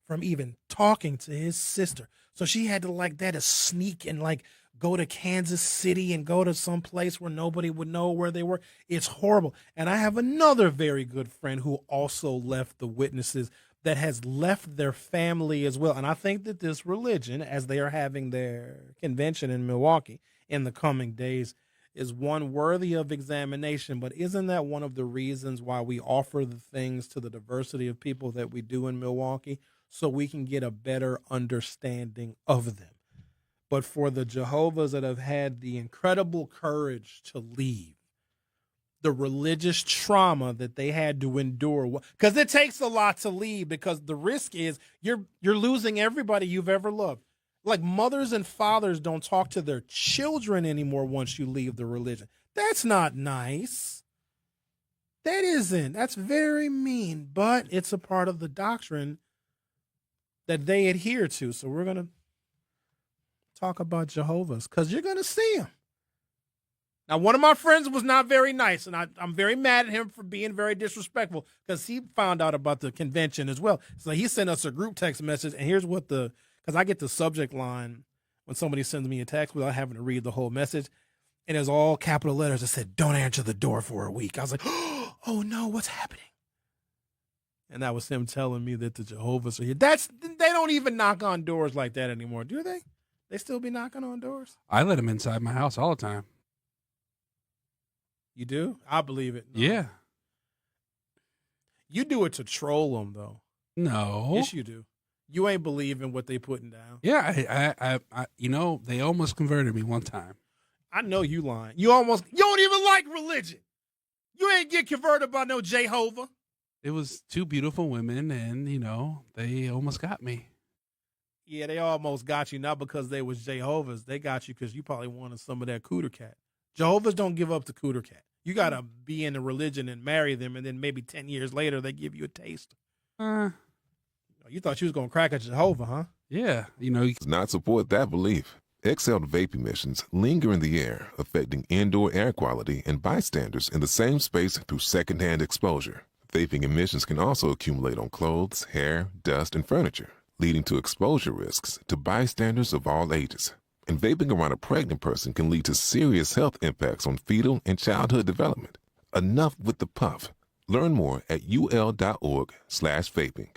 from even talking to his sister. So she had to sneak and go to Kansas City and go to some place where nobody would know where they were. It's horrible. And I have another very good friend who also left the witnesses that has left their family as well. And I think that this religion, as they are having their convention in Milwaukee in the coming days, is one worthy of examination. But isn't that one of the reasons why we offer the things to the diversity of people that we do in Milwaukee, so we can get a better understanding of them? But for the Jehovah's that have had the incredible courage to leave, the religious trauma that they had to endure, because it takes a lot to leave, because the risk is you're losing everybody you've ever loved. Like mothers and fathers don't talk to their children anymore once you leave the religion. That's not nice. That isn't. That's very mean, but it's a part of the doctrine that they adhere to. So we're going to talk about Jehovah's because you're going to see them. Now, one of my friends was not very nice, and I'm very mad at him for being very disrespectful because he found out about the convention as well. So he sent us a group text message, and here's what because I get the subject line when somebody sends me a text without having to read the whole message, and it's all capital letters that said, "Don't answer the door for a week." I was like, oh no, what's happening? And that was him telling me that the Jehovah's are here. They don't even knock on doors like that anymore, do they? They still be knocking on doors? I let them inside my house all the time. You do? I believe it. No. Yeah. You do it to troll them, though. No. Yes, you do. You ain't believing what they putting down. Yeah, I they almost converted me one time. I know you lying. You don't even like religion. You ain't get converted by no Jehovah. It was two beautiful women, and, they almost got me. Yeah, they almost got you, not because they was Jehovah's. They got you because you probably wanted some of that cooter cat. Jehovah's don't give up the cooter cat. You got to be in the religion and marry them, and then maybe 10 years later they give you a taste. You thought you was going to crack a Jehovah, huh? Yeah. Does not support that belief. Exhaled vape emissions linger in the air, affecting indoor air quality and bystanders in the same space through secondhand exposure. Vaping emissions can also accumulate on clothes, hair, dust, and furniture, leading to exposure risks to bystanders of all ages. And vaping around a pregnant person can lead to serious health impacts on fetal and childhood development. Enough with the puff. Learn more at ul.org/vaping.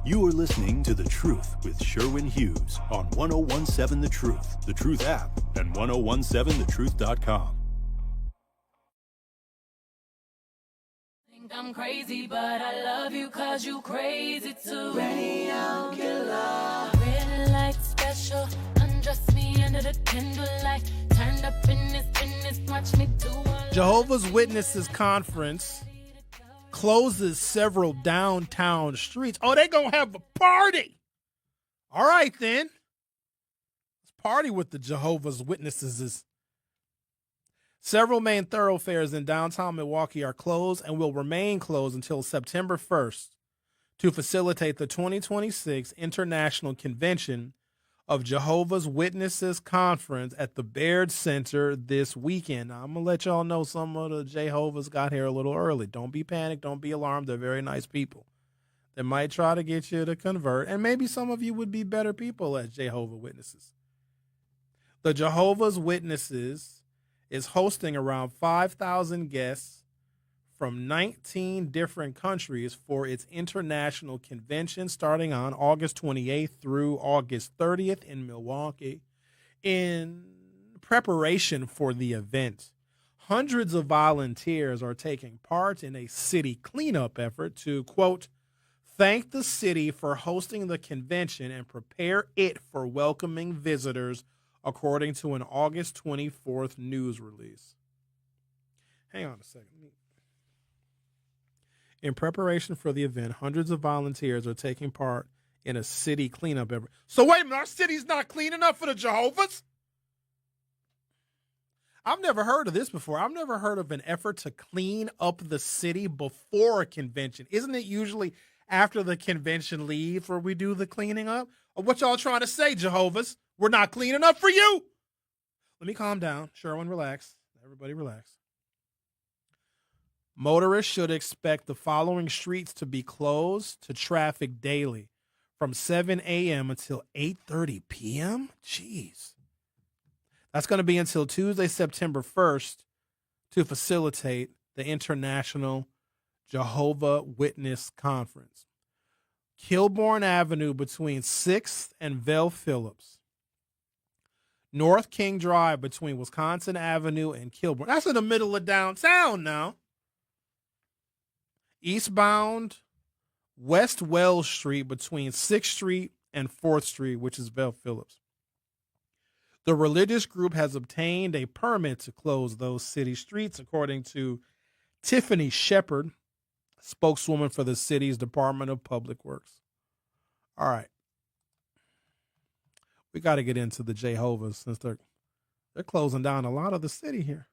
You are listening to The Truth with Sherwin Hughes on 1017 The Truth app, and 1017thetruth.com. I'm crazy, but I love you 'cause you crazy too. Radio killer. Red light special. Undress me under the candlelight. Turned up in this business. Watch me do all. Jehovah's Witnesses Conference closes several downtown streets. Oh, they gonna have a party. All right, then. Let's party with the Jehovah's Witnesses. Several main thoroughfares in downtown Milwaukee are closed and will remain closed until September 1st to facilitate the 2026 International Convention of Jehovah's Witnesses Conference at the Baird Center this weekend. Now, I'm going to let y'all know some of the Jehovah's got here a little early. Don't be panicked. Don't be alarmed. They're very nice people. They might try to get you to convert, and maybe some of you would be better people as Jehovah's Witnesses. The Jehovah's Witnesses is hosting around 5,000 guests from 19 different countries for its international convention starting on August 28th through August 30th in Milwaukee. In preparation for the event, hundreds of volunteers are taking part in a city cleanup effort to, quote, thank the city for hosting the convention and prepare it for welcoming visitors, according to an August 24th news release. Hang on a second. In preparation for the event, hundreds of volunteers are taking part in a city cleanup effort. So wait a minute, our city's not clean enough for the Jehovah's? I've never heard of this before. I've never heard of an effort to clean up the city before a convention. Isn't it usually after the convention leaves where we do the cleaning up? Or what y'all trying to say, Jehovah's? We're not clean enough for you. Let me calm down. Sherwin, relax. Everybody relax. Motorists should expect the following streets to be closed to traffic daily from 7 a.m. until 8:30 p.m.? Jeez. That's going to be until Tuesday, September 1st to facilitate the International Jehovah Witness Conference. Kilbourne Avenue between 6th and Vel Phillips. North King Drive between Wisconsin Avenue and Kilbourne. That's in the middle of downtown now. Eastbound West Wells Street between 6th Street and 4th Street, which is Vel Phillips. The religious group has obtained a permit to close those city streets, according to Tiffany Shepard, spokeswoman for the city's Department of Public Works. All right. We got to get into the Jehovah's since they're closing down a lot of the city here.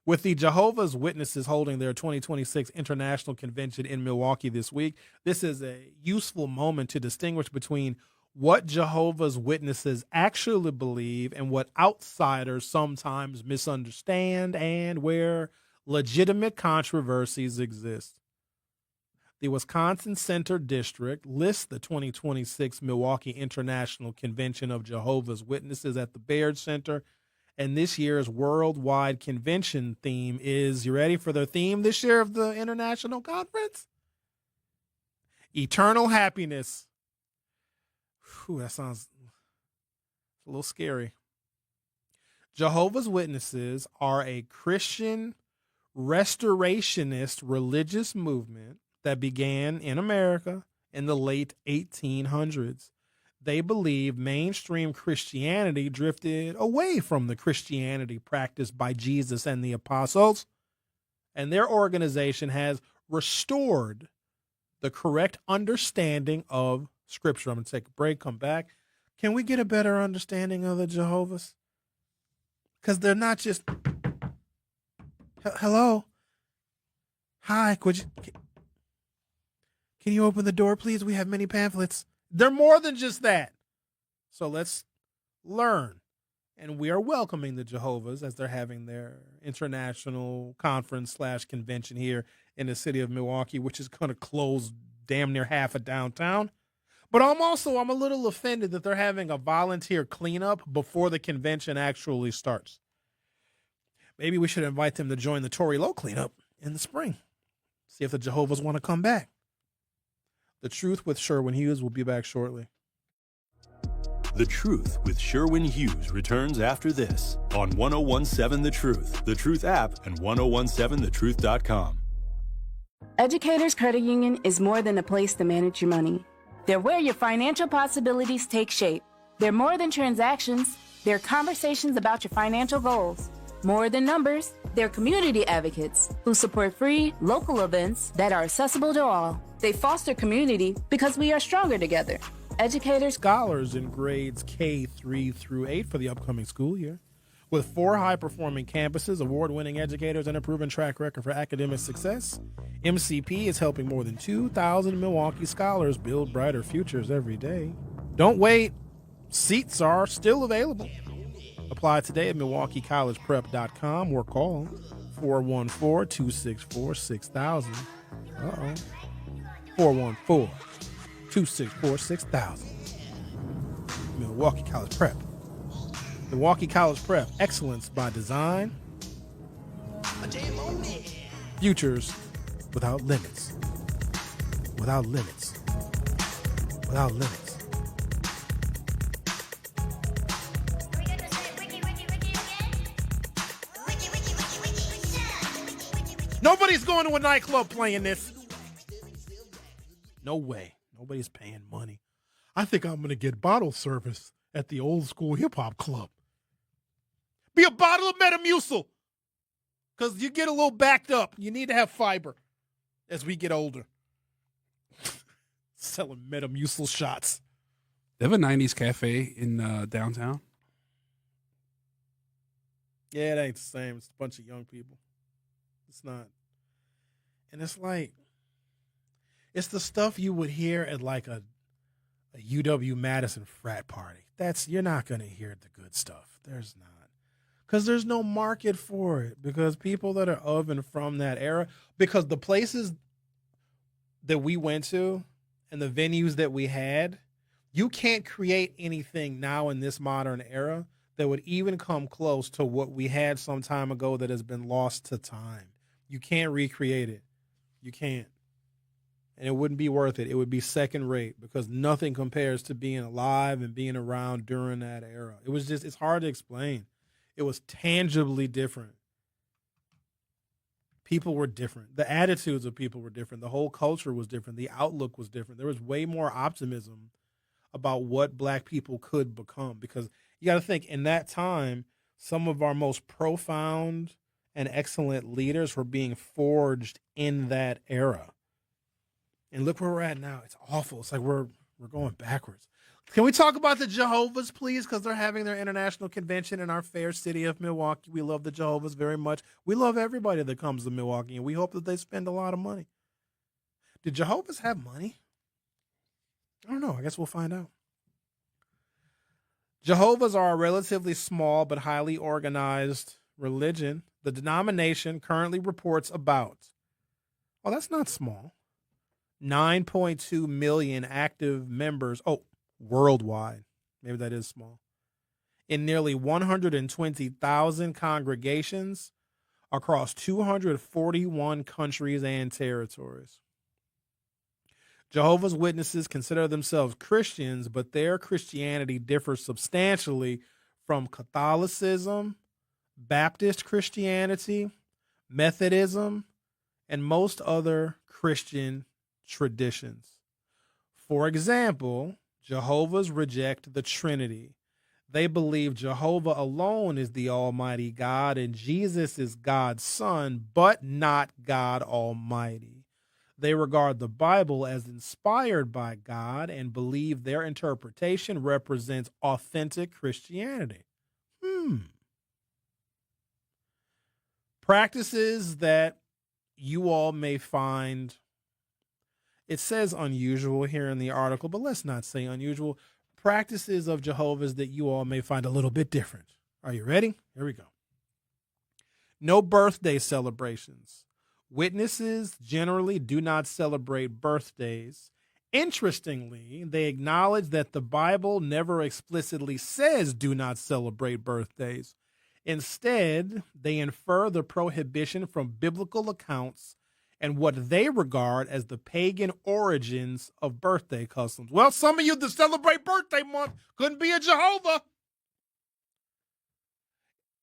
With the Jehovah's Witnesses holding their 2026 International Convention in Milwaukee this week, this is a useful moment to distinguish between what Jehovah's Witnesses actually believe and what outsiders sometimes misunderstand, and where legitimate controversies exist. The Wisconsin Center District lists the 2026 Milwaukee International Convention of Jehovah's Witnesses at the Baird Center, and this year's worldwide convention theme is, you ready for their theme this year of the International Conference? Eternal happiness. Whew, that sounds a little scary. Jehovah's Witnesses are a Christian restorationist religious movement that began in America in the late 1800s. They believe mainstream Christianity drifted away from the Christianity practiced by Jesus and the apostles, and their organization has restored the correct understanding of Scripture. I'm going to take a break, come back. Can we get a better understanding of the Jehovah's? Because they're not just, hello? Hi, can you open the door, please? We have many pamphlets. They're more than just that. So let's learn. And we are welcoming the Jehovah's as they're having their international conference/convention here in the city of Milwaukee, which is going to close damn near half of downtown. But I'm a little offended that they're having a volunteer cleanup before the convention actually starts. Maybe we should invite them to join the Tory Low cleanup in the spring. See if the Jehovah's want to come back. The Truth with Sherwin Hughes will be back shortly. The Truth with Sherwin Hughes returns after this on 1017 The Truth app, and 1017thetruth.com. Educators Credit Union is more than a place to manage your money. They're where your financial possibilities take shape. They're more than transactions. They're conversations about your financial goals. More than numbers, they're community advocates who support free, local events that are accessible to all. They foster community because we are stronger together. Educators, scholars in grades K3 through 8 for the upcoming school year. With 4 high-performing campuses, award-winning educators, and a proven track record for academic success, MCP is helping more than 2,000 Milwaukee scholars build brighter futures every day. Don't wait. Seats are still available. Apply today at MilwaukeeCollegePrep.com or call 414-264-6000. Uh-oh. 414-264-6000. Milwaukee College Prep. Milwaukee College Prep. Excellence by design. Futures without limits. Without limits. Without limits. Nobody's going to a nightclub playing this. No way. Nobody's paying money. I think I'm going to get bottle service at the old school hip hop club. Be a bottle of Metamucil. Because you get a little backed up. You need to have fiber as we get older. Selling Metamucil shots. They have a 90s cafe in downtown. Yeah, it ain't the same. It's a bunch of young people. It's not. And it's like, it's the stuff you would hear at like a UW-Madison frat party. You're not going to hear the good stuff. There's not. Because there's no market for it. Because people that are of and from that era, because the places that we went to and the venues that we had, you can't create anything now in this modern era that would even come close to what we had some time ago that has been lost to time. You can't recreate it. You can't. And it wouldn't be worth it. It would be second rate because nothing compares to being alive and being around during that era. It's hard to explain. It was tangibly different. People were different. The attitudes of people were different. The whole culture was different. The outlook was different. There was way more optimism about what black people could become because you got to think in that time, some of our most profound and excellent leaders were being forged in that era. And look where we're at now. It's awful. It's like we're going backwards. Can we talk about the Jehovah's, please? Because they're having their international convention in our fair city of Milwaukee. We love the Jehovah's very much. We love everybody that comes to Milwaukee, and we hope that they spend a lot of money. Did Jehovah's have money? I don't know. I guess we'll find out. Jehovah's are a relatively small but highly organized religion. The denomination currently reports about, oh, that's not small, 9.2 million active members. Oh, worldwide. Maybe that is small. In nearly 120,000 congregations across 241 countries and territories. Jehovah's Witnesses consider themselves Christians, but their Christianity differs substantially from Catholicism, Baptist Christianity, Methodism, and most other Christian traditions. For example, Jehovah's reject the Trinity. They believe Jehovah alone is the Almighty God and Jesus is God's Son, but not God Almighty. They regard the Bible as inspired by God and believe their interpretation represents authentic Christianity. Practices that you all may find, it says unusual here in the article, but let's not say unusual. Practices of Jehovah's that you all may find a little bit different. Are you ready? Here we go. No birthday celebrations. Witnesses generally do not celebrate birthdays. Interestingly, they acknowledge that the Bible never explicitly says do not celebrate birthdays. Instead, they infer the prohibition from biblical accounts and what they regard as the pagan origins of birthday customs. Well, some of you that celebrate birthday month couldn't be a Jehovah.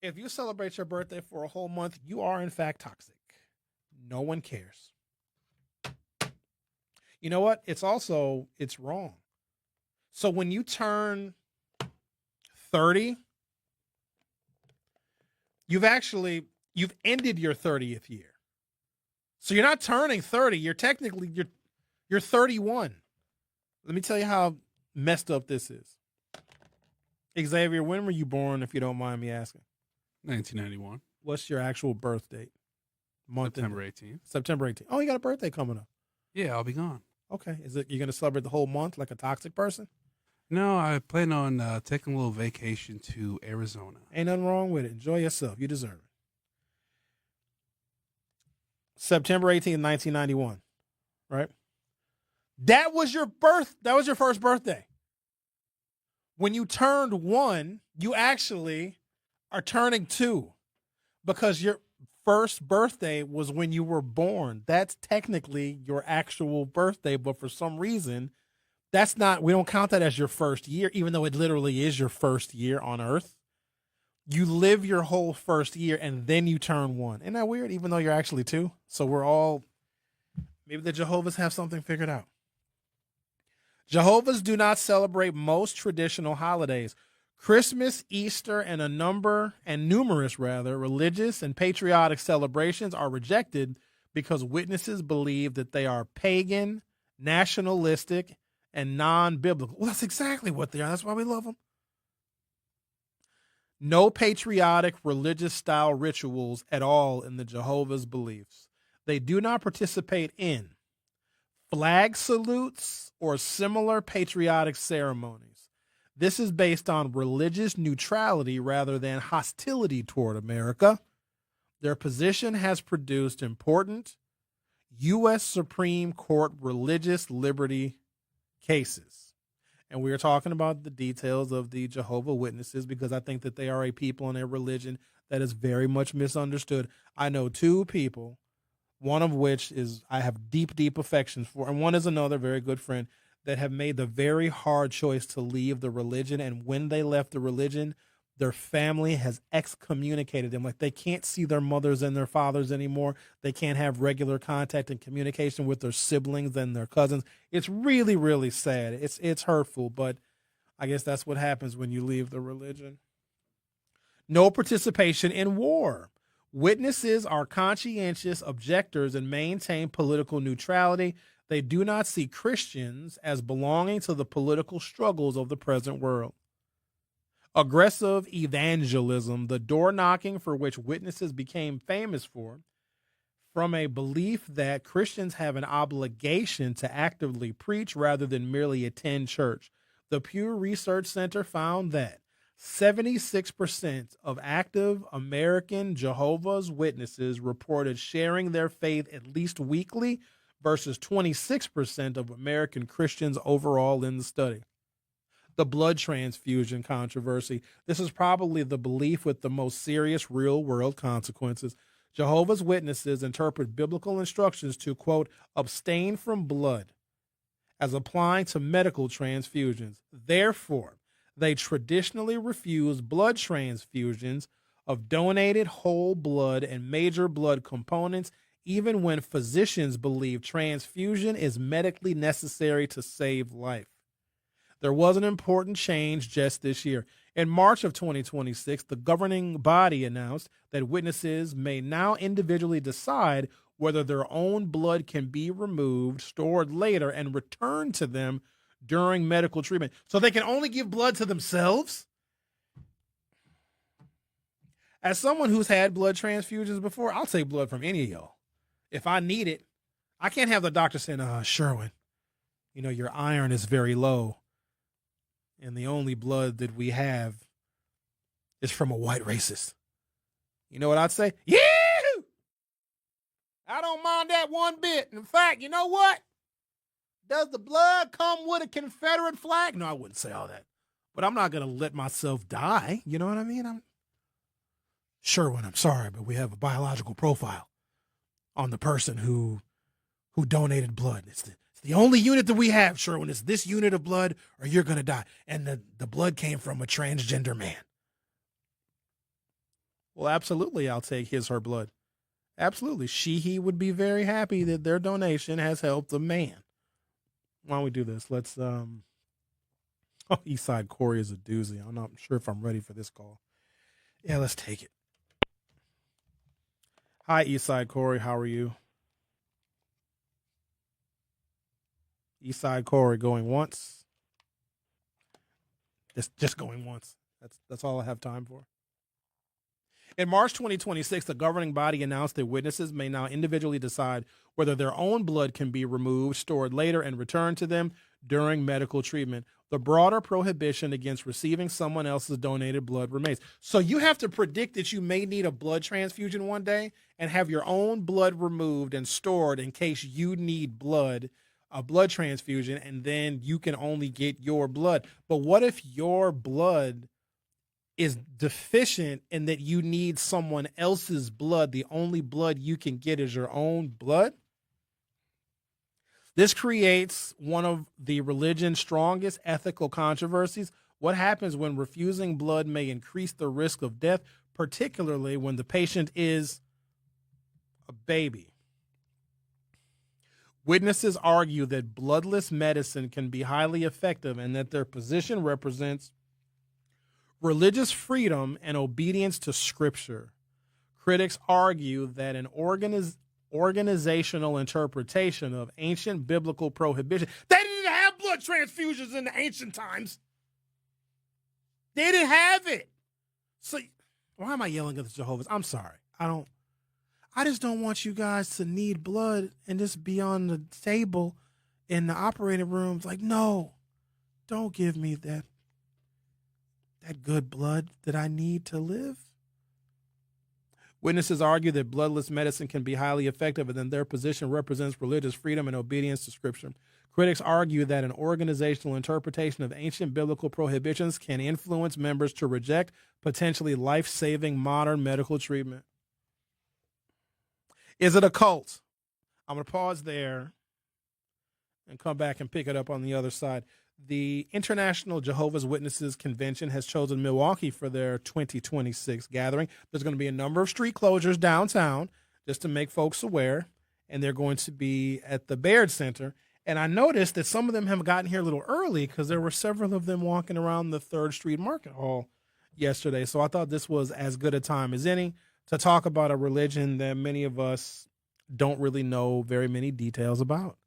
If you celebrate your birthday for a whole month, you are in fact toxic. No one cares. You know what? It's wrong. So when you turn 30, you've ended your 30th year. So you're not turning 30. You're 31. Let me tell you how messed up this is. Xavier, when were you born, if you don't mind me asking? 1991. What's your actual birth date? September 18th. September 18th. Oh, you got a birthday coming up. Yeah, I'll be gone. Okay. You're going to celebrate the whole month like a toxic person? No, I plan on taking a little vacation to Arizona. Ain't nothing wrong with it. Enjoy yourself. You deserve it. September 18th, 1991, right? That was your first birthday. When you turned 1, you actually are turning 2 because your first birthday was when you were born. That's technically your actual birthday, but for some reason, we don't count that as your first year, even though it literally is your first year on Earth. You live your whole first year and then you turn 1. Isn't that weird? Even though you're actually 2. So maybe the Jehovah's have something figured out. Jehovah's do not celebrate most traditional holidays. Christmas, Easter, and numerous religious and patriotic celebrations are rejected because witnesses believe that they are pagan, nationalistic, and non-biblical. Well, that's exactly what they are. That's why we love them. No patriotic religious-style rituals at all in the Jehovah's beliefs. They do not participate in flag salutes or similar patriotic ceremonies. This is based on religious neutrality rather than hostility toward America. Their position has produced important U.S. Supreme Court religious liberty cases. And we are talking about the details of the Jehovah's Witnesses because I think that they are a people and a religion that is very much misunderstood. I know 2 people, one of which is I have deep, deep affections for, and one is another very good friend that have made the very hard choice to leave the religion. And when they left the religion, their family has excommunicated them. Like they can't see their mothers and their fathers anymore. They can't have regular contact and communication with their siblings and their cousins. It's really, really sad. It's hurtful, but I guess that's what happens when you leave the religion. No participation in war. Witnesses are conscientious objectors and maintain political neutrality. They do not see Christians as belonging to the political struggles of the present world. Aggressive evangelism, the door knocking for which witnesses became famous for, from a belief that Christians have an obligation to actively preach rather than merely attend church. The Pew Research Center found that 76% of active American Jehovah's Witnesses reported sharing their faith at least weekly versus 26% of American Christians overall in the study. The blood transfusion controversy. This is probably the belief with the most serious real-world consequences. Jehovah's Witnesses interpret biblical instructions to, quote, abstain from blood as applying to medical transfusions. Therefore, they traditionally refuse blood transfusions of donated whole blood and major blood components, even when physicians believe transfusion is medically necessary to save life. There was an important change just this year. In March of 2026, the governing body announced that witnesses may now individually decide whether their own blood can be removed, stored later, and returned to them during medical treatment. So they can only give blood to themselves? As someone who's had blood transfusions before, I'll take blood from any of y'all. If I need it, I can't have the doctor saying, Sherwin, your iron is very low. And the only blood that we have is from a white racist. You know what I'd say? Yeah! I don't mind that one bit. In fact, you know what? Does the blood come with a Confederate flag? No, I wouldn't say all that. But I'm not going to let myself die. You know what I mean? Sherwin, I'm sorry, but we have a biological profile on the person who donated blood. It's the only unit that we have, Sherwin. It's this unit of blood or you're going to die. And the blood came from a transgender man. Well, absolutely, I'll take his/her blood. Absolutely. He would be very happy that their donation has helped a man. Why don't we do this? Let's, Eastside Corey is a doozy. I'm not sure if I'm ready for this call. Yeah, let's take it. Hi, Eastside Corey. How are you? Eastside Corey going once. Just going once. That's all I have time for. In March 2026, the governing body announced that witnesses may now individually decide whether their own blood can be removed, stored later, and returned to them during medical treatment. The broader prohibition against receiving someone else's donated blood remains. So you have to predict that you may need a blood transfusion one day and have your own blood removed and stored in case you need blood a blood transfusion, and then you can only get your blood. But what if your blood is deficient and that you need someone else's blood? The only blood you can get is your own blood. This creates one of the religion's strongest ethical controversies. What happens when refusing blood may increase the risk of death, particularly when the patient is a baby? Witnesses argue that bloodless medicine can be highly effective and that their position represents religious freedom and obedience to Scripture. Critics argue that an organizational interpretation of ancient biblical prohibition. They didn't have blood transfusions in the ancient times. They didn't have it. So why am I yelling at the Jehovah's? I'm sorry. I just don't want you guys to need blood and just be on the table in the operating rooms like, no, don't give me that good blood that I need to live. Witnesses argue that bloodless medicine can be highly effective and that their position represents religious freedom and obedience to Scripture. Critics argue that an organizational interpretation of ancient biblical prohibitions can influence members to reject potentially life-saving modern medical treatment. Is it a cult? I'm going to pause there and come back and pick it up on the other side. The International Jehovah's Witnesses Convention has chosen Milwaukee for their 2026 gathering. There's going to be a number of street closures downtown just to make folks aware, and they're going to be at the Baird Center. And I noticed that some of them have gotten here a little early because there were several of them walking around the 3rd Street Market Hall yesterday. So I thought this was as good a time as any to talk about a religion that many of us don't really know very many details about.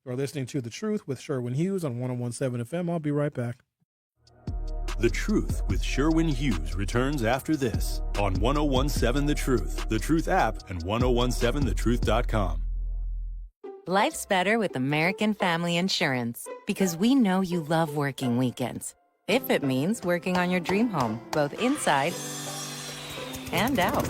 You're listening to The Truth with Sherwin Hughes on 101.7 FM. I'll be right back. The Truth with Sherwin Hughes returns after this on 101.7 The Truth app, and 1017thetruth.com. Life's better with American Family Insurance because we know you love working weekends. If it means working on your dream home, both inside and out.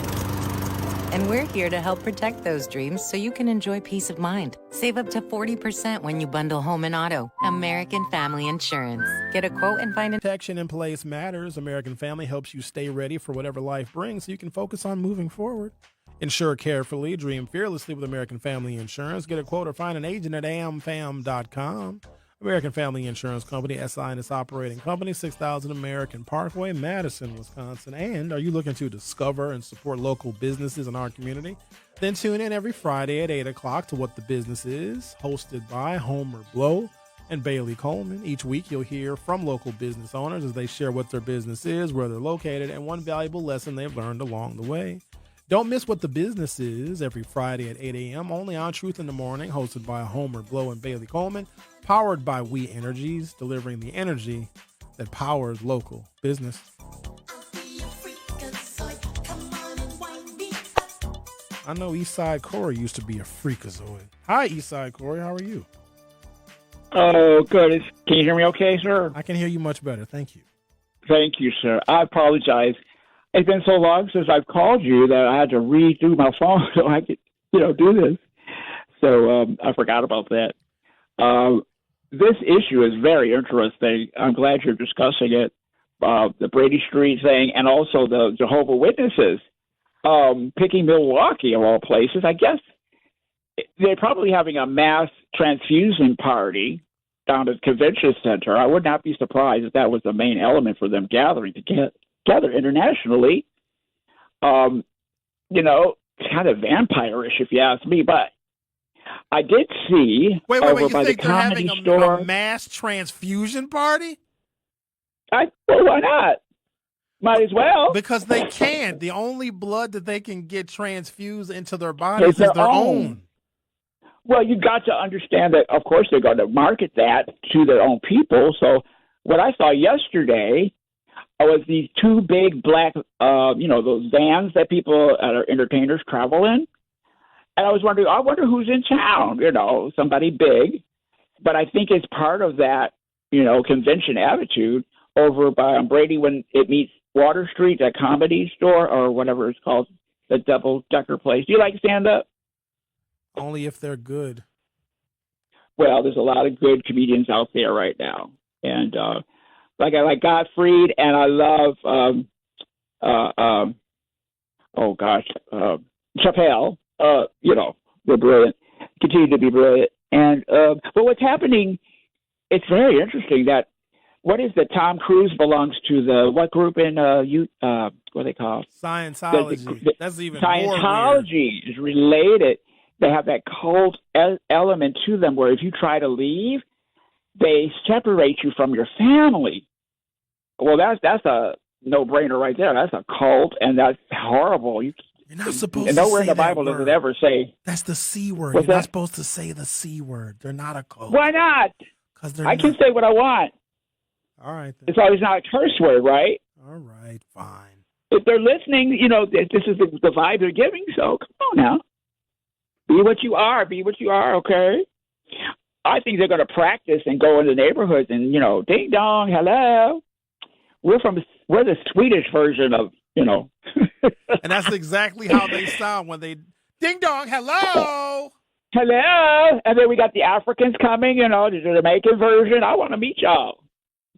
And we're here to help protect those dreams so you can enjoy peace of mind. Save up to 40% when you bundle home and auto. American Family Insurance. Get a quote and find protection in place matters. American Family helps you stay ready for whatever life brings so you can focus on moving forward. Insure carefully, dream fearlessly with American Family Insurance. Get a quote or find an agent at amfam.com. American Family Insurance Company, SI and its operating company, 6000 American Parkway, Madison, Wisconsin. And are you looking to discover and support local businesses in our community? Then tune in every Friday at 8 o'clock to What the Business Is, hosted by Homer Blow and Bailey Coleman. Each week you'll hear from local business owners as they share what their business is, where they're located, and one valuable lesson they've learned along the way. Don't miss What the Business Is every Friday at 8 a.m. only on Truth in the Morning, hosted by Homer Blow and Bailey Coleman, powered by We Energies, delivering the energy that powers local business. I know Eastside Corey used to be a freakazoid. Hi, Eastside Corey. How are you? Oh, good. Can you hear me okay, sir? I can hear you much better. Thank you. Thank you, sir. I apologize. It's been so long since I've called you that I had to redo my phone so I could, do this. So I forgot about that. This issue is very interesting. I'm glad you're discussing it. The Brady Street thing and also the Jehovah's Witnesses picking Milwaukee of all places. I guess they're probably having a mass transfusion party down at the convention center. I would not be surprised if that was the main element for them gathering together internationally. Kind of vampire-ish if you ask me, but I did see wait, over you by think the they're Comedy having Store. a mass transfusion party? Well, why not? Might as well. Because they can. The only blood that they can get transfused into their bodies It's is their own. Well, you got to understand that, of course, they're going to market that to their own people. So what I saw yesterday was these two big black, those vans that people, entertainers travel in. And I was wondering, I wonder who's in town, somebody big. But I think it's part of that, convention attitude over by Brady when it meets Water Street, that Comedy Store or whatever it's called, the double-decker place. Do you like stand-up? Only if they're good. well, there's a lot of good comedians out there right now, and I like Gottfried, and I love Chappelle. They're brilliant, continue to be brilliant. And but what's happening? It's very interesting that what is that? Tom Cruise belongs to the what group in what are they called? Scientology. That's even Scientology is related. They have that cult element to them, where if you try to leave, they separate you from your family. Well, that's a no-brainer right there. That's a cult, and that's horrible. You're not supposed and to nowhere say in the that Bible word. does it ever say. That's the C word. What's You're that? not supposed to say the C word. They're not a cult. Why not? Because I can say what I want. All right. Then. It's always not a curse word, right? All right. Fine. If they're listening, this is the vibe they're giving. So come on now. Be what you are. Be what you are, okay? I think they're going to practice and go into neighborhoods and, ding dong, hello. We're the Swedish version of, And that's exactly how they sound when they ding dong, hello. Hello. And then we got the Africans coming, the Jamaican version. I want to meet y'all.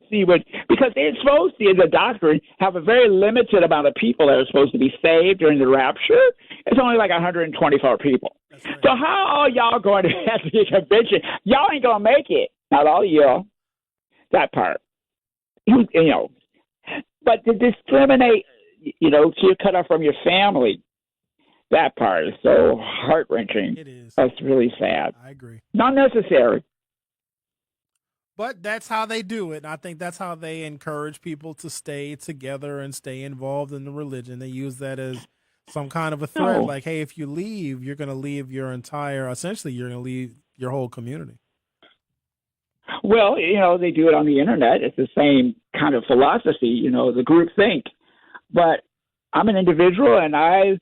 Because they're supposed to, the doctrine, have a very limited amount of people that are supposed to be saved during the rapture. It's only like 124 people. Right. So how are y'all going to have the convention? Y'all ain't going to make it. Not all of y'all. That part. But to discriminate, so you're cut off from your family, that part is so heart-wrenching. It is. That's really sad. I agree. Not necessary. But that's how they do it. And I think that's how they encourage people to stay together and stay involved in the religion. They use that as some kind of a threat. Like, hey, if you leave, you're going to leave you're going to leave your whole community. Well, they do it on the internet. It's the same kind of philosophy, the group think. But I'm an individual, and I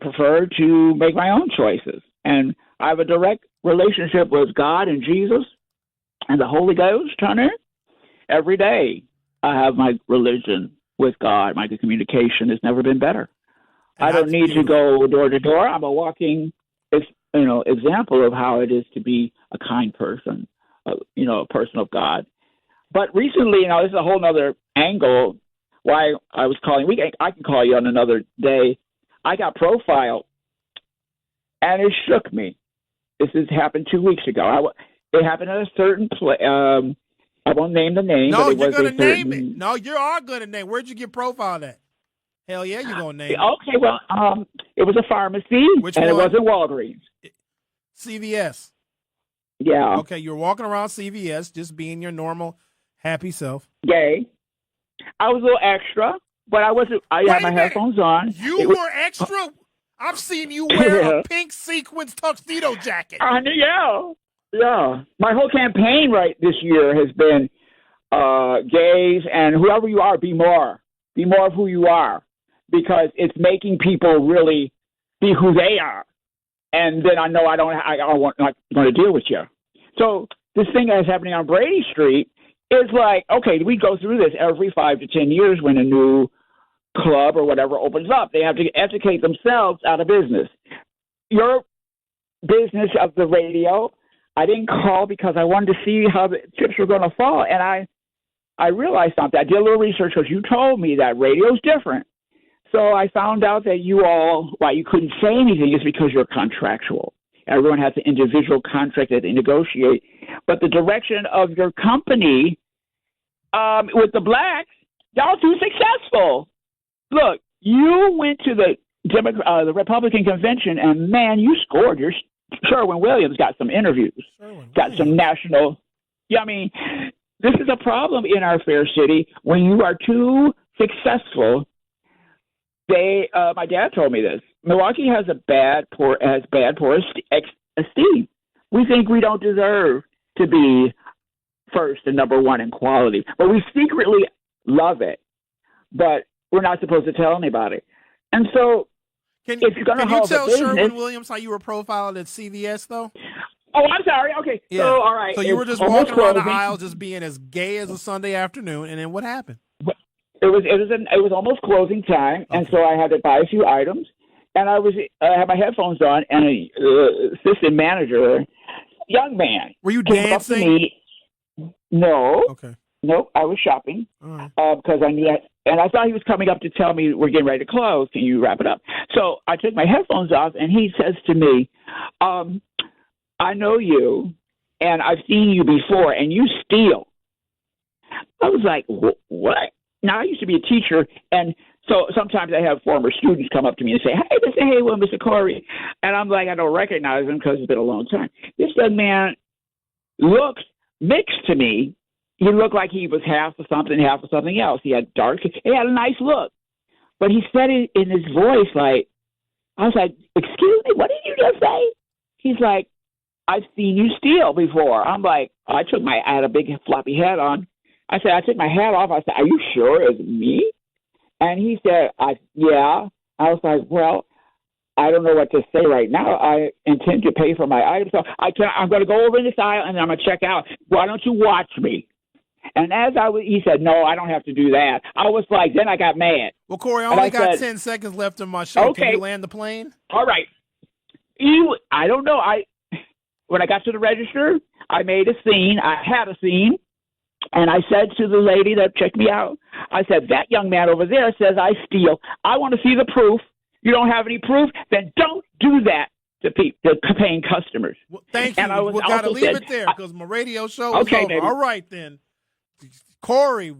prefer to make my own choices. And I have a direct relationship with God and Jesus and the Holy Ghost, Hunter. Every day I have my religion with God. My communication has never been better. I don't need to go door to door. I'm a walking, example of how it is to be a kind person, a person of God. But recently, this is a whole other angle why I was calling. I can call you on another day. I got profiled, and it shook me. This has happened 2 weeks ago. It happened at a certain place. I won't name the name. No, but you're going to name it. No, you are going to name. Where'd you get profiled at? Hell yeah, you're going to name it. Okay, well, it was a pharmacy, and it wasn't Walgreens. CVS. Yeah. Okay, you're walking around CVS, just being your normal, happy self. Yay. I was a little extra, but I wasn't. I had my headphones on. You were extra? I've seen you wear a pink sequins tuxedo jacket. Yeah. My whole campaign this year has been gays and whoever you are, be more. Be more of who you are, because it's making people really be who they are. And then I know I not going to deal with you. So this thing that's happening on Brady Street is like, okay, we go through this every 5 to 10 years when a new club or whatever opens up. They have to educate themselves out of business. Your business of the radio, I didn't call because I wanted to see how the chips were going to fall. And I realized something. I did a little research because you told me that radio's different. So I found out that why you couldn't say anything is because you're contractual. Everyone has an individual contract that they negotiate. But the direction of your company with the blacks, y'all too successful. Look, you went to the Republican convention, and, man, you scored. Sherwin Williams got some interviews, got some national. Yeah, I mean, this is a problem in our fair city. When you are too successful, my dad told me this. Milwaukee has bad poor esteem. We think we don't deserve to be first and number one in quality, but we secretly love it. But we're not supposed to tell anybody. And so, Can you tell Sherwin Williams how you were profiled at CVS, though? Oh, I'm sorry. Okay. Yeah. So, all right. So you were just walking around the aisle just being as gay as a Sunday afternoon, and then what happened? It was almost closing time, and so I had to buy a few items, and I had my headphones on, and an assistant manager young man. Were you came up to dancing? me. No. Okay. Nope, I was shopping All right. because I knew that. And I thought he was coming up to tell me we're getting ready to close. Can you wrap it up? So I took my headphones off, and he says to me, I know you, and I've seen you before, and you steal. I was like, what? Now, I used to be a teacher, and so sometimes I have former students come up to me and say, hey, well, Mr. Corey. And I'm like, I don't recognize him because it's been a long time. This young man looked mixed to me. He looked like he was half of something else. He had he had a nice look. But he said it in his voice like, I was like, excuse me, what did you just say? He's like, I've seen you steal before. I'm like, I had a big floppy hat on. I said, I took my hat off. I said, are you sure it's me? And he said, yeah. I was like, well, I don't know what to say right now. I intend to pay for my items. So I'm going to go over in this aisle and I'm going to check out. Why don't you watch me? And he said, no, I don't have to do that. I was like, then I got mad. Well, Corey, I only got 10 seconds left in my show. Okay. Can you land the plane? All right. I don't know. When I got to the register, I made a scene. I had a scene. And I said to the lady that checked me out, I said, that young man over there says I steal. I want to see the proof. You don't have any proof? Then don't do that to paying customers. Well, thank you. And We've got to leave it there because my radio show is over. Baby. All right, then. Corey